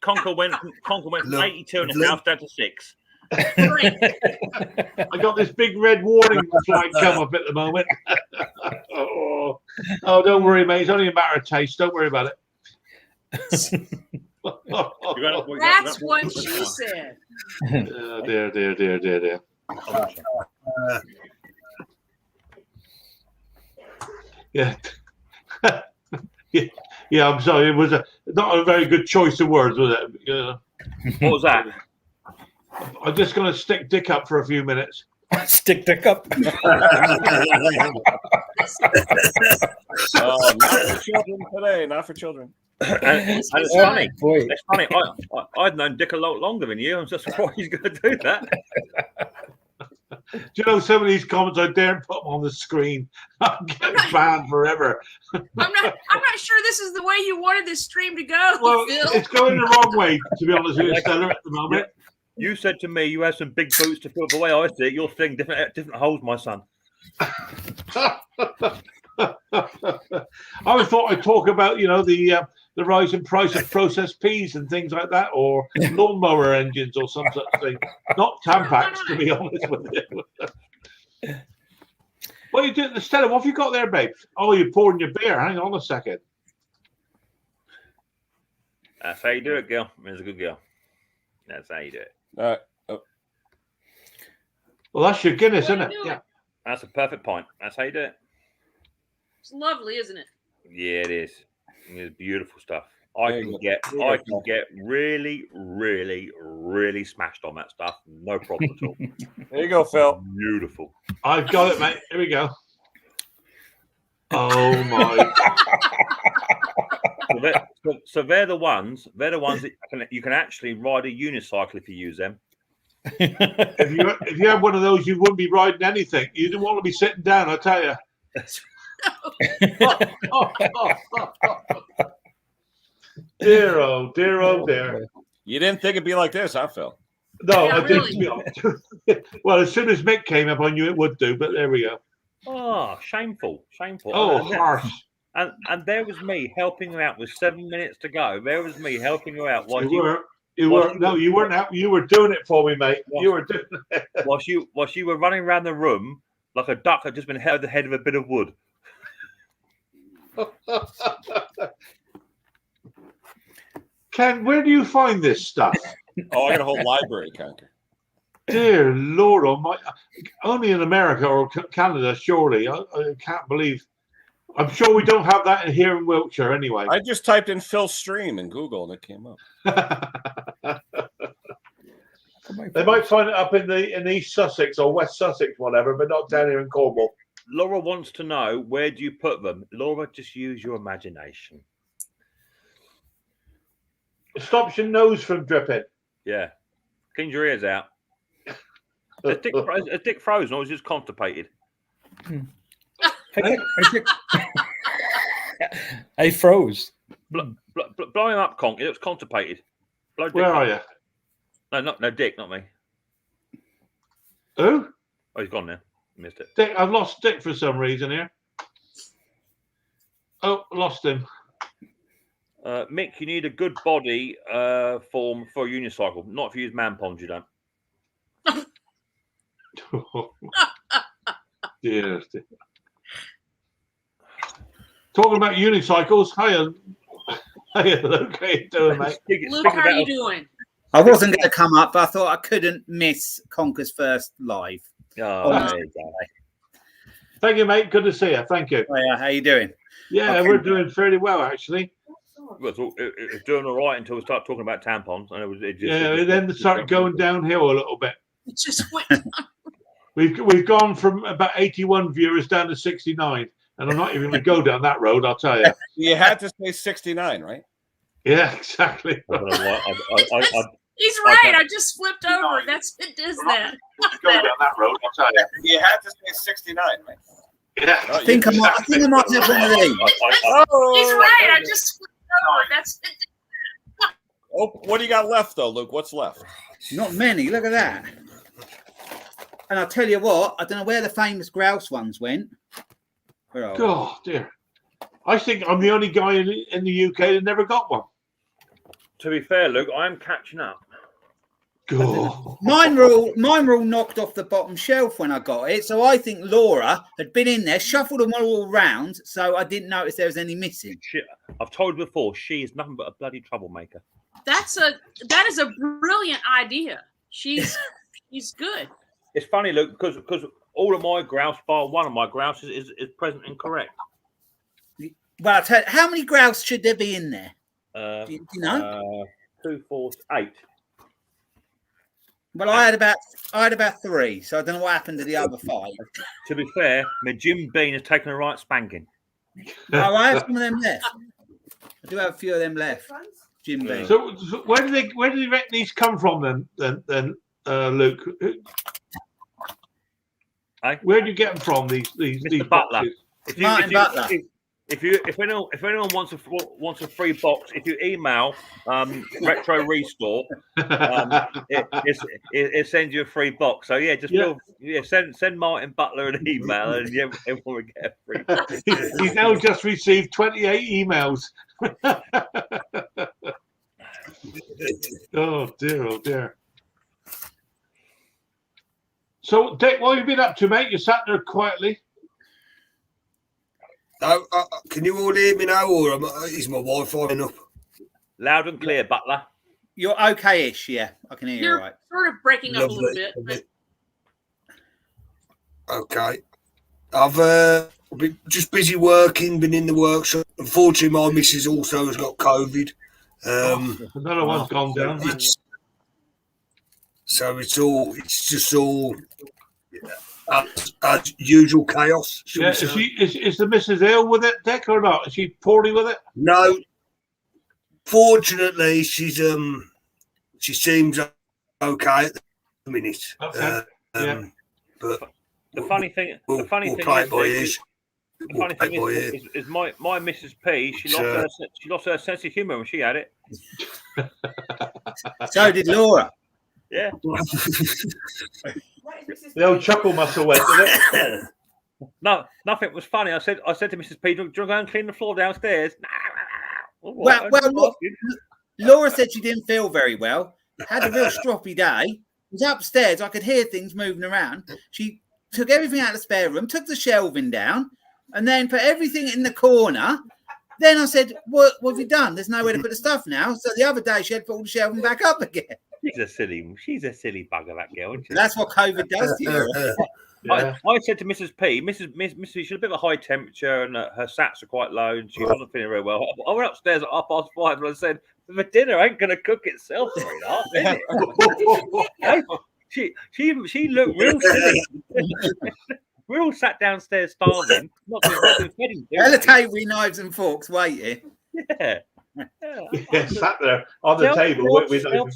[SPEAKER 3] Conker went from 82 and a half down to 6.
[SPEAKER 1] I got this big red warning flag come up at the moment. Oh, don't worry, mate. It's only a matter of taste. Don't worry about it.
[SPEAKER 5] That's what she said.
[SPEAKER 1] Dear. Yeah. Yeah, I'm sorry. It was not a very good choice of words, was it? Yeah.
[SPEAKER 3] What was that?
[SPEAKER 1] I'm just going to stick Dick up for a few minutes.
[SPEAKER 8] Stick Dick up.
[SPEAKER 2] Oh, not for children today. Not for children.
[SPEAKER 3] And it's funny. It's funny. I'd known Dick a lot longer than you. I'm just surprised he's going to do that.
[SPEAKER 1] Do you know some of these comments I daren't put them on the screen? I'm getting banned forever.
[SPEAKER 5] I'm not sure this is the way you wanted this stream to go.
[SPEAKER 1] Well,
[SPEAKER 5] Phil.
[SPEAKER 1] it's going the wrong way, to be honest with you, Stella, at the moment.
[SPEAKER 3] You said to me you had some big boots to fill. The way I see it, you're filling different holes, my son.
[SPEAKER 1] I always thought I'd talk about, the rise in price of processed peas and things like that, or lawnmower engines or some such thing. Not Tampax, to be honest with you. What are you doing, Stella? What have you got there, babe? Oh, you're pouring your beer. Hang on a second.
[SPEAKER 3] That's how you do it, girl. It's a good girl. That's how you do it.
[SPEAKER 2] All right.
[SPEAKER 1] Well, that's your Guinness, isn't it? Yeah.
[SPEAKER 3] That's a perfect point. That's how you do it.
[SPEAKER 5] It's lovely, isn't it?
[SPEAKER 3] Yeah, it is. It's beautiful stuff. I can get really, really, really smashed on that stuff. No problem at all.
[SPEAKER 2] There you go, Phil.
[SPEAKER 3] Beautiful.
[SPEAKER 1] I've got it, mate. Here we go. Oh my!
[SPEAKER 3] So they're the ones. They're the ones that you can actually ride a unicycle if you use them.
[SPEAKER 1] If you had one of those, you wouldn't be riding anything. You didn't want to be sitting down. I tell you. Dear.
[SPEAKER 2] You didn't think it'd be like this, huh, Phil?
[SPEAKER 1] No,
[SPEAKER 5] Yeah,
[SPEAKER 1] I didn't. Well, as soon as Mick came up, I knew it would do. But there we go.
[SPEAKER 3] Oh, shameful.
[SPEAKER 1] Oh, harsh.
[SPEAKER 3] And there was me helping her out with 7 minutes to go. There was me helping her out.
[SPEAKER 1] You weren't. No, you weren't. You were doing it for me, mate. You were doing it.
[SPEAKER 3] While you were running around the room like a duck had just been held at the head of a bit of wood.
[SPEAKER 1] Ken, where do you find this stuff?
[SPEAKER 2] Oh, I got a whole library, Conker.
[SPEAKER 1] Dear Lord, only in America or Canada, surely. I can't believe. I'm sure we don't have that here in Wiltshire, anyway.
[SPEAKER 2] I just typed in Phil Stream in Google and it came up.
[SPEAKER 1] They might find it up in East Sussex or West Sussex, whatever, but not down here in Cornwall.
[SPEAKER 3] Laura wants to know, where do you put them? Laura, just use your imagination.
[SPEAKER 1] It stops your nose from dripping.
[SPEAKER 3] Yeah. Clean your ears out. Is Dick frozen or is he just constipated?
[SPEAKER 8] I froze.
[SPEAKER 3] Blow him up, Conk. He looks constipated. Blow Dick
[SPEAKER 1] Where
[SPEAKER 3] up.
[SPEAKER 1] are you?
[SPEAKER 3] No, Dick, not me.
[SPEAKER 1] Who?
[SPEAKER 3] Oh, he's gone now. Missed it.
[SPEAKER 1] Dick, I've lost Dick for some reason here. Oh, lost him.
[SPEAKER 3] Mick, you need a good body form for a unicycle. Not if you use man ponds, you don't.
[SPEAKER 1] Dear. Talking about unicycles, hiya, Luke, how you doing, mate?
[SPEAKER 5] Luke, how are you doing?
[SPEAKER 11] I wasn't going to come up, but I thought I couldn't miss Conker's first live.
[SPEAKER 3] Oh,
[SPEAKER 1] thank you, mate. Good to see you. Thank you.
[SPEAKER 11] Oh, yeah, how you doing?
[SPEAKER 1] Yeah,
[SPEAKER 11] Okay.
[SPEAKER 1] we're doing fairly well, actually.
[SPEAKER 3] It's doing all right until we start talking about tampons, and
[SPEAKER 1] then it started going downhill a little bit.
[SPEAKER 5] It just went.
[SPEAKER 1] We've gone from about 81 viewers down to 69, and I'm not even going to go down that road. I'll tell you.
[SPEAKER 2] You had to say 69, right?
[SPEAKER 1] Yeah, exactly.
[SPEAKER 5] He's right. I just flipped over. It does that.
[SPEAKER 1] Go down that road. I'll tell you.
[SPEAKER 2] You had to say 69, right?
[SPEAKER 1] Yeah.
[SPEAKER 11] I think I might have one of these.
[SPEAKER 5] He's right. I just flipped over.
[SPEAKER 2] Oh, what do you got left, though, Luke? What's left?
[SPEAKER 11] Not many. Look at that. And I'll tell you what, I don't know where the famous grouse ones went.
[SPEAKER 1] Oh, dear. I think I'm the only guy in the UK that never got one.
[SPEAKER 6] To be fair, Luke, I am catching up.
[SPEAKER 1] Oh.
[SPEAKER 11] Mine were all knocked off the bottom shelf when I got it. So I think Laura had been in there, shuffled them all around, so I didn't notice there was any missing.
[SPEAKER 6] I've told you before, she is nothing but a bloody troublemaker.
[SPEAKER 5] That is a brilliant idea. She's good.
[SPEAKER 6] It's funny, Luke, because all of my grouse, bar one of my grouse, is present and correct.
[SPEAKER 11] Well, how many grouse should there be in there? Do you know?
[SPEAKER 6] 2, 4, 8.
[SPEAKER 11] Well, I had about 3, so I don't know what happened to the other 5.
[SPEAKER 6] To be fair, my Jim Bean has taken a right spanking.
[SPEAKER 11] Oh, I have some of them left. I do have a few of them left. Jim Bean.
[SPEAKER 1] So where do they reckon these come from then, Luke? Where do you get them from? These
[SPEAKER 6] Butler.
[SPEAKER 1] boxes?
[SPEAKER 11] Martin Butler.
[SPEAKER 6] If anyone wants a free box, if you email Retro Restore, it sends you a free box. So yeah, send Martin Butler an email, and everyone will get a free box.
[SPEAKER 1] He's now just received 28 emails. Oh dear. So, Dick, what have you been up to, mate? You sat there quietly.
[SPEAKER 9] Can you all hear me now, or is my Wi-Fi enough?
[SPEAKER 6] Loud and clear, Butler.
[SPEAKER 11] You're okay-ish, yeah. I can hear you all right.
[SPEAKER 5] Sort of breaking up a little bit. But...
[SPEAKER 9] Okay. I've been just busy working, been in the workshop. Unfortunately, my missus also has got COVID.
[SPEAKER 1] Another one's gone down.
[SPEAKER 9] So it's just all as usual chaos.
[SPEAKER 1] Yeah, is the missus ill with it, Dick, or not? Is she poorly with it?
[SPEAKER 9] No. Fortunately, she seems okay at the minute.
[SPEAKER 1] Okay.
[SPEAKER 9] But
[SPEAKER 6] the funny thing is my Mrs. P. She lost her sense of humour when she had it.
[SPEAKER 11] So did Laura.
[SPEAKER 6] Yeah.
[SPEAKER 1] The old chuckle must have went, did it?
[SPEAKER 6] No, nothing was funny. I said to Mrs. P, do you want to go and clean the floor downstairs?
[SPEAKER 11] Well, Laura said she didn't feel very well. Had a real stroppy day. Was upstairs. I could hear things moving around. She took everything out of the spare room, took the shelving down, and then put everything in the corner. Then I said, what have you done? There's nowhere to put the stuff now. So the other day she had to put all the shelving back up again.
[SPEAKER 6] She's a silly bugger, that girl, isn't she?
[SPEAKER 11] That's what COVID does to you.
[SPEAKER 6] Yeah. I said to Mrs. P, Mrs. P, she's a bit of a high temperature and her sats are quite low and she wasn't feeling very well. I went upstairs at 5:30 and I said, the dinner ain't going to cook itself, sweetheart, is it? She looked real silly. We all sat downstairs starving. Not doing feeding.
[SPEAKER 11] Table with knives and forks waiting.
[SPEAKER 6] Yeah.
[SPEAKER 1] Yeah, sat there on the table with
[SPEAKER 6] self.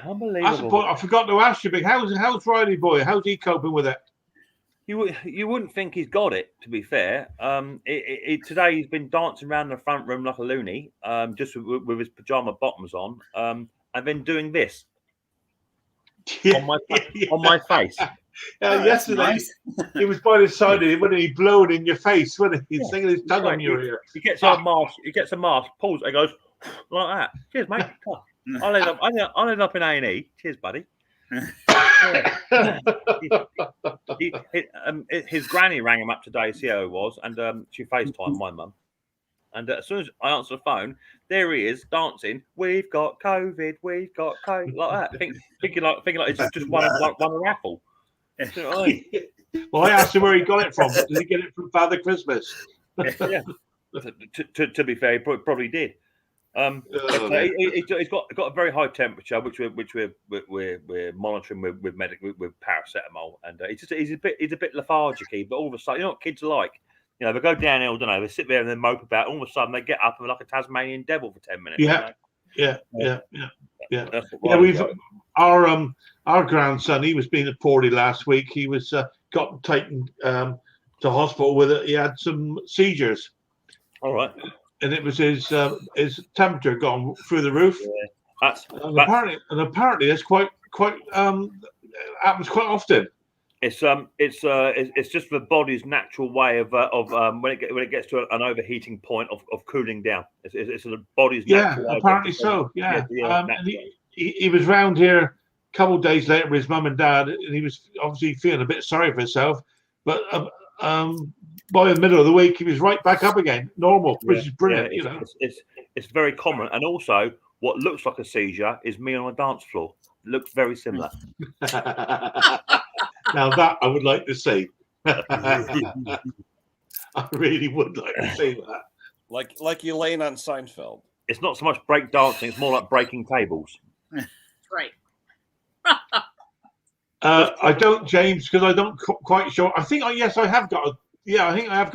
[SPEAKER 6] Unbelievable.
[SPEAKER 1] I forgot to ask you, Big. How's Riley boy? How's he coping with it?
[SPEAKER 6] You wouldn't think he's got it. To be fair, today he's been dancing around the front room like a loony, just with his pajama bottoms on, and then doing this on my face.
[SPEAKER 1] Yesterday, nice. He was by the side of him when he blowed in your face, wasn't he? He's singing his tongue on your ear.
[SPEAKER 6] He gets a mask. He gets a mask. Pulls. And goes like that. Cheers, mate. I'll end up in A&E. Cheers, buddy. His granny rang him up today to see how he was, and she FaceTimed my mum. And as soon as I answer the phone, there he is dancing. We've got COVID. We've got COVID, like that. Thinking like it's just one a raffle.
[SPEAKER 1] Well, I asked him where he got it from. Did he get it from Father Christmas?
[SPEAKER 6] Yeah. To be fair, he probably did. He's got a very high temperature, which we're monitoring with paracetamol, and he's a bit lethargic-y, but all of a sudden, you know what kids are like. You know, they go downhill, don't they? They sit there and they mope about. All of a sudden, they get up and they're like a Tasmanian devil for 10 minutes.
[SPEAKER 1] Yeah. We've our grandson. He was being poorly last week. He was got taken to hospital with it. He had some seizures.
[SPEAKER 6] All right.
[SPEAKER 1] And it was his temperature gone through the roof.
[SPEAKER 6] Yeah.
[SPEAKER 1] Apparently, it's quite happens quite often.
[SPEAKER 6] It's just the body's natural way of when it gets to an overheating point of cooling down. It's the body's natural way.
[SPEAKER 1] Apparently so. Yeah. And he was round here a couple of days later with his mum and dad, and he was obviously feeling a bit sorry for himself. But by the middle of the week, he was right back up again, normal, which is brilliant.
[SPEAKER 6] It's very common, and also what looks like a seizure is me on a dance floor. It looks very similar.
[SPEAKER 1] Now that I would like to see. I really would like to see that.
[SPEAKER 2] Like Elaine on Seinfeld.
[SPEAKER 6] It's not so much break dancing; it's more like breaking tables.
[SPEAKER 5] Right.
[SPEAKER 1] I don't, James, because I don't quite sure. I think I have got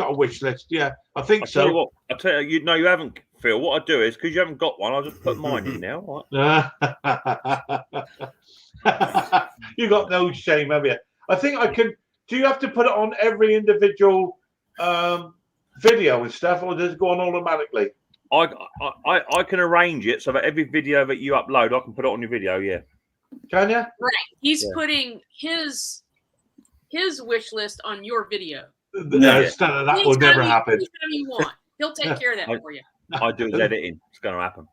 [SPEAKER 1] a wish list. Yeah, I think so.
[SPEAKER 6] I'll tell you, no, you haven't, Phil. What I do is because you haven't got one, I'll just put mine in now. Right?
[SPEAKER 1] You got no shame, have you? I think I can. Do you have to put it on every individual video and stuff, or does it go on automatically?
[SPEAKER 6] I can arrange it so that every video that you upload, I can put it on your video. Yeah.
[SPEAKER 1] Can you?
[SPEAKER 5] Right. He's putting his wish list on your video.
[SPEAKER 1] No, that will never happen.
[SPEAKER 5] Anytime you want, he'll take care of that for you.
[SPEAKER 6] I do his editing. It's going to happen.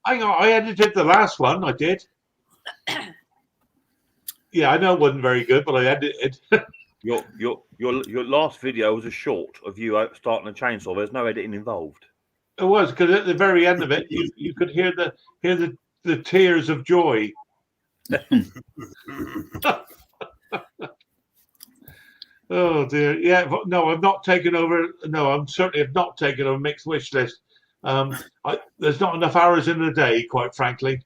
[SPEAKER 1] I edited the last one. I did. Yeah, I know it wasn't very good, but I edited.
[SPEAKER 6] Your last video was a short of you starting a chainsaw. There's no editing involved.
[SPEAKER 1] It was, because at the very end of it, you could hear the tears of joy. Oh dear. Yeah, no, I've not taken over. No, I'm certainly have not taken over mixed wish list. There's not enough hours in the day, quite frankly.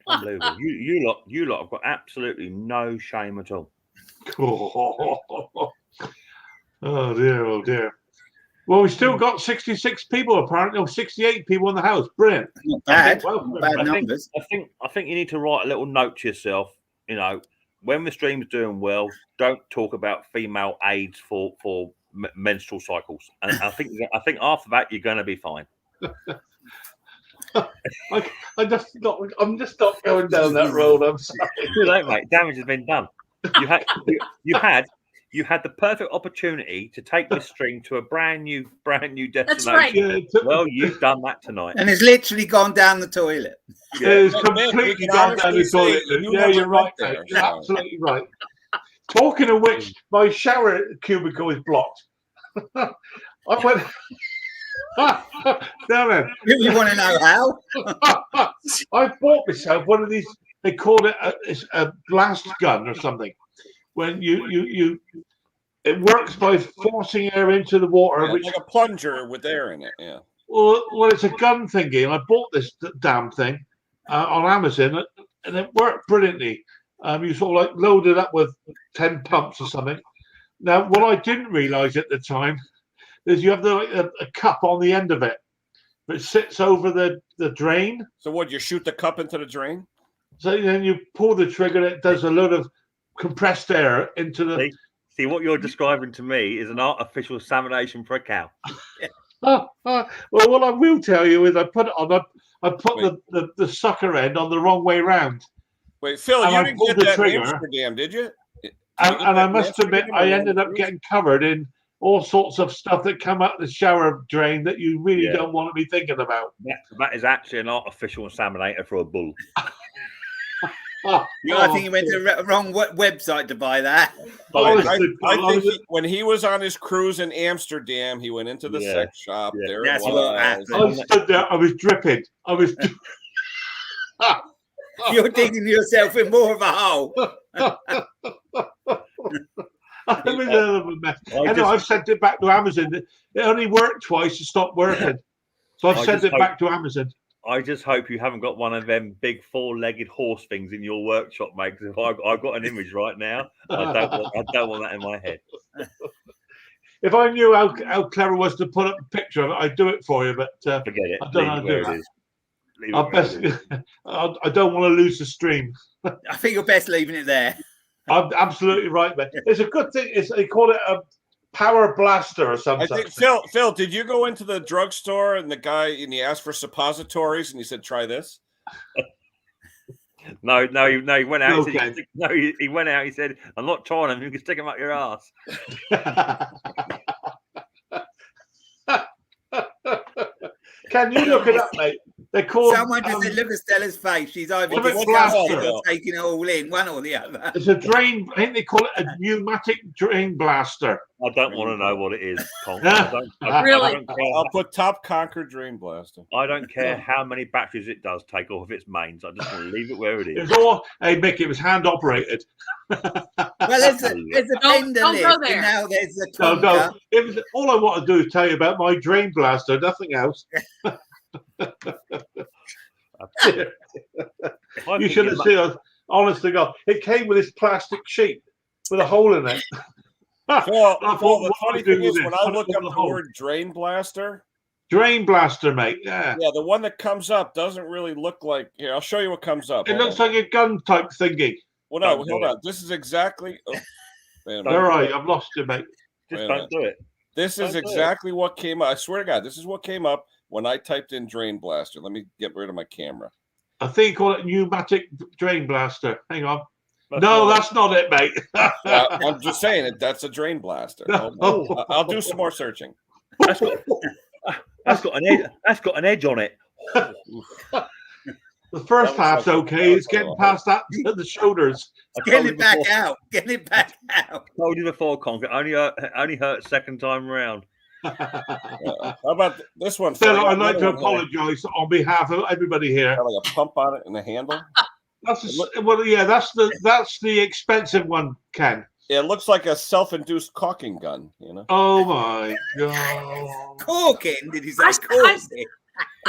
[SPEAKER 6] Unbelievable. You lot have got absolutely no shame at all.
[SPEAKER 1] Oh dear. Well, we still got 66 people apparently, or 68 people in the house. Brilliant.
[SPEAKER 11] Not bad. Bad numbers.
[SPEAKER 6] I think you need to write a little note to yourself. You know, when the stream's doing well, don't talk about female aids for menstrual cycles. And I think after that you're going to be fine.
[SPEAKER 1] I'm just not going down that road. I'm sorry.
[SPEAKER 6] Too late, mate. Damage has been done. You had the perfect opportunity to take this string to a brand new destination.
[SPEAKER 5] That's right.
[SPEAKER 1] Yeah,
[SPEAKER 6] well, you've done that tonight.
[SPEAKER 11] And it's literally gone down the toilet.
[SPEAKER 1] Yeah, it's completely gone down the toilet. Yeah, you're right, mate. You're absolutely right. Talking of which, my shower cubicle is blocked. I went. Damn it.
[SPEAKER 11] You want to know how?
[SPEAKER 1] I bought myself one of these. They called it a blast gun or something. When it works by forcing air into the water, which
[SPEAKER 2] like a plunger with air in it. Yeah.
[SPEAKER 1] Well, it's a gun thingy, and I bought this damn thing on Amazon, and it worked brilliantly. You sort of like load it up with 10 pumps or something. Now, what I didn't realise at the time is you have a cup on the end of it, but it sits over the drain.
[SPEAKER 2] So what? You shoot the cup into the drain?
[SPEAKER 1] So then you pull the trigger, and it does a lot of compressed air into the.
[SPEAKER 6] See what you're describing to me is an artificial insemination for a cow.
[SPEAKER 1] Well, what I will tell you is I put it on. I put the sucker end on the wrong way round.
[SPEAKER 2] Wait, Phil, you didn't get that in Amsterdam, did you?
[SPEAKER 1] And I must admit, I ended up getting covered in all sorts of stuff that come out the shower drain that you really don't want to be thinking about.
[SPEAKER 6] That is actually an artificial inseminator for a bull.
[SPEAKER 11] I think you went to the wrong website to buy that.
[SPEAKER 2] I think when he was on his cruise in Amsterdam, he went into the sex shop. Yeah. There
[SPEAKER 11] That's
[SPEAKER 2] it was.
[SPEAKER 11] what happened.
[SPEAKER 1] I stood there. I was dripping.
[SPEAKER 11] You're digging yourself in more of a hole.
[SPEAKER 1] I was a hell of a mess. I've sent it back to Amazon. It only worked twice. It stopped working. So I've sent it back to Amazon.
[SPEAKER 6] I just hope you haven't got one of them big 4-legged horse things in your workshop, mate. Because if I've got an image right now, I don't want that in my head.
[SPEAKER 1] If I knew how clever it was to put up a picture of it, I'd do it for you. But
[SPEAKER 6] forget it.
[SPEAKER 1] I don't know how to do that. I don't want to lose the stream.
[SPEAKER 11] I think you're best leaving it there.
[SPEAKER 1] I'm absolutely right, man. It's a good thing. They call it a power blaster or something.
[SPEAKER 2] I think Phil, did you go into the drugstore and he asked for suppositories and he said, "Try this"?
[SPEAKER 6] No, he went out.
[SPEAKER 1] Okay.
[SPEAKER 6] He went out. He said, "I'm not trying them. You can stick them up your ass."
[SPEAKER 1] Can you look it up, mate? They call
[SPEAKER 11] Someone just said, look at Stella's face. She's either
[SPEAKER 1] What's it
[SPEAKER 11] disgusted
[SPEAKER 1] called?
[SPEAKER 11] or taking it all in, one or the other.
[SPEAKER 1] It's a drain. I think they call it a pneumatic drain blaster.
[SPEAKER 6] I don't want to know what it is, Conker.
[SPEAKER 5] Really?
[SPEAKER 2] I'll put top Conker drain blaster.
[SPEAKER 6] I don't care how many batteries it does take off of its mains. I just want to leave it where it is.
[SPEAKER 1] It's all. Hey, Mick, it was hand operated.
[SPEAKER 11] Well, there's a fender
[SPEAKER 5] don't go
[SPEAKER 11] lift,
[SPEAKER 5] there.
[SPEAKER 11] and now there's a
[SPEAKER 1] No,
[SPEAKER 11] Conker.
[SPEAKER 1] no. It was all I want to do is tell you about my drain blaster. Nothing else. You should have seen us. Honest to God, it came with this plastic sheet with a hole in it.
[SPEAKER 2] Well,
[SPEAKER 1] I thought,
[SPEAKER 2] the
[SPEAKER 1] what
[SPEAKER 2] funny
[SPEAKER 1] do I do
[SPEAKER 2] thing is,
[SPEAKER 1] with
[SPEAKER 2] when
[SPEAKER 1] this?
[SPEAKER 2] I
[SPEAKER 1] Put it
[SPEAKER 2] look
[SPEAKER 1] in
[SPEAKER 2] up
[SPEAKER 1] the
[SPEAKER 2] the
[SPEAKER 1] hole.
[SPEAKER 2] word drain blaster,
[SPEAKER 1] Drain blaster, mate. Yeah.
[SPEAKER 2] yeah, the one that comes up doesn't really look like. Here, I'll show you what comes up.
[SPEAKER 1] It
[SPEAKER 2] Hold
[SPEAKER 1] looks
[SPEAKER 2] on.
[SPEAKER 1] like a gun type thingy.
[SPEAKER 2] Well, no,
[SPEAKER 6] Don't do
[SPEAKER 2] hold
[SPEAKER 6] it.
[SPEAKER 2] on. This is exactly. Oh, wait a minute.
[SPEAKER 1] All right, I've lost you, mate.
[SPEAKER 6] Just
[SPEAKER 2] Wait a
[SPEAKER 6] don't do it.
[SPEAKER 2] This is
[SPEAKER 6] Don't do it.
[SPEAKER 2] exactly what came up. I swear to God, this is what came up when I typed in drain blaster. Let me get rid of my camera.
[SPEAKER 1] I think you call it pneumatic drain blaster. Hang on.
[SPEAKER 6] That's
[SPEAKER 1] No,
[SPEAKER 6] not-
[SPEAKER 1] that's not it, mate.
[SPEAKER 2] I'm just saying it. That's a drain blaster. Hold on. I'll do some more searching.
[SPEAKER 6] That's got an edge. That's got an edge on it.
[SPEAKER 1] The first
[SPEAKER 2] That was
[SPEAKER 1] half's
[SPEAKER 2] like-
[SPEAKER 1] okay.
[SPEAKER 2] that was
[SPEAKER 1] It's getting
[SPEAKER 2] like-
[SPEAKER 1] past that at the shoulders.
[SPEAKER 11] Get it back out. Get it back out.
[SPEAKER 6] Told you before, Conker. Only hurt second time round.
[SPEAKER 2] How about this one?
[SPEAKER 1] Phil,
[SPEAKER 2] Phil?
[SPEAKER 1] I'd like to
[SPEAKER 2] Another one here.
[SPEAKER 1] apologise on behalf of everybody here.
[SPEAKER 2] Got like a pump on it and a handle.
[SPEAKER 1] Well, yeah, that's the expensive one, Ken.
[SPEAKER 2] Yeah, it looks like a self-induced caulking gun. You know.
[SPEAKER 1] Oh my god!
[SPEAKER 11] Corking? Did he say
[SPEAKER 5] I
[SPEAKER 11] corking?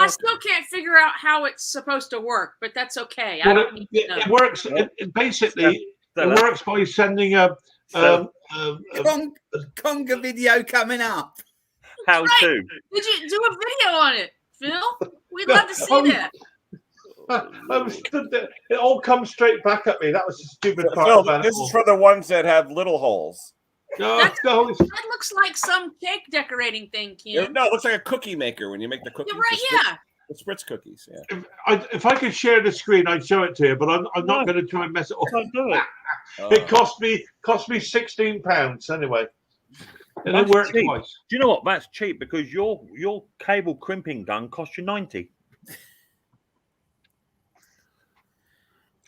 [SPEAKER 5] still can't figure out how it's supposed to work, but that's okay. I
[SPEAKER 1] Well,
[SPEAKER 5] don't need to know.
[SPEAKER 1] it works. It basically, it works by sending a
[SPEAKER 11] Conker video coming up.
[SPEAKER 6] How
[SPEAKER 5] Right.
[SPEAKER 6] to?
[SPEAKER 5] Did you do a video on it, Phil? We'd love to see that.
[SPEAKER 1] It all comes straight back at me. That was the stupid part
[SPEAKER 2] Phil,
[SPEAKER 1] about
[SPEAKER 2] this
[SPEAKER 1] it.
[SPEAKER 2] is for the ones that have little holes.
[SPEAKER 1] No,
[SPEAKER 5] That's-
[SPEAKER 1] no, it's-
[SPEAKER 5] That looks like some cake decorating thing, Ken.
[SPEAKER 2] No, it looks like a cookie maker when you make the cookies.
[SPEAKER 5] You're right,
[SPEAKER 2] the
[SPEAKER 5] yeah.
[SPEAKER 2] The Spritz cookies. Yeah.
[SPEAKER 1] if I could share the screen, I'd show it to you, but I'm not going to try and mess it up.
[SPEAKER 6] Don't do it.
[SPEAKER 1] It cost me £16 anyway, and it
[SPEAKER 6] That's
[SPEAKER 1] worked
[SPEAKER 6] cheap.
[SPEAKER 1] twice.
[SPEAKER 6] Do you know what? That's cheap because your cable crimping gun cost you 90.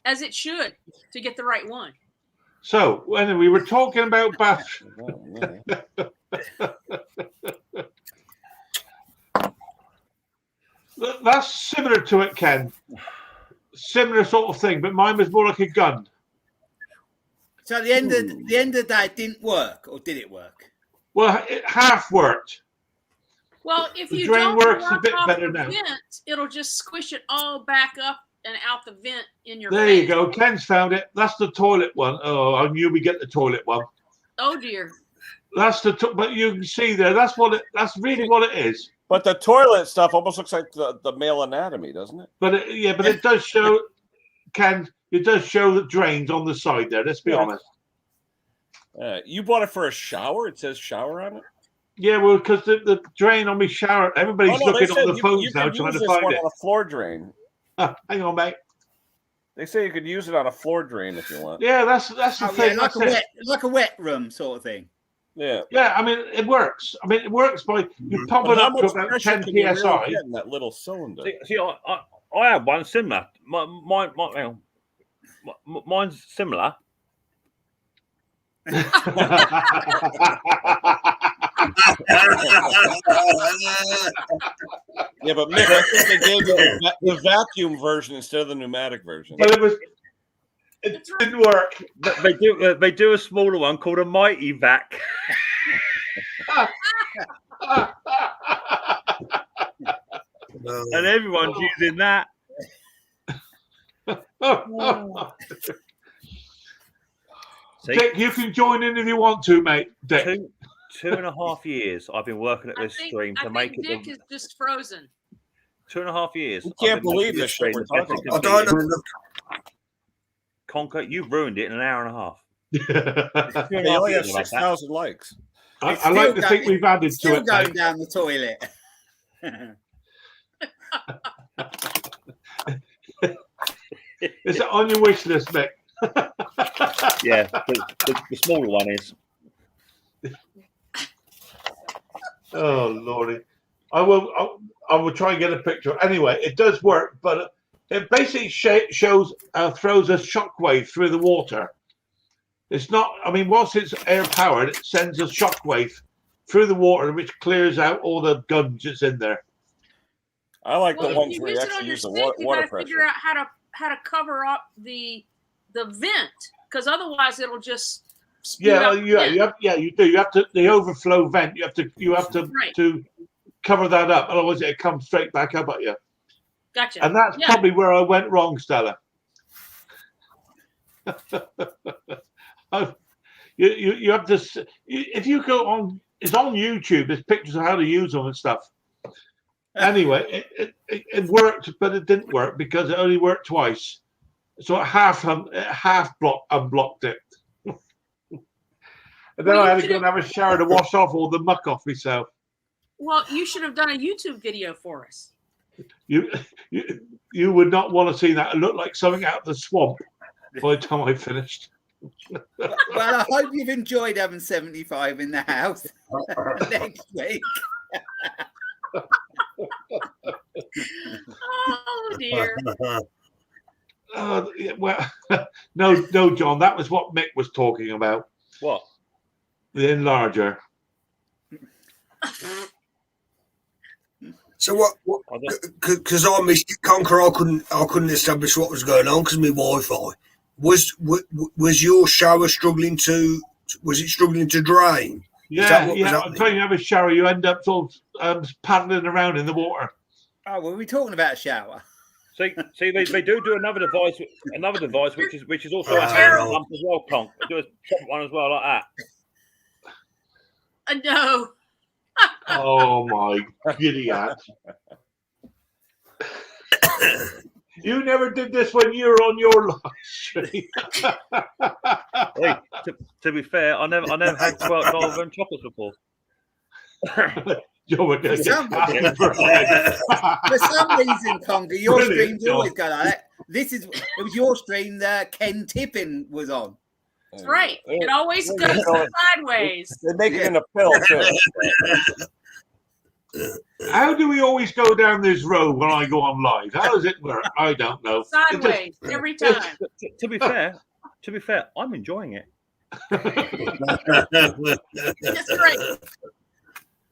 [SPEAKER 5] As it should, to get the right one.
[SPEAKER 1] So when we were talking about bath, that's similar to it, Ken. Similar sort of thing, but mine was more like a gun.
[SPEAKER 11] So at the end of the day, it didn't work, or did it work?
[SPEAKER 1] Well, it half worked.
[SPEAKER 5] Well, if
[SPEAKER 1] The
[SPEAKER 5] you
[SPEAKER 1] drain
[SPEAKER 5] don't
[SPEAKER 1] works a
[SPEAKER 5] work
[SPEAKER 1] bit
[SPEAKER 5] off
[SPEAKER 1] better
[SPEAKER 5] the
[SPEAKER 1] now.
[SPEAKER 5] vent, it'll just squish it all back up and out the vent in your
[SPEAKER 1] There
[SPEAKER 5] face.
[SPEAKER 1] you go. Ken's found it. That's the toilet one. Oh, I knew we get the toilet one.
[SPEAKER 5] Oh dear.
[SPEAKER 1] That's but you can see there. That's That's really what it is.
[SPEAKER 2] But the toilet stuff almost looks like the male anatomy, doesn't it?
[SPEAKER 1] But it does show. Ken, it does show the drains on the side there. Let's be
[SPEAKER 2] Yeah.
[SPEAKER 1] honest.
[SPEAKER 2] You bought it for a shower? It says shower on it?
[SPEAKER 1] Yeah, well, because the drain on my shower, everybody's
[SPEAKER 2] Oh, no, they
[SPEAKER 1] looking
[SPEAKER 2] said
[SPEAKER 1] on the phones now
[SPEAKER 2] could
[SPEAKER 1] trying
[SPEAKER 2] use
[SPEAKER 1] to
[SPEAKER 2] this
[SPEAKER 1] find
[SPEAKER 2] one
[SPEAKER 1] it.
[SPEAKER 2] on a floor drain.
[SPEAKER 1] Hang on, mate.
[SPEAKER 2] They say you could use it on a floor drain if you want.
[SPEAKER 1] Yeah, that's the
[SPEAKER 11] Oh,
[SPEAKER 1] thing.
[SPEAKER 11] yeah,
[SPEAKER 1] That's it.
[SPEAKER 11] like a wet room sort of thing.
[SPEAKER 2] Yeah.
[SPEAKER 1] Yeah, I mean, it works. I mean, it works by you pump it
[SPEAKER 2] How
[SPEAKER 1] up to
[SPEAKER 2] much
[SPEAKER 1] about
[SPEAKER 2] pressure
[SPEAKER 1] 10
[SPEAKER 2] can you really
[SPEAKER 1] psi.
[SPEAKER 2] get in that little cylinder?
[SPEAKER 6] See, I had one similar. Mine's similar.
[SPEAKER 2] Yeah, but Mick, I think they gave you the vacuum version instead of the pneumatic version.
[SPEAKER 1] But it didn't work.
[SPEAKER 6] They do a smaller one called a Mighty Vac. And everyone's using that.
[SPEAKER 1] Dick, you can join in if you want to, mate. Dick.
[SPEAKER 6] 2.5 years I've been working at
[SPEAKER 5] I
[SPEAKER 6] this
[SPEAKER 5] think,
[SPEAKER 6] stream to make it.
[SPEAKER 5] Dick is just frozen.
[SPEAKER 6] 2.5 years.
[SPEAKER 2] You can't
[SPEAKER 6] I've been
[SPEAKER 2] believe
[SPEAKER 6] making
[SPEAKER 2] this shit
[SPEAKER 6] stream
[SPEAKER 2] we're
[SPEAKER 6] the best
[SPEAKER 2] talking
[SPEAKER 6] it
[SPEAKER 2] about.
[SPEAKER 6] can
[SPEAKER 9] I
[SPEAKER 6] be.
[SPEAKER 9] don't know.
[SPEAKER 6] Conker, you've ruined it in an hour and a half.
[SPEAKER 2] They only have 6,000 likes.
[SPEAKER 1] I like to think we've added to
[SPEAKER 11] Still
[SPEAKER 1] it.
[SPEAKER 11] going
[SPEAKER 1] mate.
[SPEAKER 11] down the toilet.
[SPEAKER 1] Is it on your wish list, Mick?
[SPEAKER 6] Yeah, the smaller one is.
[SPEAKER 1] Oh lordy, I will try and get a picture. Anyway, it does work, but it basically throws a shockwave through the water. It's not. I mean, whilst it's air powered, it sends a shockwave through the water, which clears out all the gunk that's in there.
[SPEAKER 2] I like the
[SPEAKER 5] Well,
[SPEAKER 2] ones
[SPEAKER 5] if you
[SPEAKER 2] where you
[SPEAKER 5] use it
[SPEAKER 2] actually
[SPEAKER 5] on your
[SPEAKER 2] use the
[SPEAKER 5] steak, you
[SPEAKER 2] water
[SPEAKER 5] gotta figure
[SPEAKER 2] pressure.
[SPEAKER 5] out how to cover up the vent, because otherwise it'll just spew
[SPEAKER 1] Yeah,
[SPEAKER 5] out the vent.
[SPEAKER 1] you do. You have to the overflow vent. You have to
[SPEAKER 5] Right.
[SPEAKER 1] to cover that up, otherwise it comes straight back up at you.
[SPEAKER 5] Gotcha.
[SPEAKER 1] And that's probably where I went wrong, Stella. You have to. If you go on, it's on YouTube. There's pictures of how to use them and stuff. Anyway, it worked, but it didn't work because it only worked twice. So it half unblocked it. And then I had to go and have a shower to wash off all the muck off myself.
[SPEAKER 5] Well, you should have done a YouTube video for us.
[SPEAKER 1] You would not want to see that. It looked like something out of the swamp by the time I finished.
[SPEAKER 11] Well, I hope you've enjoyed having 75 in the house next week.
[SPEAKER 5] Oh dear.
[SPEAKER 1] Well, no, John. That was what Mick was talking about.
[SPEAKER 6] What?
[SPEAKER 1] The enlarger.
[SPEAKER 9] So what? Because I missed it, Conker. I couldn't establish what was going on because my Wi-Fi was your shower struggling to? Was it struggling to drain?
[SPEAKER 1] Yeah. I'm telling you, have a shower, you end up sort of paddling around in the water.
[SPEAKER 11] Oh, were we talking about a shower?
[SPEAKER 6] See, they do another device, which is also a hand pump as well, Conk. They do a separate one as well, like that.
[SPEAKER 5] No.
[SPEAKER 1] Oh my giddy aunt. You never did this when you were on your live stream.
[SPEAKER 6] Hey, to be fair, I never had 12 and chocolates before.
[SPEAKER 11] For some reason, Conker, your streams always go like that. It was your stream that Ken Tippin was on.
[SPEAKER 5] That's right. It always goes sideways.
[SPEAKER 2] They make it in a pill too.
[SPEAKER 1] How do we always go down this road when I go on live? How does it work? I don't know.
[SPEAKER 5] Sideways every time.
[SPEAKER 6] To be fair, I'm enjoying it.
[SPEAKER 5] That's right.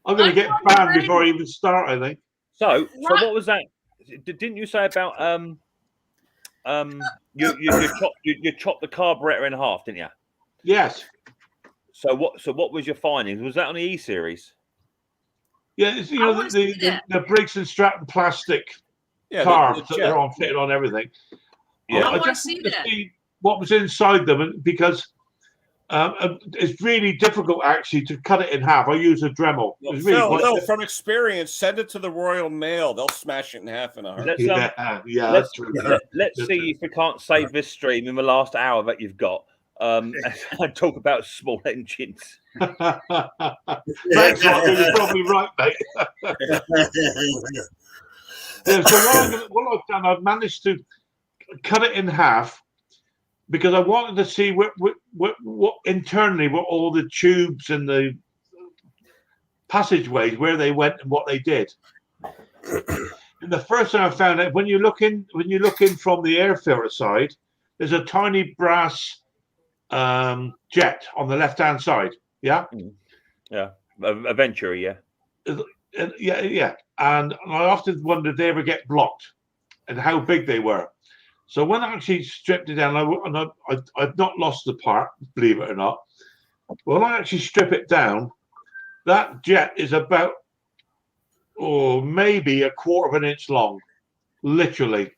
[SPEAKER 1] I'm going to get banned before I even start, I think.
[SPEAKER 6] So what was that? Didn't you say about you chopped the carburetor in half, didn't you?
[SPEAKER 1] Yes.
[SPEAKER 6] So what was your findings? Was that on the E series?
[SPEAKER 1] Yeah, it's, the Briggs and Stratton plastic carbs that are fitted on everything.
[SPEAKER 6] Yeah,
[SPEAKER 1] I just want to see what was inside them, because it's really difficult actually to cut it in half. I use a Dremel.
[SPEAKER 2] Well,
[SPEAKER 1] really
[SPEAKER 2] Phil, from experience, send it to the Royal Mail. They'll smash it in half in a heartbeat.
[SPEAKER 1] That's true.
[SPEAKER 6] Let's see if we can't save this stream in the last hour that you've got. And talk about small engines.
[SPEAKER 1] Thanks, Roger. You're probably right, mate. So what I've done, I've managed to cut it in half because I wanted to see what internally what all the tubes and the passageways where they went and what they did. And the first thing I found out when you look in from the air filter side, there's a tiny brass jet on the left hand side. Yeah.
[SPEAKER 6] Yeah. A Venturi, yeah.
[SPEAKER 1] Yeah. And I often wondered if they ever get blocked and how big they were. So when I actually stripped it down, I've not lost the part, believe it or not. When I actually strip it down, that jet is about, maybe a quarter of an inch long, literally.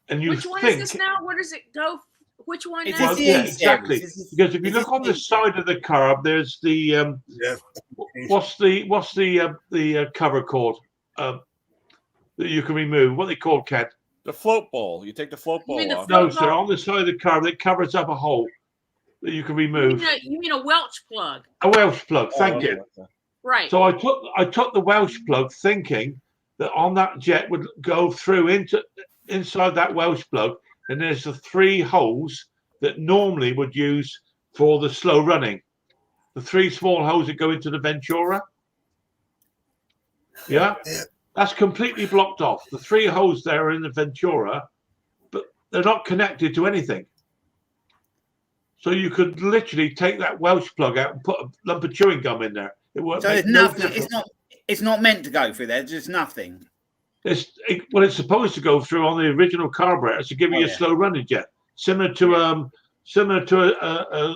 [SPEAKER 1] And you
[SPEAKER 5] Which one is this now? Where does it go? Which one now?
[SPEAKER 1] Exactly. Because if you look on the side of the carb, there's the what's the cover called that you can remove? What are they called, Ken?
[SPEAKER 2] The float bowl. You take the float bowl off.
[SPEAKER 1] No, sir. On the side of the carb, that covers up a hole that you can remove.
[SPEAKER 5] You mean a Welch plug?
[SPEAKER 1] A Welch plug. Thank you.
[SPEAKER 5] Right.
[SPEAKER 1] So I took the Welch plug, thinking that on that jet would go through into inside that Welsh plug, and there's the 3 holes that normally would use for the slow running. The 3 small holes that go into the Ventura. Yeah, that's completely blocked off. The 3 holes there are in the Ventura, but they're not connected to anything. So you could literally take that Welsh plug out and put a lump of chewing gum in there. It won't
[SPEAKER 11] So
[SPEAKER 1] make
[SPEAKER 11] there's
[SPEAKER 1] no
[SPEAKER 11] nothing.
[SPEAKER 1] difference.
[SPEAKER 11] It's not meant to go through there. There's just nothing.
[SPEAKER 1] It's supposed to go through on the original carburetor to give you a slow running jet, similar to a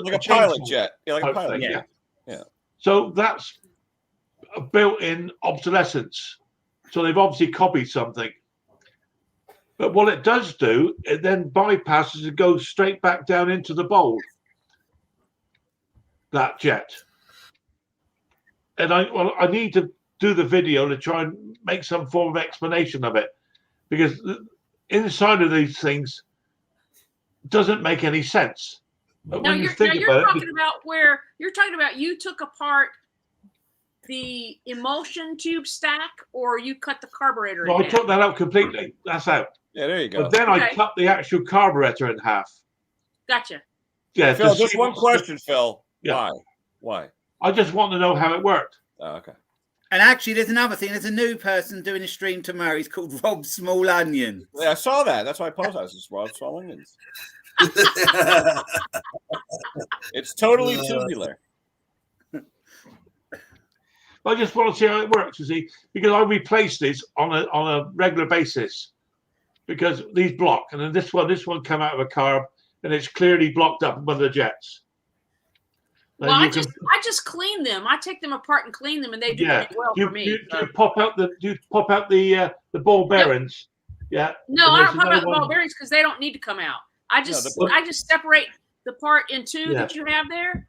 [SPEAKER 2] like a pilot jet. Yeah, like a pilot
[SPEAKER 1] thing,
[SPEAKER 2] jet. Yeah.
[SPEAKER 1] So that's a built-in obsolescence. So they've obviously copied something. But what it does do, it then bypasses and goes straight back down into the bowl. That jet. And I need to do the video to try and make some form of explanation of it, because inside of these things doesn't make any sense. But
[SPEAKER 5] Now
[SPEAKER 1] when
[SPEAKER 5] you're
[SPEAKER 1] you think about
[SPEAKER 5] talking
[SPEAKER 1] it,
[SPEAKER 5] about where you're talking about you took apart the emulsion tube stack, or you cut the carburetor.
[SPEAKER 1] no,
[SPEAKER 5] in
[SPEAKER 1] I
[SPEAKER 5] half?
[SPEAKER 1] took that out completely. That's out.
[SPEAKER 2] Yeah, there you go.
[SPEAKER 1] But then I
[SPEAKER 5] Okay.
[SPEAKER 1] cut the actual carburetor in half.
[SPEAKER 5] Gotcha.
[SPEAKER 1] Yeah,
[SPEAKER 2] Phil,
[SPEAKER 1] to
[SPEAKER 2] just
[SPEAKER 1] see
[SPEAKER 2] one
[SPEAKER 1] what's-
[SPEAKER 2] question, Phil.
[SPEAKER 1] Yeah.
[SPEAKER 2] Why?
[SPEAKER 1] I just want to know how it worked.
[SPEAKER 2] Oh, okay.
[SPEAKER 11] And actually, there's another thing. There's a new person doing a stream tomorrow. He's called Rob Small Onion.
[SPEAKER 2] Yeah, I saw that. That's why I posted. This is Rob Small Onions. It's totally tubular.
[SPEAKER 1] I just want to see how it works, you see, because I replace this on a regular basis, because these block, and then this one come out of a carb, and it's clearly blocked up one of the jets.
[SPEAKER 5] Well, I just clean them. I take them apart and clean them, and they do pretty well for me.
[SPEAKER 1] You pop out the ball bearings. Yeah.
[SPEAKER 5] No,
[SPEAKER 1] And
[SPEAKER 5] I
[SPEAKER 1] there's
[SPEAKER 5] don't pop out
[SPEAKER 1] another
[SPEAKER 5] the ball
[SPEAKER 1] one-
[SPEAKER 5] bearings because they don't need to come out. I just
[SPEAKER 1] the-
[SPEAKER 5] I just separate the part in 2
[SPEAKER 1] Yeah.
[SPEAKER 5] that you have there,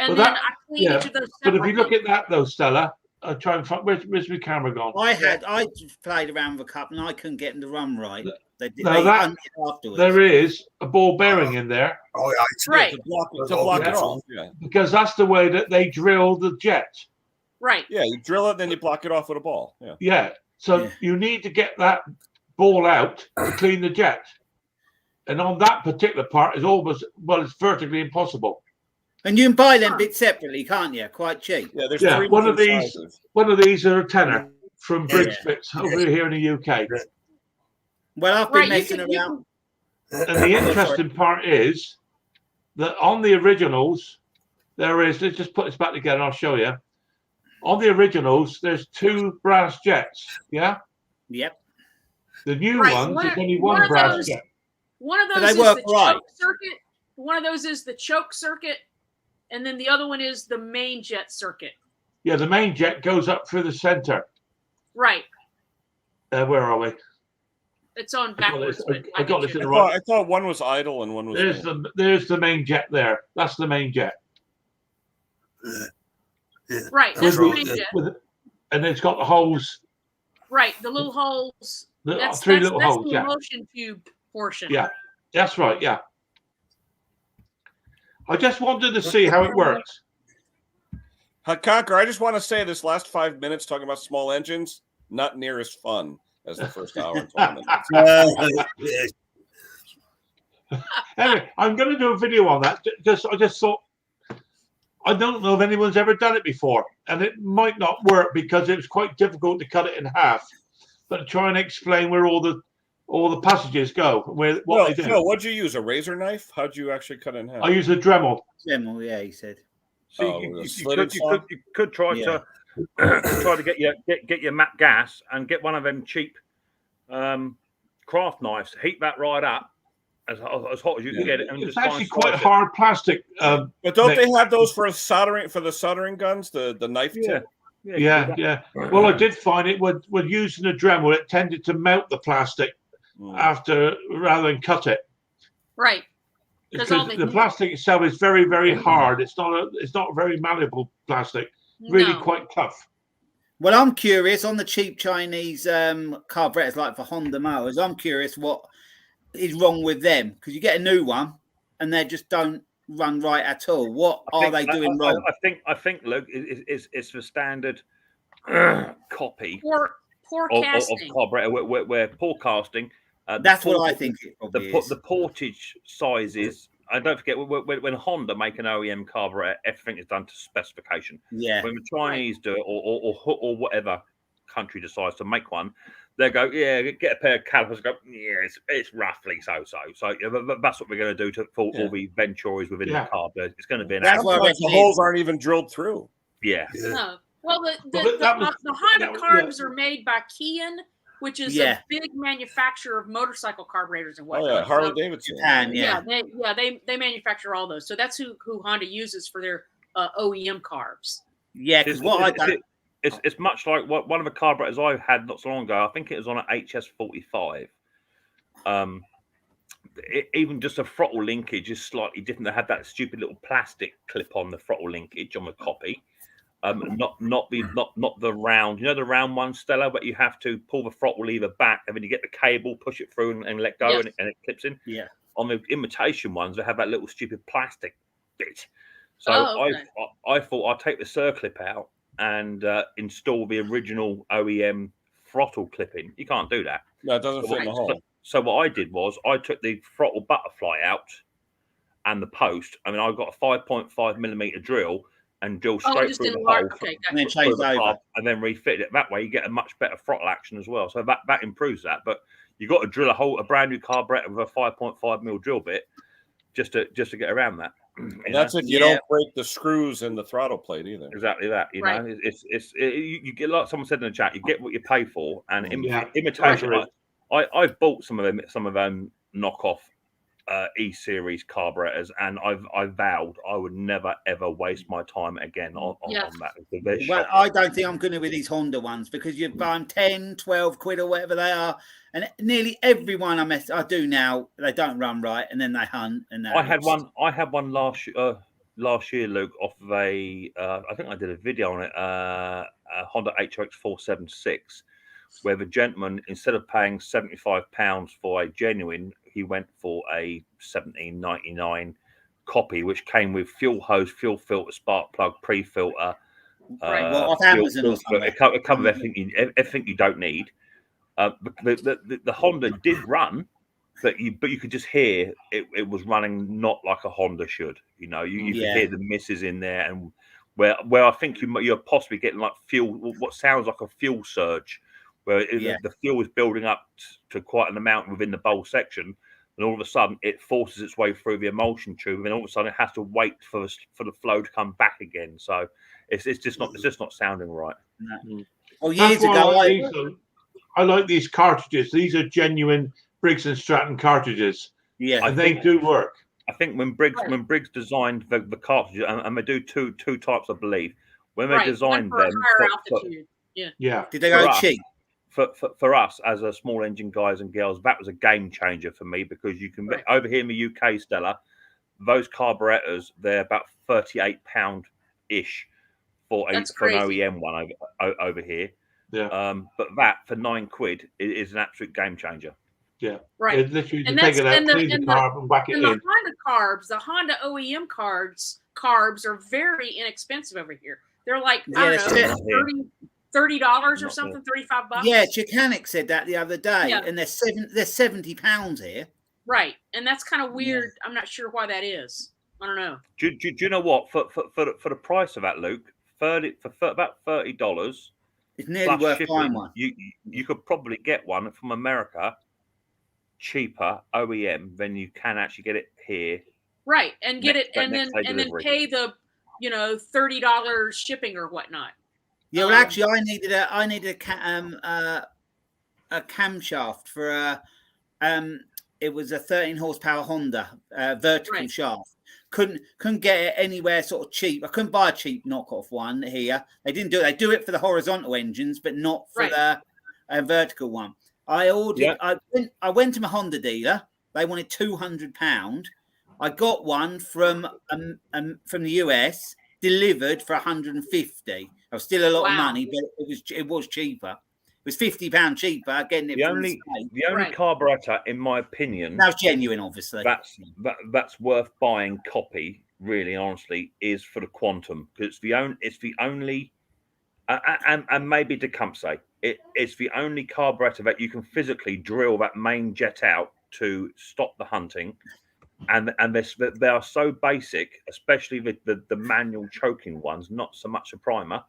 [SPEAKER 5] and
[SPEAKER 1] Well,
[SPEAKER 5] then
[SPEAKER 1] that-
[SPEAKER 5] I clean
[SPEAKER 1] yeah,
[SPEAKER 5] each of those
[SPEAKER 1] But
[SPEAKER 5] separately.
[SPEAKER 1] if you look at that though, Stella, I'll try and find where's my camera gone?
[SPEAKER 11] I played around with a couple and I couldn't get them to run right. They
[SPEAKER 1] Now that
[SPEAKER 11] hunt it afterwards.
[SPEAKER 1] there is a ball bearing in there.
[SPEAKER 9] Oh,
[SPEAKER 5] Right.
[SPEAKER 2] To block it off. Yeah.
[SPEAKER 1] Because that's the way that they drill the jet.
[SPEAKER 5] Right.
[SPEAKER 2] Yeah, you drill it, then you block it off with a ball. Yeah.
[SPEAKER 1] Yeah. So you need to get that ball out to clean the jet. And on that particular part is almost, well, it's vertically impossible.
[SPEAKER 11] And you can buy them bits separately, can't you? Quite cheap.
[SPEAKER 2] Yeah, there's
[SPEAKER 1] Yeah,
[SPEAKER 2] three
[SPEAKER 1] one of
[SPEAKER 2] different
[SPEAKER 1] these
[SPEAKER 2] sizes.
[SPEAKER 1] are a tenner from Briggs Bits over here in the UK.
[SPEAKER 11] Well, I've been
[SPEAKER 5] Right, you
[SPEAKER 11] messing
[SPEAKER 5] can- you
[SPEAKER 11] around.
[SPEAKER 1] And the interesting part is that on the originals, let's just put this back together and I'll show you. On the originals, there's 2 brass jets. Yeah.
[SPEAKER 11] Yep.
[SPEAKER 1] The new
[SPEAKER 5] Right,
[SPEAKER 1] ones,
[SPEAKER 5] one
[SPEAKER 1] there's
[SPEAKER 5] of-
[SPEAKER 1] only
[SPEAKER 5] one
[SPEAKER 1] one
[SPEAKER 5] of
[SPEAKER 1] brass
[SPEAKER 5] those-
[SPEAKER 1] jet.
[SPEAKER 5] One of
[SPEAKER 11] But
[SPEAKER 5] those
[SPEAKER 11] they
[SPEAKER 5] is
[SPEAKER 11] work
[SPEAKER 5] the
[SPEAKER 11] right.
[SPEAKER 5] choke circuit. One of those is the choke circuit, and then the other one is the main jet circuit.
[SPEAKER 1] Yeah, the main jet goes up through the center.
[SPEAKER 5] Right.
[SPEAKER 1] Where are we?
[SPEAKER 5] It's on
[SPEAKER 1] I got
[SPEAKER 5] backwards.
[SPEAKER 1] this-
[SPEAKER 5] but
[SPEAKER 1] I got
[SPEAKER 5] get
[SPEAKER 1] this
[SPEAKER 5] you.
[SPEAKER 1] in the right.
[SPEAKER 2] I thought one was idle and one was.
[SPEAKER 1] There's the main jet there. That's the main jet.
[SPEAKER 5] Right. That's the main jet.
[SPEAKER 1] And it's got the holes.
[SPEAKER 5] Right. The little holes.
[SPEAKER 1] The
[SPEAKER 5] That's
[SPEAKER 1] 3 little
[SPEAKER 5] that's
[SPEAKER 1] holes.
[SPEAKER 5] the
[SPEAKER 1] Yeah.
[SPEAKER 5] emulsion tube portion.
[SPEAKER 1] Yeah. That's right. Yeah. I just wanted to see how it works.
[SPEAKER 2] Conker, I just want to say this last 5 minutes talking about small engines, not near as fun as the first hour and 20 minutes.
[SPEAKER 1] Anyway, I'm going to do a video on that. I just thought, I don't know if anyone's ever done it before, and it might not work because it was quite difficult to cut it in half. But try and explain where all the passages go, what they do.
[SPEAKER 2] Phil, what'd you use? A razor knife? How'd you actually cut it in half?
[SPEAKER 1] I use a Dremel.
[SPEAKER 11] Dremel, yeah, he said.
[SPEAKER 6] See,
[SPEAKER 2] Oh,
[SPEAKER 6] you,
[SPEAKER 2] with a
[SPEAKER 6] you
[SPEAKER 2] slitted
[SPEAKER 6] could try
[SPEAKER 11] Yeah.
[SPEAKER 6] to try to get your MAP gas and get one of them cheap craft knives. Heat that right up as hot as you can get it, and
[SPEAKER 1] It's
[SPEAKER 6] just try and
[SPEAKER 1] actually quite
[SPEAKER 6] slice it.
[SPEAKER 1] hard plastic.
[SPEAKER 2] But don't
[SPEAKER 1] Nick.
[SPEAKER 2] they have those for the soldering guns, the knife tip?
[SPEAKER 6] Yeah, you can do
[SPEAKER 1] Yeah,
[SPEAKER 6] that.
[SPEAKER 1] yeah. Well, I did find it when using a Dremel, it tended to melt the plastic after rather than cut it.
[SPEAKER 5] Right.
[SPEAKER 1] Because the plastic itself is very, very hard. It's not a very malleable plastic. Really
[SPEAKER 5] No.
[SPEAKER 1] quite tough.
[SPEAKER 11] Well, I'm curious on the cheap Chinese carburetors, like for Honda mowers. I'm curious what is wrong with them, because you get a new one and they just don't run right at all. What are they doing wrong?
[SPEAKER 6] I think, Luke, it's the standard copy
[SPEAKER 5] Poor
[SPEAKER 6] of
[SPEAKER 5] casting.
[SPEAKER 6] carburetor where poor casting.
[SPEAKER 11] That's what I think it probably is.
[SPEAKER 6] The portage sizes. And don't forget, when Honda make an OEM carburetor, everything is done to specification.
[SPEAKER 11] Yeah.
[SPEAKER 6] When the Chinese do it, or whatever country decides to make one, they go, yeah, get a pair of calipers. And go, yeah, it's roughly so. So that's what we're going to do for all the Venturis within the car. But it's going to be an.
[SPEAKER 11] That's why
[SPEAKER 2] the holes aren't even drilled through.
[SPEAKER 6] Yeah.
[SPEAKER 5] No. Well, the Honda carbs are made by Kian, which is a big manufacturer of motorcycle carburetors and whatnot.
[SPEAKER 2] Oh yeah, Harley Davidson.
[SPEAKER 5] They manufacture all those. So that's who Honda uses for their OEM carbs.
[SPEAKER 11] Yeah, because
[SPEAKER 6] it's much like one of the carburetors I had not so long ago. I think it was on an HS45. Even just a throttle linkage is slightly different. They had that stupid little plastic clip on the throttle linkage on the copy. Not the round, the round one, Stella, but you have to pull the throttle lever back and then you get the cable, push it through and let go, and it clips in.
[SPEAKER 11] Yeah.
[SPEAKER 6] On the imitation ones, they have that little stupid plastic bit. So I thought I'd take the circlip out and install the original OEM throttle clipping. You can't do that.
[SPEAKER 2] No, it doesn't fit in the hole.
[SPEAKER 6] So what I did was I took the throttle butterfly out and the post. I mean, I got a 5.5 millimeter drill and drill straight through the hole,
[SPEAKER 11] and then change over,
[SPEAKER 6] and then refit it. That way, you get a much better throttle action as well. So that improves that. But you got to drill a brand new carburetor with a 5.5 mil drill bit just to get around that.
[SPEAKER 2] And that's if you don't break the screws in the throttle plate either.
[SPEAKER 6] Exactly that. You know, you get, like someone said in the chat, you get what you pay for. And imitation, I've bought some of them knockoff E-series carburetors, and I vowed I would never ever waste my time again on that.
[SPEAKER 11] Well, I don't think I'm going to with these Honda ones because you're buying 10, 12 quid or whatever they are, and nearly everyone I do now, they don't run right, and then they hunt. And
[SPEAKER 6] I had one last year, Luke, off of a I think I did a video on it, a Honda HRX 476. Where the gentleman, instead of paying £75 for a genuine, he went for a $17.99 copy, which came with fuel hose, fuel filter, spark plug, pre-filter.
[SPEAKER 11] Off Amazon or something.
[SPEAKER 6] It covers everything you don't need. The Honda did run, but you could just hear it was running not like a Honda should. You could hear the misses in there, and where I think you're possibly getting like fuel, what sounds like a fuel surge. Where the fuel is building up to quite an amount within the bowl section, and all of a sudden it forces its way through the emulsion tube, and all of a sudden it has to wait for the flow to come back again. So it's just not sounding right.
[SPEAKER 11] No. Well, years ago,
[SPEAKER 1] I like these cartridges. These are genuine Briggs and Stratton cartridges.
[SPEAKER 11] Yeah,
[SPEAKER 1] and they do work.
[SPEAKER 6] I think when Briggs designed the cartridges, and they do two types, I believe. When they designed them,
[SPEAKER 11] did they go cheap?
[SPEAKER 6] For us as a small engine guys and girls, that was a game changer for me, because you can over here in the UK, Stella, those carburetors, they're about £38 ish for an OEM one over here.
[SPEAKER 1] Yeah.
[SPEAKER 6] But that for £9 is an absolute game changer.
[SPEAKER 1] Yeah.
[SPEAKER 5] Right.
[SPEAKER 1] It's literally to take it out, clean the carb and whack it in.
[SPEAKER 5] The Honda carbs, the Honda OEM carbs are very inexpensive over here. They're like I don't know, $30 or something, $35.
[SPEAKER 11] Yeah, Chicanic said that the other day, and they're £70 here.
[SPEAKER 5] Right, and that's kind of weird. I'm not sure why that is. I don't know.
[SPEAKER 6] Do you know what? For the price of that, Luke, for about $30,
[SPEAKER 11] it's nearly worth buying one.
[SPEAKER 6] You could probably get one from America cheaper OEM than you can actually get it here.
[SPEAKER 5] Right, and get it, and then pay the $30 shipping or whatnot.
[SPEAKER 11] Yeah, well, actually, I needed a camshaft for it was a 13 horsepower Honda vertical shaft. Couldn't get it anywhere sort of cheap. I couldn't buy a cheap knockoff one here. They didn't do it. They do it for the horizontal engines, but not for the vertical one. I ordered. Yeah. I went to my Honda dealer. They wanted £200. I got one from the US, delivered for $150. It was still a lot of money, but it was cheaper. It was £50 cheaper getting it.
[SPEAKER 6] The only carburetor, in my opinion,
[SPEAKER 11] that's genuine. Obviously,
[SPEAKER 6] that's worth buying. Copy, really, honestly, is for the Quantum, because it's the only, and maybe Tecumseh, it's the only carburetor that you can physically drill that main jet out to stop the hunting. And they are so basic, especially the manual choking ones, not so much a primer,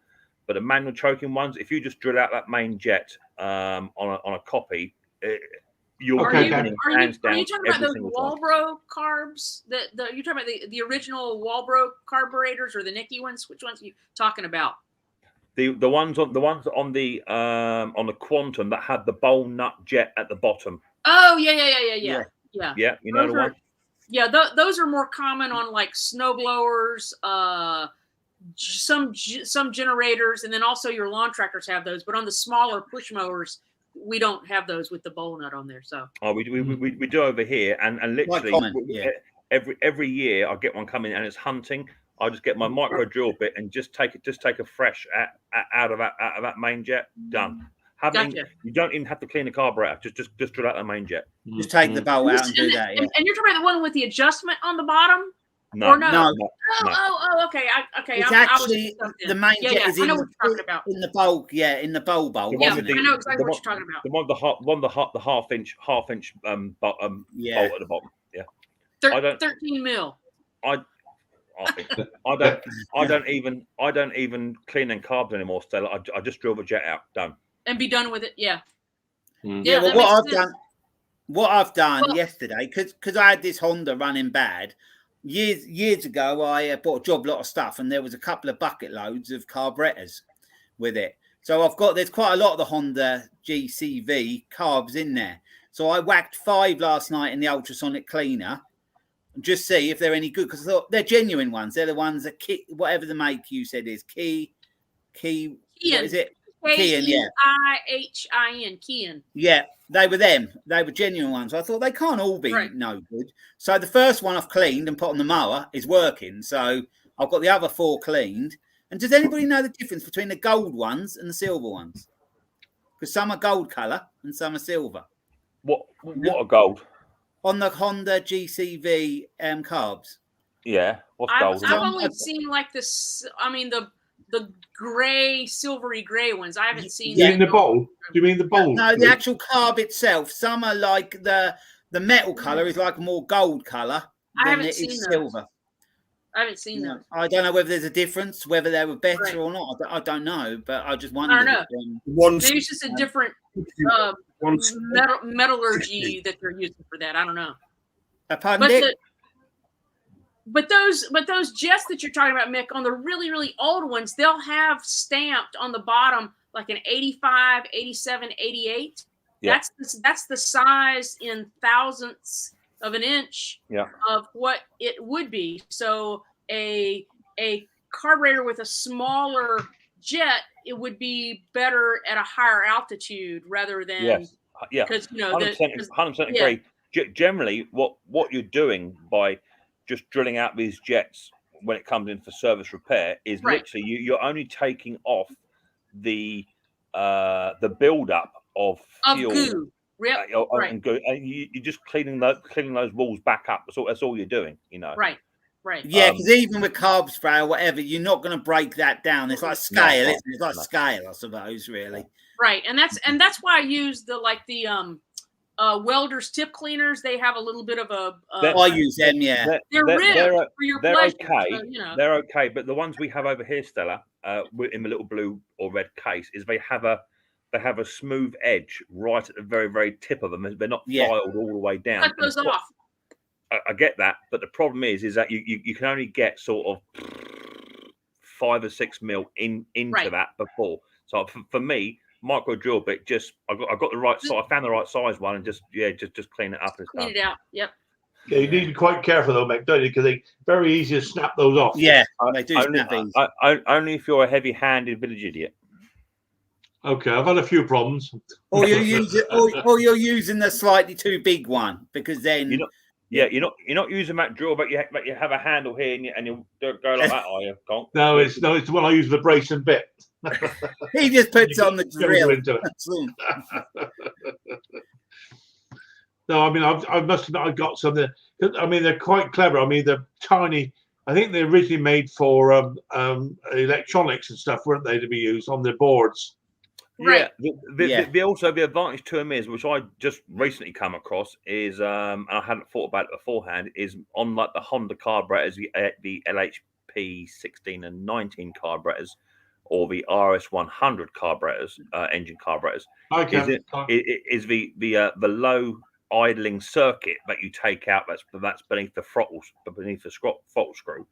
[SPEAKER 6] but the manual choking ones. If you just drill out that main jet on a copy, you're winning hands down.
[SPEAKER 5] Are you talking about those Walbro carbs? You're talking about the original Walbro carburetors or the Nicky ones? Which ones are you talking about?
[SPEAKER 6] The ones on the Quantum that had the bowl nut jet at the bottom.
[SPEAKER 5] Oh yeah.
[SPEAKER 6] Yeah, you know the one.
[SPEAKER 5] Yeah, those are more common on like snow blowers, some generators, and then also your lawn tractors have those. But on the smaller push mowers, we don't have those with the bowl nut on there. So
[SPEAKER 6] we do over here, and literally every year I get one coming and it's hunting. I just get my micro drill bit and just take a fresh out of that main jet. Done. You don't even have to clean the carburetor. Just drill out the main jet.
[SPEAKER 11] Just take the bolt out and do that. Yeah.
[SPEAKER 5] And you're talking about the one with the adjustment on the bottom?
[SPEAKER 11] No.
[SPEAKER 5] Okay.
[SPEAKER 11] It's actually the main jet is in the bowl. Yeah, in the bowl.
[SPEAKER 5] Yeah, I know exactly what you're talking about.
[SPEAKER 6] The half inch bolt at the bottom. Yeah.
[SPEAKER 5] 13 mil.
[SPEAKER 6] I don't even clean and carbs anymore, Stella. I just drill the jet out. Done.
[SPEAKER 5] And be done with it. Yeah.
[SPEAKER 11] Yeah. Well, what I've done yesterday, because I had this Honda running bad years ago. I bought a job lot of stuff, and there was a couple of bucket loads of carburetors with it. So there's quite a lot of the Honda GCV carbs in there. So I whacked 5 last night in the ultrasonic cleaner. Just see if they're any good, because I thought they're genuine ones. They're the ones that whatever the make you said is key. What is it? Kean, yeah.
[SPEAKER 5] K-E-I-H-I-N, Kean.
[SPEAKER 11] Yeah, they were them. They were genuine ones. I thought they can't all be no good. So the first one I've cleaned and put on the mower is working. So I've got the other 4 cleaned. And does anybody know the difference between the gold ones and the silver ones? Because some are gold colour and some are silver.
[SPEAKER 6] What are gold?
[SPEAKER 11] On the Honda GCV carbs.
[SPEAKER 6] Yeah, what's gold?
[SPEAKER 5] I've only seen like this. I mean the grey, silvery grey ones. I haven't seen.
[SPEAKER 1] You mean the bowl? Do you mean the bowl?
[SPEAKER 11] No, the actual carb itself. Some are like the metal colour is like a more gold colour than it is silver.
[SPEAKER 5] I haven't seen those.
[SPEAKER 11] I don't know whether there's a difference, whether they were better or not. I don't know, but I just wondered.
[SPEAKER 5] I don't know. Maybe it's just a different metallurgy that they're using for that. I don't know. But those jets that you're talking about, Mick, on the really, really old ones, they'll have stamped on the bottom like an 85, 87, 88. Yeah. That's the size in thousandths of an inch of what it would be. So a carburetor with a smaller jet, it would be better at a higher altitude rather than because
[SPEAKER 6] 100% agree. Generally, what you're doing by just drilling out these jets when it comes in for service repair is literally you're only taking off the build-up of fuel.
[SPEAKER 5] Goo.
[SPEAKER 6] And you're just cleaning those walls back up. That's all you're doing, you know.
[SPEAKER 5] Right.
[SPEAKER 11] Yeah, because even with carb spray or whatever, you're not going to break that down. It's like scale, isn't it? It's like scale, I suppose, really.
[SPEAKER 5] Right, and that's why I use the welders tip cleaners. They have a little bit of
[SPEAKER 11] I use them. Yeah,
[SPEAKER 5] they're ribbed for your pleasure.
[SPEAKER 6] Okay.
[SPEAKER 5] So,
[SPEAKER 6] they're okay, but the ones we have over here, Stella, in the little blue or red case, is they have a smooth edge right at the very, very tip of them. They're not filed all the way down.
[SPEAKER 5] Cut those off.
[SPEAKER 6] I get that, but the problem is that you can only get sort of 5 or 6 mil into that before. So for me, micro drill bit, I got the right size. I found the right size one, and just clean it up and
[SPEAKER 5] clean it out. Yep.
[SPEAKER 1] Yeah, you need to be quite careful though, Mick, don't you? Because they're very easy to snap those off.
[SPEAKER 11] Yeah, they do snap these.
[SPEAKER 6] Only if you're a heavy-handed village idiot.
[SPEAKER 1] Okay, I've had a few problems.
[SPEAKER 11] Or you're using the slightly too big one, because then
[SPEAKER 6] you're not using that drill, but you have a handle here and you don't go like that, are you, Conk?
[SPEAKER 1] No, it's the one I use for the brace and bit.
[SPEAKER 11] He just puts on the drill.
[SPEAKER 1] No, I mean I must admit I got something. I mean they're quite clever. I mean they're tiny. I think they originally made for electronics and stuff, weren't they, to be used on their boards?
[SPEAKER 5] Right.
[SPEAKER 6] The also the advantage to them is, which I just recently come across, is and I hadn't thought about it beforehand, is on like the Honda carburetors, the LHP 16 and 19 carburetors, or the RS 100 carburetors, engine carburetors.
[SPEAKER 1] Okay.
[SPEAKER 6] Is the low idling circuit that you take out that's beneath the throttle throttle screw.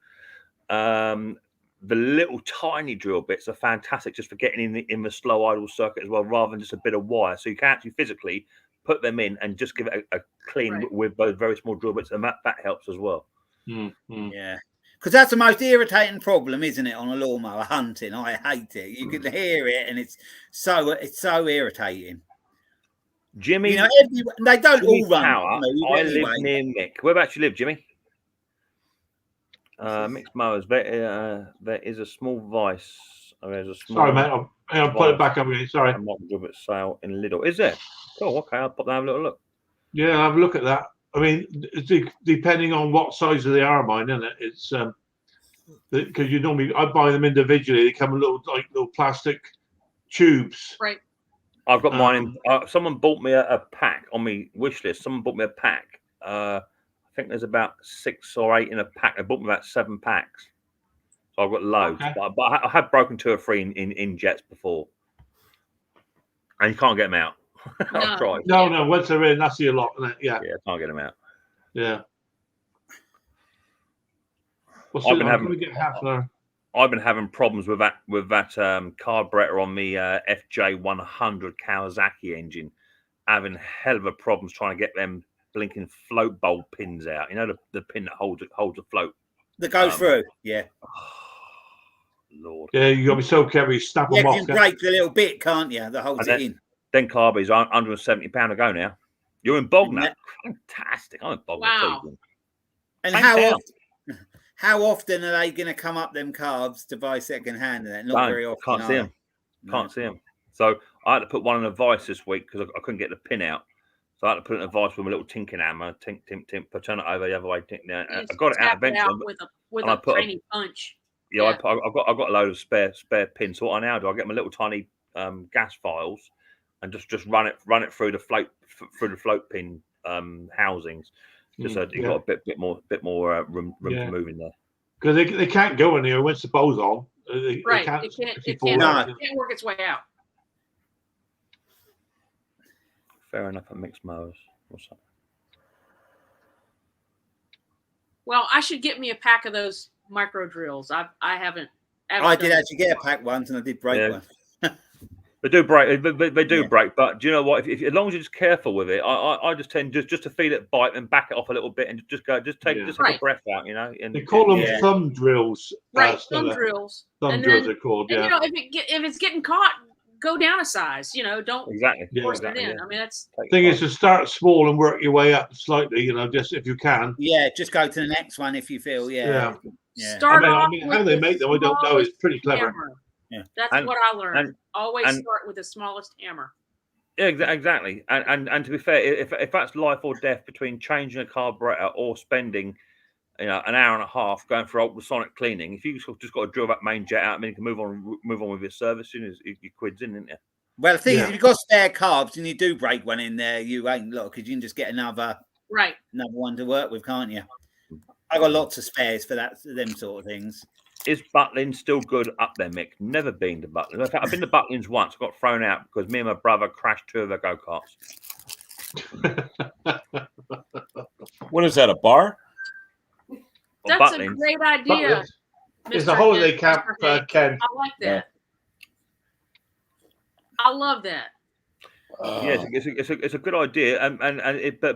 [SPEAKER 6] The little tiny drill bits are fantastic just for getting in the slow idle circuit as well, rather than just a bit of wire. So you can actually physically put them in and just give it a clean with those very small drill bits, and that helps as well.
[SPEAKER 11] Yeah, because that's the most irritating problem, isn't it, on a lawnmower hunting? I hate it. You can hear it, and it's so irritating.
[SPEAKER 6] Jimmy,
[SPEAKER 11] you know, they don't
[SPEAKER 6] Jimmy
[SPEAKER 11] all run.
[SPEAKER 6] Power, I live near Mick. Where about you live, Jimmy? Mixed mowers. There is a small vice. There's a small.
[SPEAKER 1] Sorry, mate. I'll put it back up again. Sorry.
[SPEAKER 6] I'm not job at sale in Lidl. Is there? Cool. Okay, I'll pop down and have a little look.
[SPEAKER 1] Yeah, have a look at that. I mean, depending on what size of the arm mine, isn't it? It's because you normally I buy them individually. They come in little plastic tubes.
[SPEAKER 5] Right.
[SPEAKER 6] I've got mine. Someone bought me a pack on my wish list. Someone bought me a pack. I think there's about 6 or 8 in a pack. They bought me about 7 packs. So I've got loads. Okay. But I have broken 2 or 3 in jets before. And you can't get them out. I've tried.
[SPEAKER 1] No. Once they're in, that's your lot, isn't it? Yeah.
[SPEAKER 6] Yeah, can't get them out.
[SPEAKER 1] Yeah.
[SPEAKER 6] I've been having problems with that carburetor on the FJ100 Kawasaki engine. Having hell of a problems trying to get them blinking float bulb pins out. You know the pin that holds the float
[SPEAKER 11] that goes through. Yeah.
[SPEAKER 6] Oh, Lord.
[SPEAKER 1] Yeah, you got to be so careful. You snap them off.
[SPEAKER 11] You can break the little bit, can't you? That holds it in.
[SPEAKER 6] Then carbies are £170 a go now. You're in bog now. Fantastic. I'm in bog.
[SPEAKER 5] Wow.
[SPEAKER 11] And how often are they going to come up them carbs to buy second hand? Not very often.
[SPEAKER 6] Can't see them. Can't see them. So I had to put one in a vice this week because I couldn't get the pin out. So I had to put it in a vice with a little tinking hammer, tink, turn it over the other way. I got it out eventually.
[SPEAKER 5] With a tiny punch.
[SPEAKER 6] Yeah, I've got a load of spare pins. So what I now do, I get my little tiny gas files and just run it through the float pin housings. Just so you've got a bit more room to move in there.
[SPEAKER 1] Because they can't go in there once the bow's on.
[SPEAKER 5] It can't work its way out.
[SPEAKER 6] Fair enough at mixed mowers. What's that?
[SPEAKER 5] Well, I should get me a pack of those micro drills. I haven't.
[SPEAKER 11] I did actually get a pack once, and I did break one.
[SPEAKER 6] They do break. They do break. But do you know what? If as long as you're just careful with it, I just tend just to feel it bite and back it off a little bit and just take a breath out. You know. And
[SPEAKER 1] they call them thumb drills.
[SPEAKER 5] Right, thumb drills.
[SPEAKER 1] Thumb drills are called. Yeah.
[SPEAKER 5] You know, if it's getting caught, go down a size. You know, don't force it in.
[SPEAKER 1] Yeah.
[SPEAKER 5] I mean, that's
[SPEAKER 1] the thing is to start small and work your way up slightly. You know, just if you can.
[SPEAKER 11] Yeah, just go to the next one if you feel. Yeah.
[SPEAKER 5] Start
[SPEAKER 1] I mean how they make them, I don't know. It's pretty clever.
[SPEAKER 5] Hammer. Yeah. That's what I learned. Always start with the smallest hammer.
[SPEAKER 6] Yeah, exactly. And to be fair, if that's life or death between changing a carburetor or spending, an hour and a half going for ultrasonic cleaning, if you just got to drill that main jet out, I mean, you can move on with your service soon as your quid's in, isn't you?
[SPEAKER 11] Well, the thing is, if you've got spare carbs and you do break one in there, you ain't because you can just get another one to work with, can't you? I got lots of spares for them sort of things.
[SPEAKER 6] Is Butlin still good up there, Mick? Never been to Butlin. In fact, I've been to Butlins once. I got thrown out because me and my brother crashed 2 of their go-karts.
[SPEAKER 2] What is that, a bar?
[SPEAKER 5] That's a great idea.
[SPEAKER 1] It's a holiday camp, Ken.
[SPEAKER 5] I like that. I love that.
[SPEAKER 6] Yeah, it's a good idea,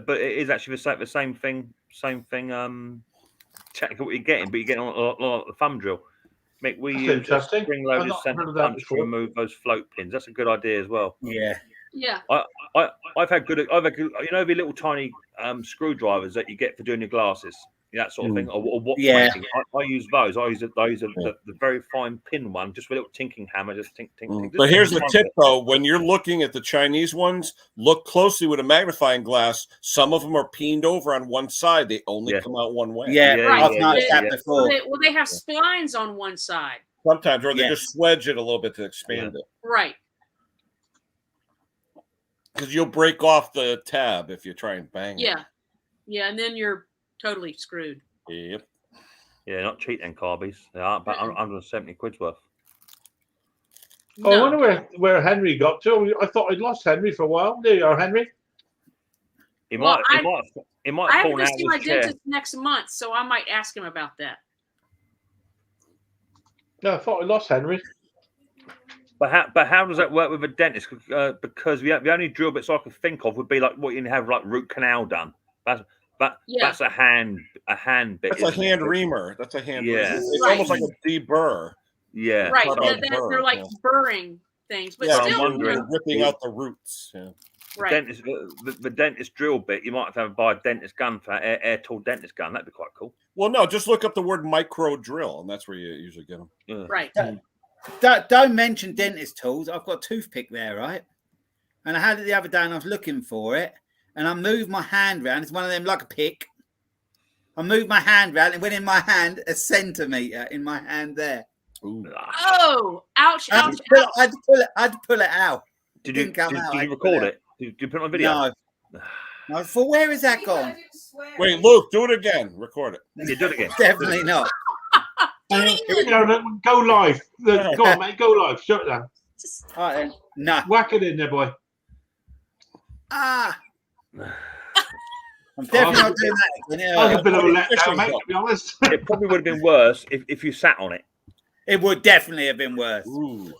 [SPEAKER 6] but it is actually the same thing. Technically, what you're getting, but you're getting a lot of the thumb drill. Mick, we use a spring loaded center punch to remove those float pins. That's a good idea as well.
[SPEAKER 11] Yeah.
[SPEAKER 6] I've had good, the little tiny screwdrivers that you get for doing your glasses, that sort of thing. Or what? Yeah. I use those. I use the very fine pin one, just with a little tinking hammer, just tink.
[SPEAKER 2] But here's the tip, though: when you're looking at the Chinese ones, look closely with a magnifying glass. Some of them are peened over on one side; they only come out one way.
[SPEAKER 11] I've noticed that before.
[SPEAKER 5] Well, they have splines on one side.
[SPEAKER 2] Sometimes, or they just swedge it a little bit to expand it.
[SPEAKER 5] Right.
[SPEAKER 2] Because you'll break off the tab if you try and bang it.
[SPEAKER 5] Yeah, and then you're totally screwed.
[SPEAKER 2] Yep.
[SPEAKER 6] Yeah, not cheap then, Carbies. They are about 170 quid's worth.
[SPEAKER 1] Oh, I wonder where Henry got to. I thought I'd lost Henry for a while. There you are, Henry.
[SPEAKER 6] He might
[SPEAKER 5] I
[SPEAKER 6] have
[SPEAKER 5] have
[SPEAKER 6] fallen
[SPEAKER 5] to
[SPEAKER 6] out
[SPEAKER 5] see
[SPEAKER 6] of
[SPEAKER 5] my
[SPEAKER 6] his chair.
[SPEAKER 5] dentist next month, so I might ask him about that.
[SPEAKER 1] No, I thought I lost Henry.
[SPEAKER 6] But how does that work with a dentist? Because the only drill bits I could think of would be like what you have like root canal done. That's a hand bit.
[SPEAKER 2] That's a hand reamer. That's a hand.
[SPEAKER 6] Yeah,
[SPEAKER 2] it's almost like a deburr.
[SPEAKER 6] Yeah,
[SPEAKER 5] right. They're like burring things, but still,
[SPEAKER 6] I'm wondering,
[SPEAKER 2] ripping out the roots. Yeah.
[SPEAKER 5] Right.
[SPEAKER 6] The dentist drill bit, you might have to buy a dentist gun for air tool dentist gun. That'd be quite cool.
[SPEAKER 2] Well, no, just look up the word micro drill, and that's where you usually get them.
[SPEAKER 6] Yeah.
[SPEAKER 5] Right.
[SPEAKER 11] Don't mention dentist tools. I've got a toothpick there, right? And I had it the other day, and I was looking for it, and I moved my hand round. It's one of them like a pick. I moved my hand round, and went in my hand a centimetre in my hand there.
[SPEAKER 2] Ooh.
[SPEAKER 5] Oh, ouch!
[SPEAKER 11] I
[SPEAKER 5] Ouch!
[SPEAKER 11] had to pull it out.
[SPEAKER 6] Did you record it? Did you put it on video?
[SPEAKER 11] No. I thought, where is that gone?
[SPEAKER 2] Wait, Luke, do it again. Record it.
[SPEAKER 6] You do it again.
[SPEAKER 11] Definitely not.
[SPEAKER 1] Here we go live. Go on, mate. Go live. Shut it down.
[SPEAKER 11] All right, then. No.
[SPEAKER 1] Whack it in there, boy.
[SPEAKER 11] I'm definitely not doing that again.
[SPEAKER 1] I was a bit of a letdown, mate, to be honest.
[SPEAKER 6] It probably would have been worse if you sat on it.
[SPEAKER 11] It would definitely have been worse.
[SPEAKER 2] Ooh.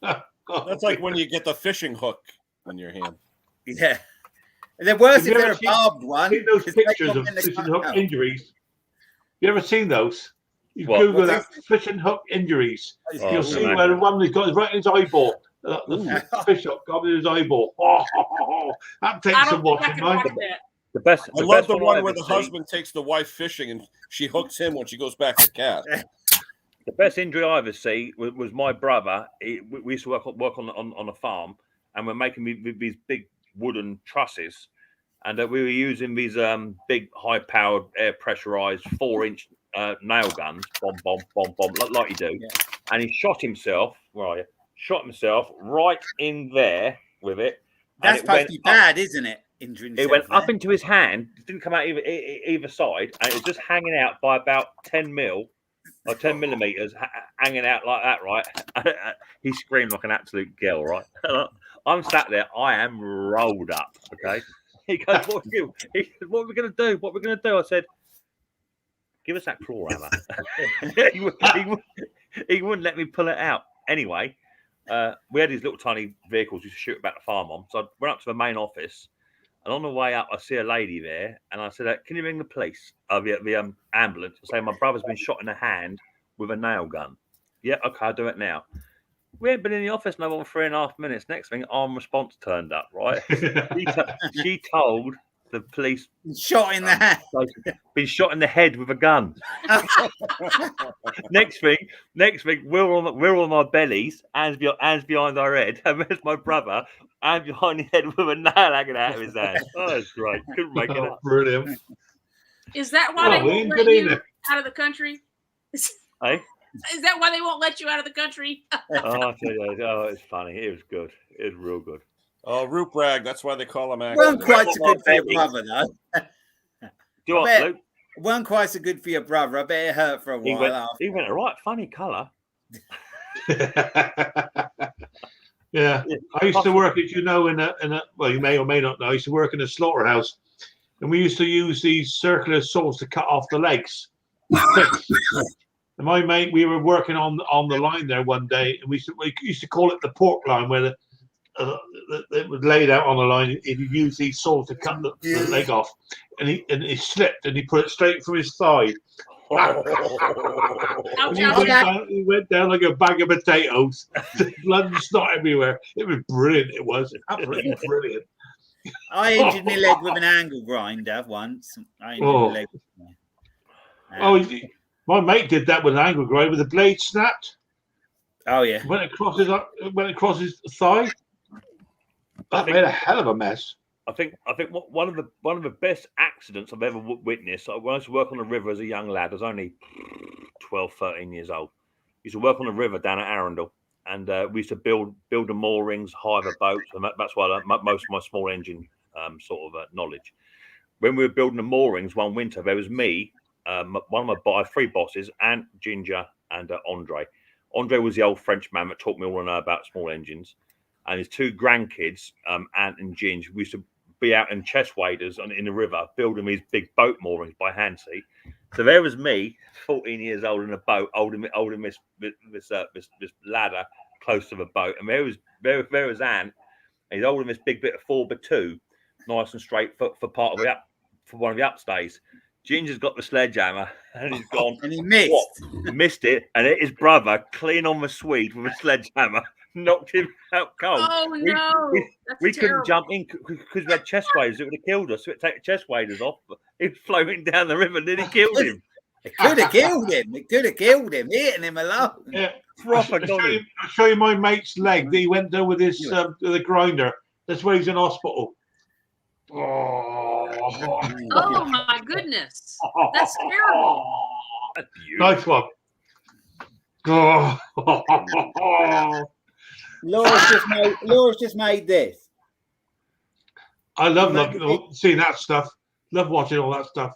[SPEAKER 2] That's like when you get the fishing hook on your hand.
[SPEAKER 11] Yeah. They're worse
[SPEAKER 1] Have you
[SPEAKER 11] if they're
[SPEAKER 1] ever
[SPEAKER 11] a barbed one.
[SPEAKER 1] seen those
[SPEAKER 11] because they
[SPEAKER 1] pictures
[SPEAKER 11] come
[SPEAKER 1] of
[SPEAKER 11] in the
[SPEAKER 1] fishing
[SPEAKER 11] cut
[SPEAKER 1] hook
[SPEAKER 11] out.
[SPEAKER 1] injuries? You ever seen those? You
[SPEAKER 6] What?
[SPEAKER 1] Google
[SPEAKER 11] What's
[SPEAKER 1] that fishing hook injuries.
[SPEAKER 11] Oh,
[SPEAKER 1] You'll see where the one has got right in his eyeball. The fish hook got in his eyeball. That takes
[SPEAKER 5] I
[SPEAKER 1] some
[SPEAKER 5] don't think I
[SPEAKER 1] watching,
[SPEAKER 5] can
[SPEAKER 1] man.
[SPEAKER 5] watch that.
[SPEAKER 6] The best.
[SPEAKER 2] I love the one where the husband takes the wife fishing and she hooks him when she goes back to cat.
[SPEAKER 6] The best injury I ever see was my brother. We used to work on a farm, and we're making these big wooden trusses, and we were using these big high-powered air pressurized 4-inch nail guns, bomb, like you do. Yeah. And he shot himself. Where are you? Shot himself right in there with it.
[SPEAKER 11] That's supposed to be bad, isn't it?
[SPEAKER 6] It went up into his hand. It didn't come out either side, and it was just hanging out by about 10 mil. Or 10 millimeters hanging out like that, right? He screamed like an absolute girl, right? I'm sat there, I am rolled up, okay? He goes, what are you? He said, what are we going to do? What are we going to do? I said, give us that claw hammer. he wouldn't let me pull it out. Anyway, we had these little tiny vehicles we used to shoot about the farm on. So I went up to the main office, and on the way up, I see a lady there, and I said, can you ring the police, the ambulance, and say my brother's been shot in the hand with a nail gun? Yeah, okay, I'll do it now. We ain't been in the office no more than 3.5 minutes. Next thing, armed response turned up, right? She told the police.
[SPEAKER 11] Shot in the head.
[SPEAKER 6] Been shot in the head with a gun. Next thing, we're on our bellies, hands behind our head, and there's my brother, hand behind his head with a nail hanging out of his hand. Oh, that's great. Couldn't make it up.
[SPEAKER 1] Brilliant.
[SPEAKER 5] Is that why they won't let you out of the country?
[SPEAKER 6] Hey?
[SPEAKER 5] Is that why they won't let you out of the country?
[SPEAKER 6] I tell you, it's funny. It was good. It was real good.
[SPEAKER 2] Oh, root rag. That's why they call him
[SPEAKER 11] Weren't quite so good for your brother, though.
[SPEAKER 6] Do what, Luke?
[SPEAKER 11] Weren't quite so good for your brother. I bet it hurt for a while.
[SPEAKER 6] He went a right funny colour.
[SPEAKER 1] Yeah. I used to work, as you know, in a well, you may or may not know, I used to work in a slaughterhouse, and we used to use these circular saws to cut off the legs. And my mate, we were working on the line there one day, and we used to call it the pork line, where it was laid out on the line. He'd use these saws to cut the leg off, and he slipped and he put it straight through his thigh. He went down like a bag of potatoes. Blood and snot everywhere. It was brilliant. It was absolutely brilliant.
[SPEAKER 11] I injured my leg with an angle grinder once.
[SPEAKER 1] My mate did that with an angle grinder with the blade snapped.
[SPEAKER 11] Oh yeah,
[SPEAKER 1] went across his thigh. That made a hell of a mess.
[SPEAKER 6] I think one of the best accidents I've ever witnessed. When I used to work on the river as a young lad, I was only 12, 13 years old. I used to work on the river down at Arundel, and we used to build the moorings, hire the boats, and that's why I learned most of my small engine sort of knowledge. When we were building the moorings one winter, there was me, one of my three bosses, Ant, Ginger, and Andre. Andre was the old French man that taught me all I know about small engines, and his two grandkids, Ant and Ginger, we used to be out in chest waders in the river building these big boat moorings by hand. See, so there was me, 14 years old, in a boat, holding this ladder close to the boat, and there was Ant, and he's holding this big bit of 4x2, nice and straight for part of for one of the upstays. Ginger's got the sledgehammer and he's gone.
[SPEAKER 11] And he missed.
[SPEAKER 6] What? Missed it, and hit his brother clean on the Swede with a sledgehammer, knocked him out cold.
[SPEAKER 5] Oh no!
[SPEAKER 6] We couldn't jump in because we had chest waders. It would have killed us. So we'd take the chest waders off. But he was floating down the river, and then he killed him.
[SPEAKER 11] It could have killed him. It could have killed him, hitting him alone.
[SPEAKER 1] Yeah,
[SPEAKER 6] proper.
[SPEAKER 1] I'll show you my mate's leg that he went there with his the grinder. That's where he's in hospital.
[SPEAKER 5] Oh my goodness, that's terrible.
[SPEAKER 1] Nice one.
[SPEAKER 11] Laura's just made this.
[SPEAKER 1] I love seeing that stuff. Love watching all that stuff.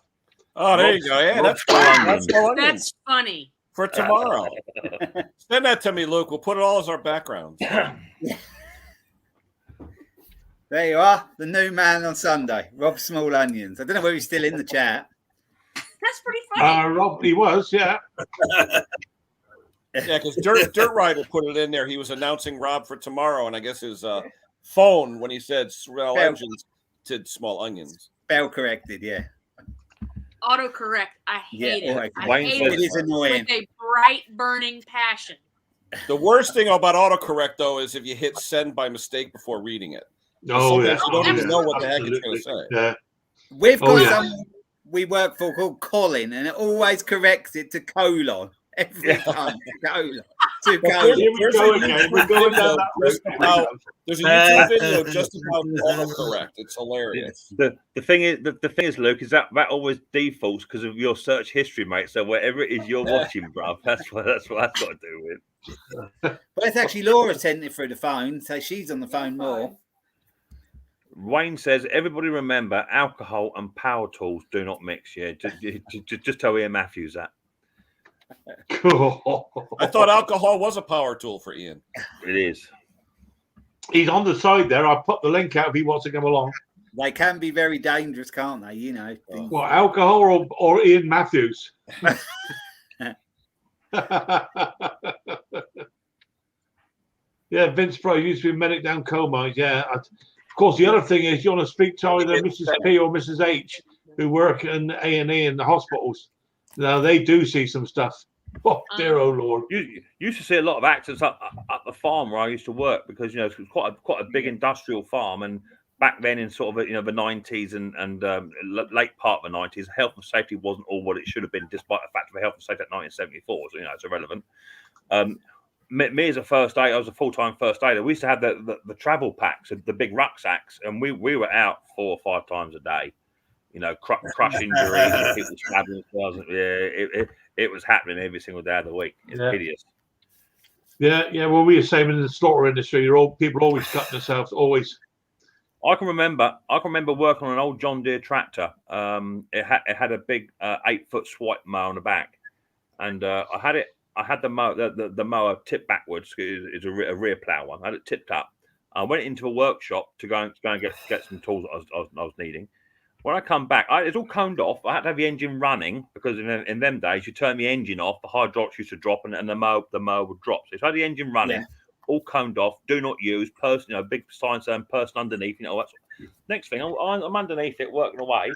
[SPEAKER 2] Oh, there you go. Yeah, that's fun.
[SPEAKER 5] That's funny.
[SPEAKER 2] For tomorrow. Send that to me, Luke. We'll put it all as our background.
[SPEAKER 11] There you are, the new man on Sunday, Rob Small Onions. I don't know whether he's still in the chat.
[SPEAKER 5] That's pretty funny.
[SPEAKER 1] Rob, he was, yeah.
[SPEAKER 2] Yeah, because Dirt Rider put it in there. He was announcing Rob for tomorrow, and I guess his phone, when he said small engines, did small onions.
[SPEAKER 11] Spell corrected, yeah.
[SPEAKER 5] Autocorrect. I hate it.
[SPEAKER 11] Right.
[SPEAKER 5] I hate it.
[SPEAKER 11] It is annoying.
[SPEAKER 5] With a bright, burning passion.
[SPEAKER 2] The worst thing about autocorrect, though, is if you hit send by mistake before reading it.
[SPEAKER 1] Oh, yeah.
[SPEAKER 2] You don't even know what the heck it's going to say.
[SPEAKER 1] Yeah.
[SPEAKER 11] We've got someone we work for called Colin, and it always corrects it to colon. Every time. Colon. To colon.
[SPEAKER 1] Here we go again. We're going down that route.
[SPEAKER 2] There's a YouTube video just about autocorrect. It's hilarious.
[SPEAKER 6] The thing is, Luke, is that always defaults because of your search history, mate. So wherever it is you're watching, bruv, that's what that's got to do with.
[SPEAKER 11] But it's actually Laura sent it through the phone, so she's on the phone more.
[SPEAKER 6] Wayne says, everybody remember, alcohol and power tools do not mix. Yeah, just tell Ian Matthews that.
[SPEAKER 1] Cool.
[SPEAKER 2] I thought alcohol was a power tool for Ian.
[SPEAKER 6] It is.
[SPEAKER 1] He's on the side there. I'll put the link out if he wants to come along.
[SPEAKER 11] They can be very dangerous, can't they? You know.
[SPEAKER 1] What, alcohol or Ian Matthews? Yeah, Vince Price used to be medic down coal mines. Yeah. Of course, the other thing is you want to speak to either Mrs. P or Mrs. H who work in A&E in the hospitals. Now, they do see some stuff. Oh, dear, oh, Lord.
[SPEAKER 6] You used to see a lot of accidents up the farm where I used to work because, you know, it was quite a big industrial farm. And back then in sort of, you know, the 90s and late part of the 90s, health and safety wasn't all what it should have been, despite the fact of health and safety at 1974. So, you know, it's irrelevant. Me as a first aider, I was a full-time first aider. We used to have the travel packs, the big rucksacks, and we were out 4 or 5 times a day. You know, crush injuries, and people stabbing themselves. Yeah, it was happening every single day of the week. It's hideous.
[SPEAKER 1] Yeah. Well, we were same in the slaughter industry. People always cutting themselves. Always.
[SPEAKER 6] I can remember working on an old John Deere tractor. It had a big 8-foot swipe mower on the back, and I had the mower tipped backwards. It's a rear plow one. I had it tipped up. I went into a workshop to go and get some tools I was needing. When I come back, it's all coned off. I had to have the engine running because in them days, you turn the engine off, the hydraulics used to drop, and the mower would drop. So I had the engine running, all coned off, do not use, person, you know, big sign saying person underneath, you know, that's next thing. I'm underneath it, working away.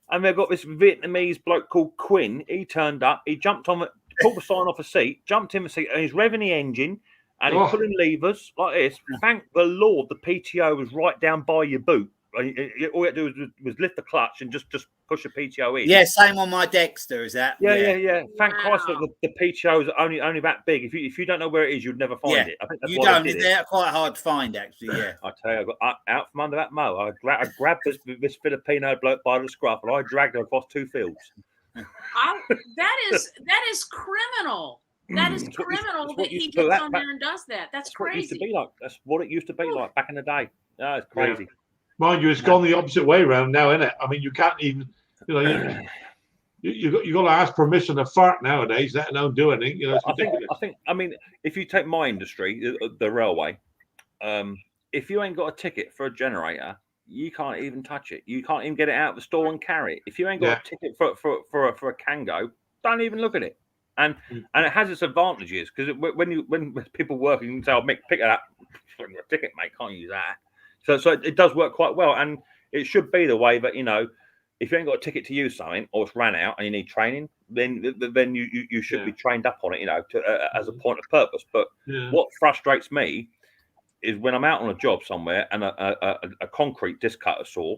[SPEAKER 6] And they've got this Vietnamese bloke called Quinn. He turned up, he jumped on, pulled the sign off a seat, jumped in the seat, and he's revving the engine, and he's pulling levers like this. Thank the Lord the PTO was right down by your boot. All you had to do was lift the clutch and just push the PTO in.
[SPEAKER 11] Yeah, same on my Dexter. Is that?
[SPEAKER 6] Yeah. Thank Christ that the PTO is only that big. If you don't know where it is, you'd never find it. I think that's
[SPEAKER 11] you
[SPEAKER 6] why
[SPEAKER 11] don't.
[SPEAKER 6] they did
[SPEAKER 11] They're quite hard to find, actually. Yeah.
[SPEAKER 6] I tell you, I got out from under that mower. I grabbed this Filipino bloke by the scruff, and I dragged her across 2 fields.
[SPEAKER 5] That is criminal. That is
[SPEAKER 6] It's what used-
[SPEAKER 5] criminal
[SPEAKER 6] it's
[SPEAKER 5] that
[SPEAKER 6] what
[SPEAKER 5] he
[SPEAKER 6] used to-
[SPEAKER 5] gets
[SPEAKER 6] that-
[SPEAKER 5] on
[SPEAKER 6] that-
[SPEAKER 5] there and does that. That's
[SPEAKER 6] What it used to
[SPEAKER 5] crazy.
[SPEAKER 6] be like. That's what it used to be like back in the day. Oh, it's crazy.
[SPEAKER 1] Mind you, it's gone the opposite way around now, isn't it? I mean, you can't even, you got to ask permission to fart nowadays, let alone do anything. It's ridiculous.
[SPEAKER 6] I mean, if you take my industry, the railway, if you ain't got a ticket for a generator, you can't even touch it. You can't even get it out of the store and carry it. If you ain't got a ticket for a Kango, don't even look at it. And it has its advantages because when people work, you can say, "Oh, pick it up, a ticket, mate. Can't use that." So it does work quite well, and it should be the way that if you ain't got a ticket to use something or it's ran out and you need training, then you should be trained up on it, as a point of purpose. But what frustrates me is when I'm out on a job somewhere and a concrete disc cutter saw,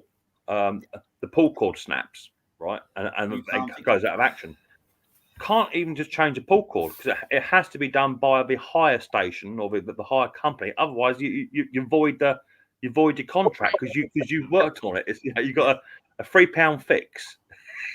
[SPEAKER 6] the pull cord snaps, right, and it goes out of action. Can't even just change a pull cord because it has to be done by the hire station or the hire company. Otherwise, you void your contract because you worked on it. It's, you got a £3 fix.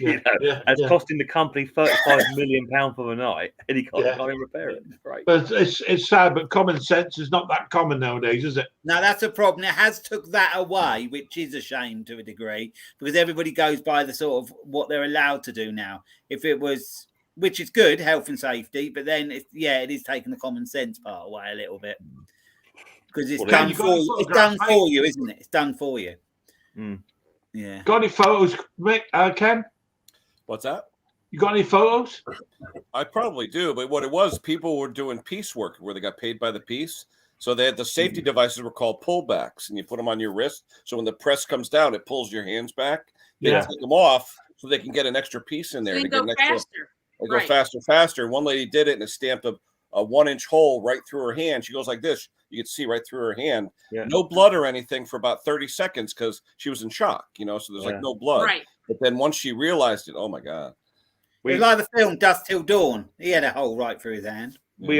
[SPEAKER 6] And it's costing the company £35 million for the night, and he can't even repair it. It's great.
[SPEAKER 1] But it's sad, but common sense is not that common nowadays, is it?
[SPEAKER 11] No, that's a problem. It has took that away, which is a shame to a degree, because everybody goes by the sort of what they're allowed to do now. If it was, which is good, health and safety, but then it is taking the common sense part away a little bit. Because it's done for you. It's done for you, isn't it? It's done for you. Yeah.
[SPEAKER 1] Got any photos, Ken?
[SPEAKER 2] What's that?
[SPEAKER 1] You got any photos?
[SPEAKER 2] I probably do, but what it was, people were doing piecework where they got paid by the piece. So they had the safety devices were called pullbacks, and you put them on your wrist. So when the press comes down, it pulls your hands back. They take them off so they can get an extra piece in there.
[SPEAKER 5] So
[SPEAKER 2] to
[SPEAKER 5] they go
[SPEAKER 2] get an
[SPEAKER 5] faster.
[SPEAKER 2] They go faster. One lady did it and it stamped a 1-inch hole right through her hand. She goes like this. You could see right through her hand.
[SPEAKER 6] Yeah.
[SPEAKER 2] No blood or anything for about 30 seconds because she was in shock, so there's like no blood.
[SPEAKER 5] Right.
[SPEAKER 2] But then once she realized it, oh my God.
[SPEAKER 11] It's like the film Dust Till Dawn. He had a hole right through his hand.
[SPEAKER 6] We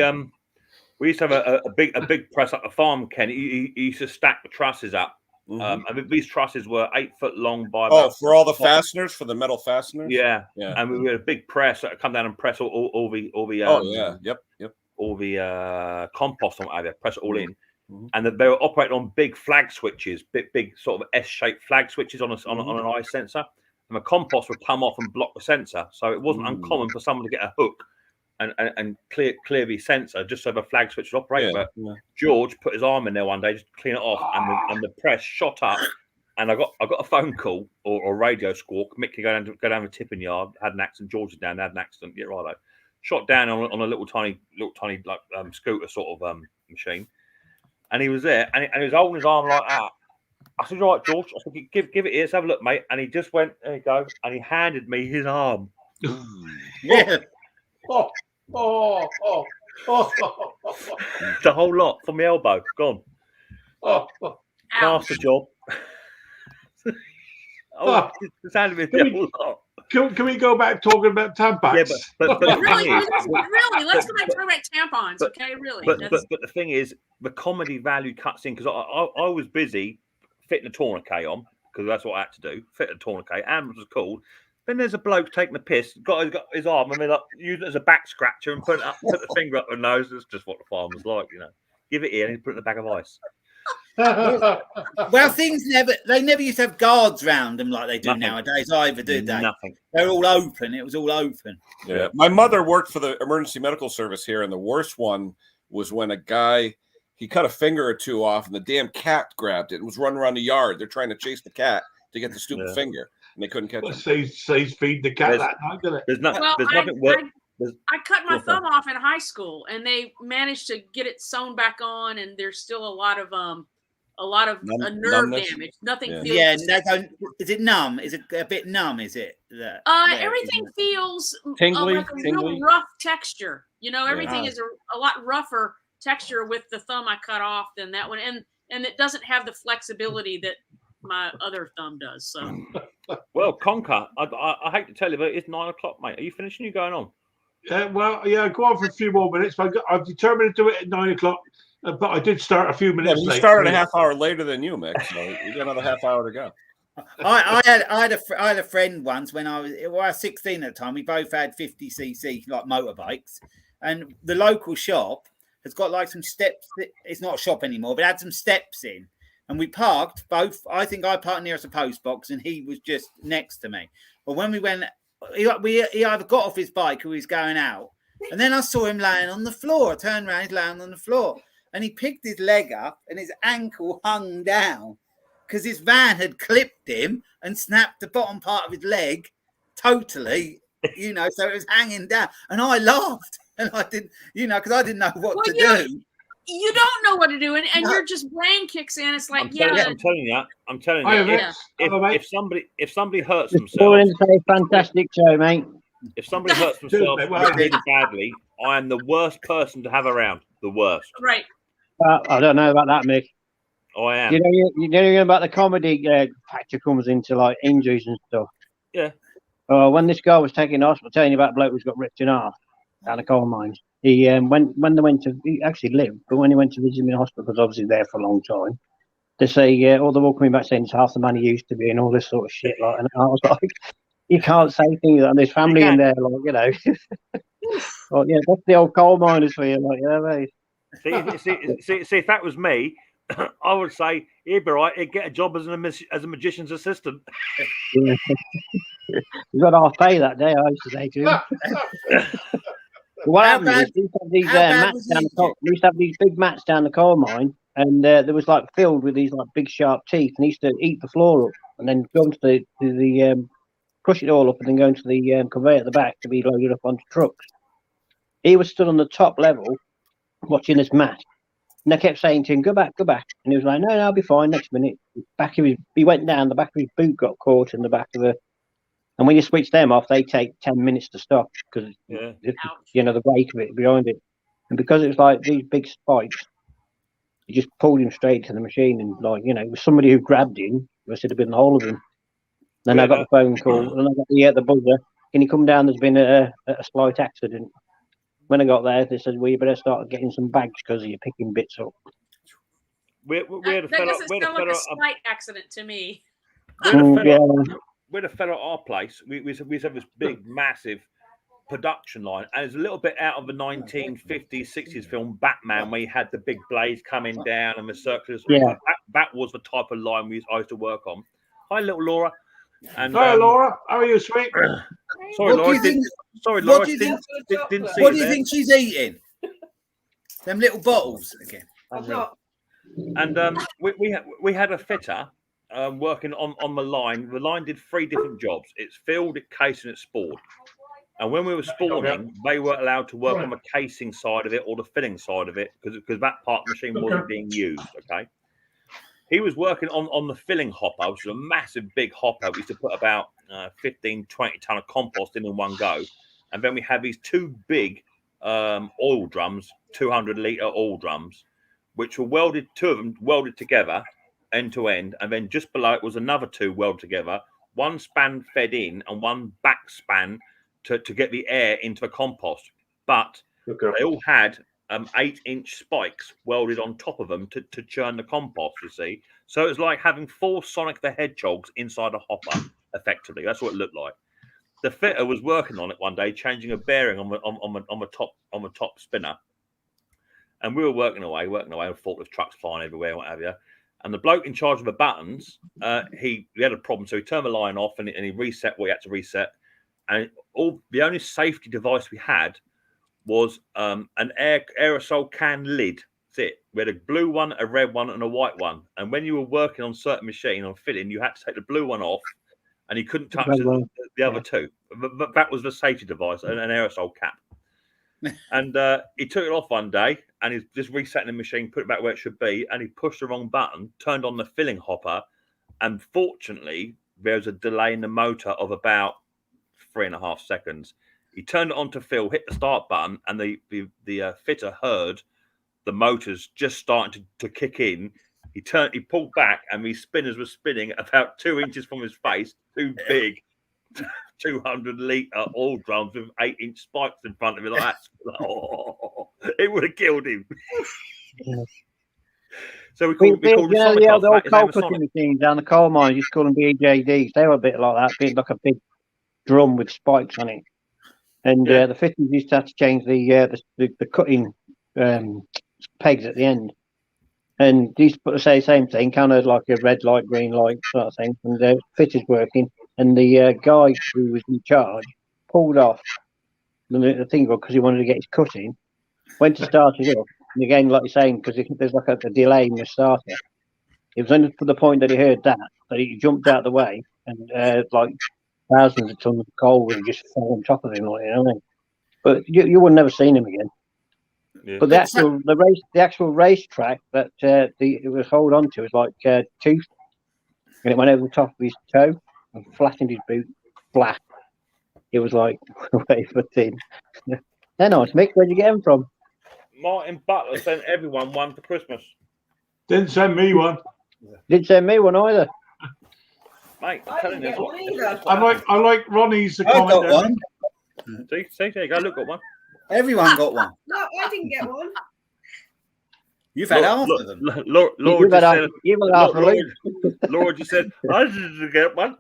[SPEAKER 6] used to have a big press up the farm, Ken. He used to stack the trusses up. I mean, these trusses were 8 foot long by
[SPEAKER 2] for all the fasteners, for the metal fasteners.
[SPEAKER 6] Yeah. And we had a big press that would come down and press all the all the compost on out there, press it all in. And they were operating on big flag switches, big sort of S-shaped flag switches on an eye sensor. And the compost would come off and block the sensor. So it wasn't uncommon for someone to get a hook and clear the sensor just so the flag switch would operate. But George put his arm in there one day just to clean it off, and the press shot up. And I got a phone call or a radio squawk. Mick can go down the tipping yard, had an accident. George was down, had an accident. Yeah, righto. Shot down on a little tiny like scooter sort of machine, and he was there, and he was holding his arm like that. I said, "All right, George." I said, "Give it here. Let's have a look, mate." And he just went, "There you go," and he handed me his arm.
[SPEAKER 11] Yeah.
[SPEAKER 6] The whole lot from the elbow gone. Master job. It's handed me the whole lot.
[SPEAKER 1] Can we go back talking about Tampax?
[SPEAKER 6] Yeah, but
[SPEAKER 5] really, let's go back to talk about tampons, okay? Really.
[SPEAKER 6] But the thing is, the comedy value cuts in because I was busy fitting a tourniquet on because that's what I had to do. Fit a tourniquet, and it was cool. Then there's a bloke taking the piss, got his arm, and then used it as a back scratcher and put the finger up the nose. That's just what the farmer's like, Give it here and put it in the bag of ice.
[SPEAKER 11] Well, they never used to have guards round them like they do nowadays either, do they?
[SPEAKER 6] Nothing.
[SPEAKER 11] They're all open. It was all open.
[SPEAKER 2] Yeah. My mother worked for the emergency medical service here, and the worst one was when a guy, he cut a finger or two off, and the damn cat grabbed it and was running around the yard. They're trying to chase the cat to get the stupid finger, and they couldn't catch it.
[SPEAKER 1] Says feed the cat that night, didn't it?
[SPEAKER 6] There's nothing worse.
[SPEAKER 5] I cut my thumb off in high school, and they managed to get it sewn back on, and there's still a lot of nerve
[SPEAKER 2] numbness.
[SPEAKER 5] damage. Nothing feels.
[SPEAKER 11] Yeah, is it numb? Is it a bit numb? Is it?
[SPEAKER 5] Everything feels
[SPEAKER 2] tingly,
[SPEAKER 5] like a real rough texture. Everything is a lot rougher texture with the thumb I cut off than that one, and it doesn't have the flexibility that my other thumb does. So,
[SPEAKER 6] well, Conker, I hate to tell you, but it's 9 o'clock, mate. Are you finishing? You going on?
[SPEAKER 1] Go on for a few more minutes. But I've determined to do it at 9 o'clock. But I did start a few minutes late.
[SPEAKER 2] You started a half hour later than you, Mick. So you got another half hour to go.
[SPEAKER 11] I had a friend once when I was 16 at the time. We both had 50cc like motorbikes, and the local shop has got like some steps. It's not a shop anymore, but it had some steps in. And we parked both. I think I parked nearest a post box, and he was just next to me. But when we went, he either got off his bike or he was going out. And then I saw him laying on the floor. I turned around, he's laying on the floor. And he picked his leg up, and his ankle hung down because his van had clipped him and snapped the bottom part of his leg totally, so it was hanging down. And I laughed, and I didn't, because I didn't know what to do.
[SPEAKER 5] You don't know what to do, and you're just brain kicks in. It's like,
[SPEAKER 6] I'm telling you, if somebody hurts themselves,
[SPEAKER 12] fantastic show, mate.
[SPEAKER 6] If somebody hurts themselves really badly, I am the worst person to have around. The worst.
[SPEAKER 5] Right.
[SPEAKER 12] I don't know about that, Mick.
[SPEAKER 6] I am.
[SPEAKER 12] You know about the comedy factor comes into like injuries and stuff.
[SPEAKER 6] Yeah.
[SPEAKER 12] When this guy was taken to hospital, telling you about a bloke who's got ripped in half down the coal mines. He he actually lived, but when he went to visit him in hospital, because obviously there for a long time, they say, they're all coming back saying it's half the man he used to be and all this sort of shit. Like, and I was like, you can't say things like there's family in there, like, Well, yeah, that's the old coal miners for you, like, mate.
[SPEAKER 6] See, if that was me, I would say he'd be right. He'd get a job as a magician's assistant.
[SPEAKER 12] Yeah. He's got half pay that day, I used to say to him. What happened is we used to have these big mats down the coal mine, and there was like filled with these like big sharp teeth, and he used to eat the floor up and then go into the crush it all up and then go into the conveyor at the back to be loaded up onto trucks. He was stood on the top level watching this mat, and I kept saying to him, go back, and he was like, no, I'll be fine. Next minute, he went down, the back of his boot got caught in the back of the. And when you switch them off, they take 10 minutes to stop because the weight of it behind it. And because it was like these big spikes, you just pulled him straight to the machine, and it was somebody who grabbed him. There should have been the whole of him. Then I got the phone call, and I got the buzzer. Can you come down? There's been a slight accident. When I got there, they said, well, you better start getting some bags because you're picking bits up.
[SPEAKER 5] That doesn't sound like a slight accident to me.
[SPEAKER 6] We had a fellow at our place. We have this big, massive production line, and it's a little bit out of the 1950s, 60s film Batman, where you had the big blades coming down and the circulars.
[SPEAKER 12] Yeah.
[SPEAKER 6] That was the type of line I used to work on. Hi, little Laura. And
[SPEAKER 1] hi, Laura. How are you, sweet?
[SPEAKER 6] Sorry, Laura. Laura. Didn't see.
[SPEAKER 11] What do you think she's eating? Them little bottles again.
[SPEAKER 6] And we had a fitter. Working on the line. The line did 3 different jobs. It's filled, it cased, and it spooled. And when we were spawning, they weren't allowed to work on the casing side of it or the filling side of it because that part of the machine wasn't being used. Okay. He was working on the filling hopper, which was a massive big hopper. We used to put about 15, 20 ton of compost in one go. And then we had these 2 big oil drums, 200-litre oil drums, which were welded, 2 of them welded together end to end, and then just below it was another 2 welded together. 1 span fed in and 1 back span to get the air into the compost. But they all had 8-inch spikes welded on top of them to churn the compost, you see. So it was like having 4 Sonic the Hedgehogs inside a hopper, effectively. That's what it looked like. The fitter was working on it one day, changing a bearing on the top spinner. And we were working away with forklift trucks flying everywhere, what have you. And the bloke in charge of the buttons, he had a problem. So he turned the line off and he reset what he had to reset. And the only safety device we had was an aerosol can lid. That's it. We had a blue one, a red one, and a white one. And when you were working on certain machine on fitting, you had to take the blue one off, and you couldn't touch the other 2. But that was the safety device, an aerosol cap. And he took it off one day, and he's just resetting the machine, put it back where it should be, and he pushed the wrong button, turned on the filling hopper, and fortunately, there was a delay in the motor of about 3.5 seconds. He turned it on to fill, hit the start button, and the fitter heard the motors just starting to kick in. He pulled back, and these spinners were spinning about 2 inches from his face, 2 big 200-litre oil drums with 8-inch spikes in front of it like that. It would have killed him. So we called
[SPEAKER 12] the old coal cutting machines down the coal mine. You used to call them BJDs. They were a bit like that, like a big drum with spikes on it. and the fittings used to have to change the cutting pegs at the end. And these put the same thing, kind of like a red light, green light sort of thing. And the fitters working, and the guy who was in charge pulled off the thing because he wanted to get his cutting. Went to start it up, and again, like you're saying, because there's like a delay in the starter. It was only for the point that he heard that he jumped out of the way, and like thousands of tons of coal would have just fallen on top of him, like, you know what I mean? But you would never seen him again. Yeah. But the actual racetrack that it was hold on to was like tooth, and it went over the top of his toe and flattened his boot flat. It was like way for thin. They're nice, Mick. Where'd you get them from?
[SPEAKER 6] Martin Butler sent everyone one for Christmas.
[SPEAKER 1] Didn't send me one.
[SPEAKER 12] Didn't send me one either.
[SPEAKER 6] Mate, I'm telling you.
[SPEAKER 1] I like Ronnie's.
[SPEAKER 11] I got one.
[SPEAKER 6] See, there you go. Look, got one.
[SPEAKER 11] Everyone got one.
[SPEAKER 13] No, I didn't get one.
[SPEAKER 11] You've had half of them.
[SPEAKER 6] Laura just said, I didn't get one.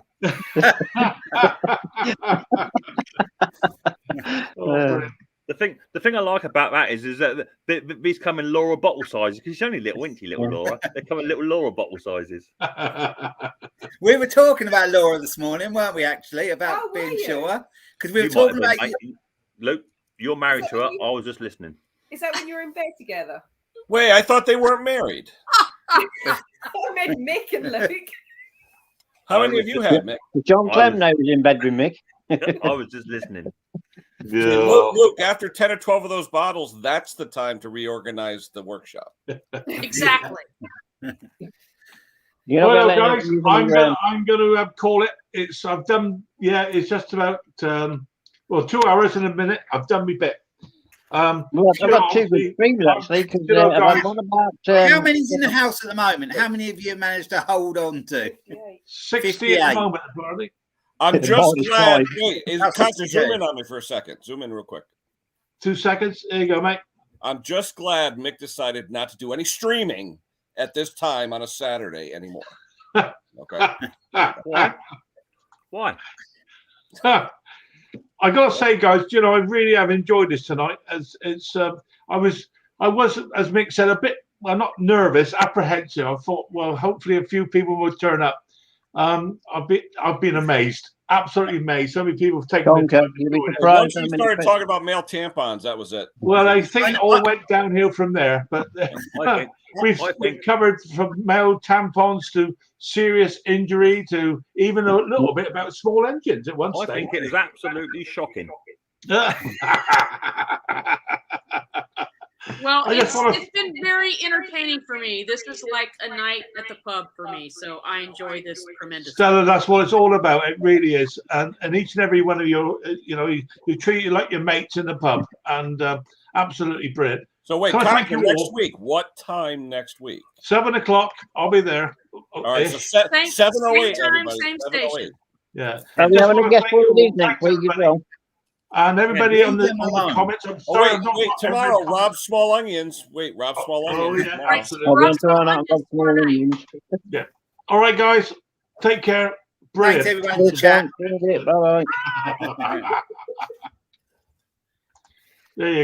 [SPEAKER 6] The thing I like about that is that these come in Laura bottle sizes, because she's only little, isn't she, little Laura? They come in little Laura bottle sizes.
[SPEAKER 11] We were talking about Laura this morning, weren't we? Actually, about being sure, because we were talking about
[SPEAKER 6] Luke. You're married to her. I was just listening.
[SPEAKER 13] Is that when you're in bed together?
[SPEAKER 2] Wait, I thought they weren't married.
[SPEAKER 13] I meant Mick and Luke.
[SPEAKER 2] How many of you had, Mick?
[SPEAKER 12] John Clemno was in bed with Mick.
[SPEAKER 6] I was just listening.
[SPEAKER 2] Yeah. Look, after 10 or 12 of those bottles, that's the time to reorganize the workshop.
[SPEAKER 5] Exactly.
[SPEAKER 1] Well, guys, I'm going to call it. I've done. Yeah, it's just about 2 hours and a minute. I've done my bit.
[SPEAKER 12] Well, I've got 2 good streams actually.
[SPEAKER 11] How many's in the house at the moment? How many of you managed to hold on to?
[SPEAKER 1] 60 at the moment, apparently.
[SPEAKER 2] I'm just glad. Wait, Conker, zoom in on me for a second. Zoom in real quick.
[SPEAKER 1] 2 seconds. There you go, mate.
[SPEAKER 2] I'm just glad Mick decided not to do any streaming at this time on a Saturday anymore. Okay.
[SPEAKER 6] Why?
[SPEAKER 1] I gotta say, guys, I really have enjoyed this tonight. I was, as Mick said, a bit, well, not nervous, apprehensive. I thought, well, hopefully a few people will turn up. I've been amazed, absolutely amazed. So many people have taken the time.
[SPEAKER 2] Once you started talking about male tampons, that was it.
[SPEAKER 1] Well, I think it all went downhill from there. But we've covered from male tampons to serious injury to even a little bit about small engines at one stage.
[SPEAKER 6] I think it is absolutely shocking.
[SPEAKER 5] Well, it's been very entertaining for me. This is like a night at the pub for me, so I enjoy this tremendously.
[SPEAKER 1] Stella, that's what it's all about. It really is. And each and every one of you, you treat you like your mates in the pub, and absolutely brilliant.
[SPEAKER 2] So wait, Conker, next week. What time next week?
[SPEAKER 1] 7 o'clock. I'll be there.
[SPEAKER 2] All right, so 7:08.
[SPEAKER 5] Same station.
[SPEAKER 1] Yeah.
[SPEAKER 12] Are we having a guest for these next week as well?
[SPEAKER 1] And everybody on the comments. I'm sorry,
[SPEAKER 2] wait, tomorrow, Rob Small Onions. Wait, Rob Small Onions.
[SPEAKER 1] Oh, yeah. Yeah. All right, guys. Take care. Brilliant.
[SPEAKER 11] Thanks, everyone, for chat.
[SPEAKER 12] Bye-bye.
[SPEAKER 1] There you go.